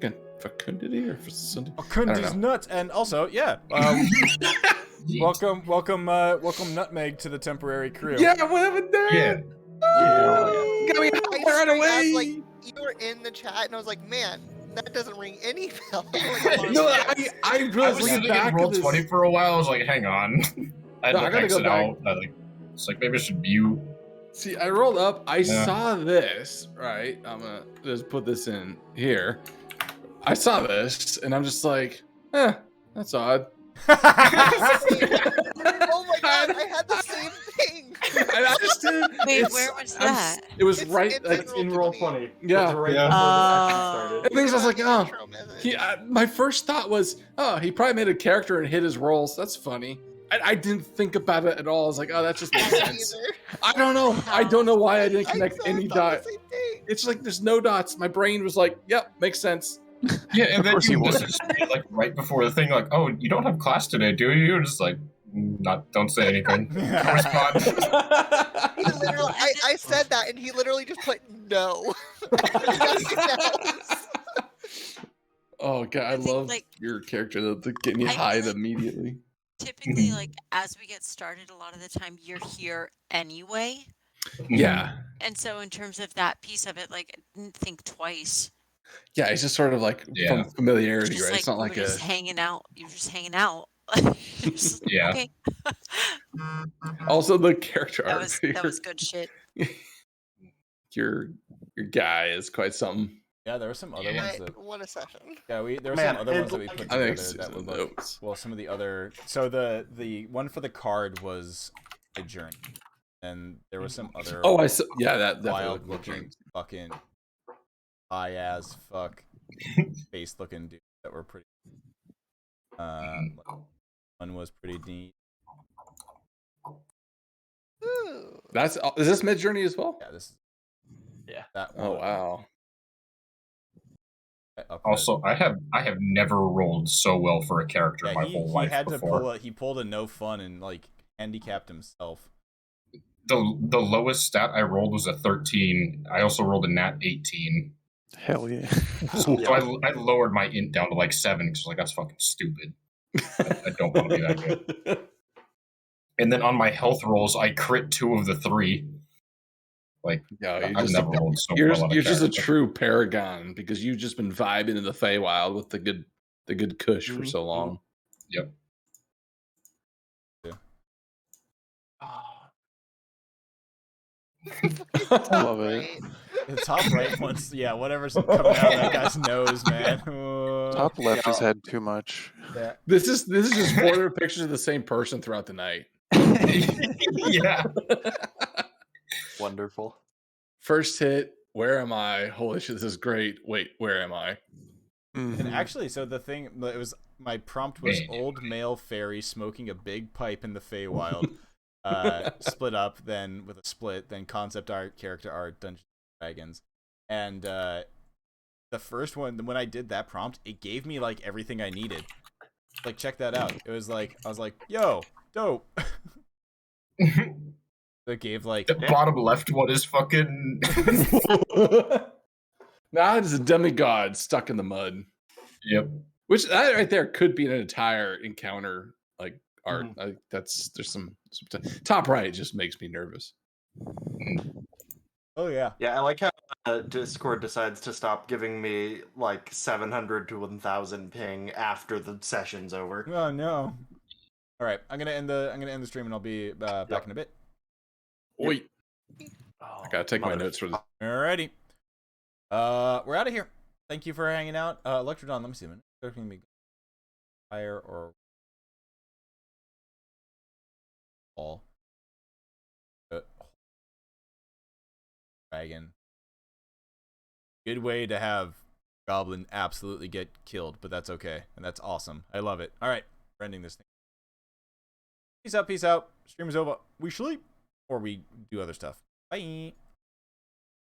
fecundity or fecundity? Fecundity's nuts, and also, yeah. Welcome, Nutmeg to the temporary crew. Yeah, what happened there? Yeah. Got me right away. Like, you were in the chat, and I was like, man, that doesn't ring any bells. No, I I really was looking sitting back in roll at this. 20 for a while. I was like, hang on. I had No, to I gotta exit go back. out. It's like maybe I should mute. See, I rolled up. I Yeah. saw this. Right, I'm gonna just put this in here. I saw this, and I'm just like, that's odd. Oh my god, I had the same thing. And I just did. Wait, where was that? It was It's right In roll 20. Yeah. It's right Yeah. before the session started. And things I was like, oh, Intro method. my first thought was, oh, he probably made a character and hit his rolls. That's funny. I didn't think about it at all. I was like, oh, that just makes sense. Either. I don't know. I don't know why I didn't connect I any thought dot. the same thing. It's like there's no dots. My brain was like, yep, makes sense. Yeah, and then course you you would. messaged me like right before the thing, like, "Oh, you don't have class today, do you?" You're just like, don't say anything. Don't respond. He literally, I said that, and he literally just put no. Nothing else. Oh god, I I think, love like, your character that getting you I high feel like- immediately. Typically, like, as we get started, a lot of the time you're here anyway. Yeah. And so, in terms of that piece of it, like, I didn't think twice Yeah, it's just sort of like from familiarity, Just right? It's not you like were a. just hanging out. You were just hanging out. Just, Yeah. Okay. Also, the character That art. was good shit. Your guy is quite something. Yeah, there were some other ones that. What a session. Yeah, there were Man, some other it ones that we put I think together that would the look. notes. Well, some of the other. So the one for the card was a journey, and there was some other. Oh, I saw. Yeah, that definitely wild looked more looking journey. fucking high as fuck face looking dudes that were pretty. One was pretty neat. Ooh. Is this Mid Journey as well? Yeah, this is. Yeah. That Oh one. wow. Also, I have never rolled so well for a character in my whole life had before. he pulled a no fun and like handicapped himself. The lowest stat I rolled was a 13. I also rolled a nat 18. Hell yeah. So I lowered my int down to like 7 because like that's fucking stupid. I don't want to be that good. And then on my health rolls, I crit 2 of the 3. Like, Yeah, I've never rolled so well on a you're just a character. true paragon because you've just been vibing in the Feywild with the good Kush for so long. Yep. Yeah. I love it. The top right one's whatever's coming out of that guy's nose, man. Top left has had too much. Yeah. This is just 4 different pictures of the same person throughout the night. Yeah. Wonderful. First hit, where am I? Holy shit, this is great. Wait, where am I? And actually, so the thing it was my prompt was old male fairy smoking a big pipe in the Feywild, split up, then with a split, then concept art, character art, Dungeons and Dragons, and the first one when I did that prompt, it gave me like everything I needed. Like check that out. It was like I was like, yo, dope. It gave like the bottom left one is fucking. Nah, it's a demigod stuck in the mud. Yep. Which that right there could be an entire encounter like art. There's some top right just makes me nervous. Oh yeah. Yeah, I like how Discord decides to stop giving me like 700 to 1000 ping after the session's over. Oh no. All right, I'm gonna end the stream and I'll be back in a bit. Wait. I gotta take my notes for this. Alrighty. We're out of here. Thank you for hanging out. Electrodon, let me see a minute. Expecting me higher or all. Dragon. Good way to have Goblin absolutely get killed, but that's okay. And that's awesome. I love it. Alright, we're ending this thing. Peace out, peace out. Stream is over. We sleep. Or we do other stuff. Bye.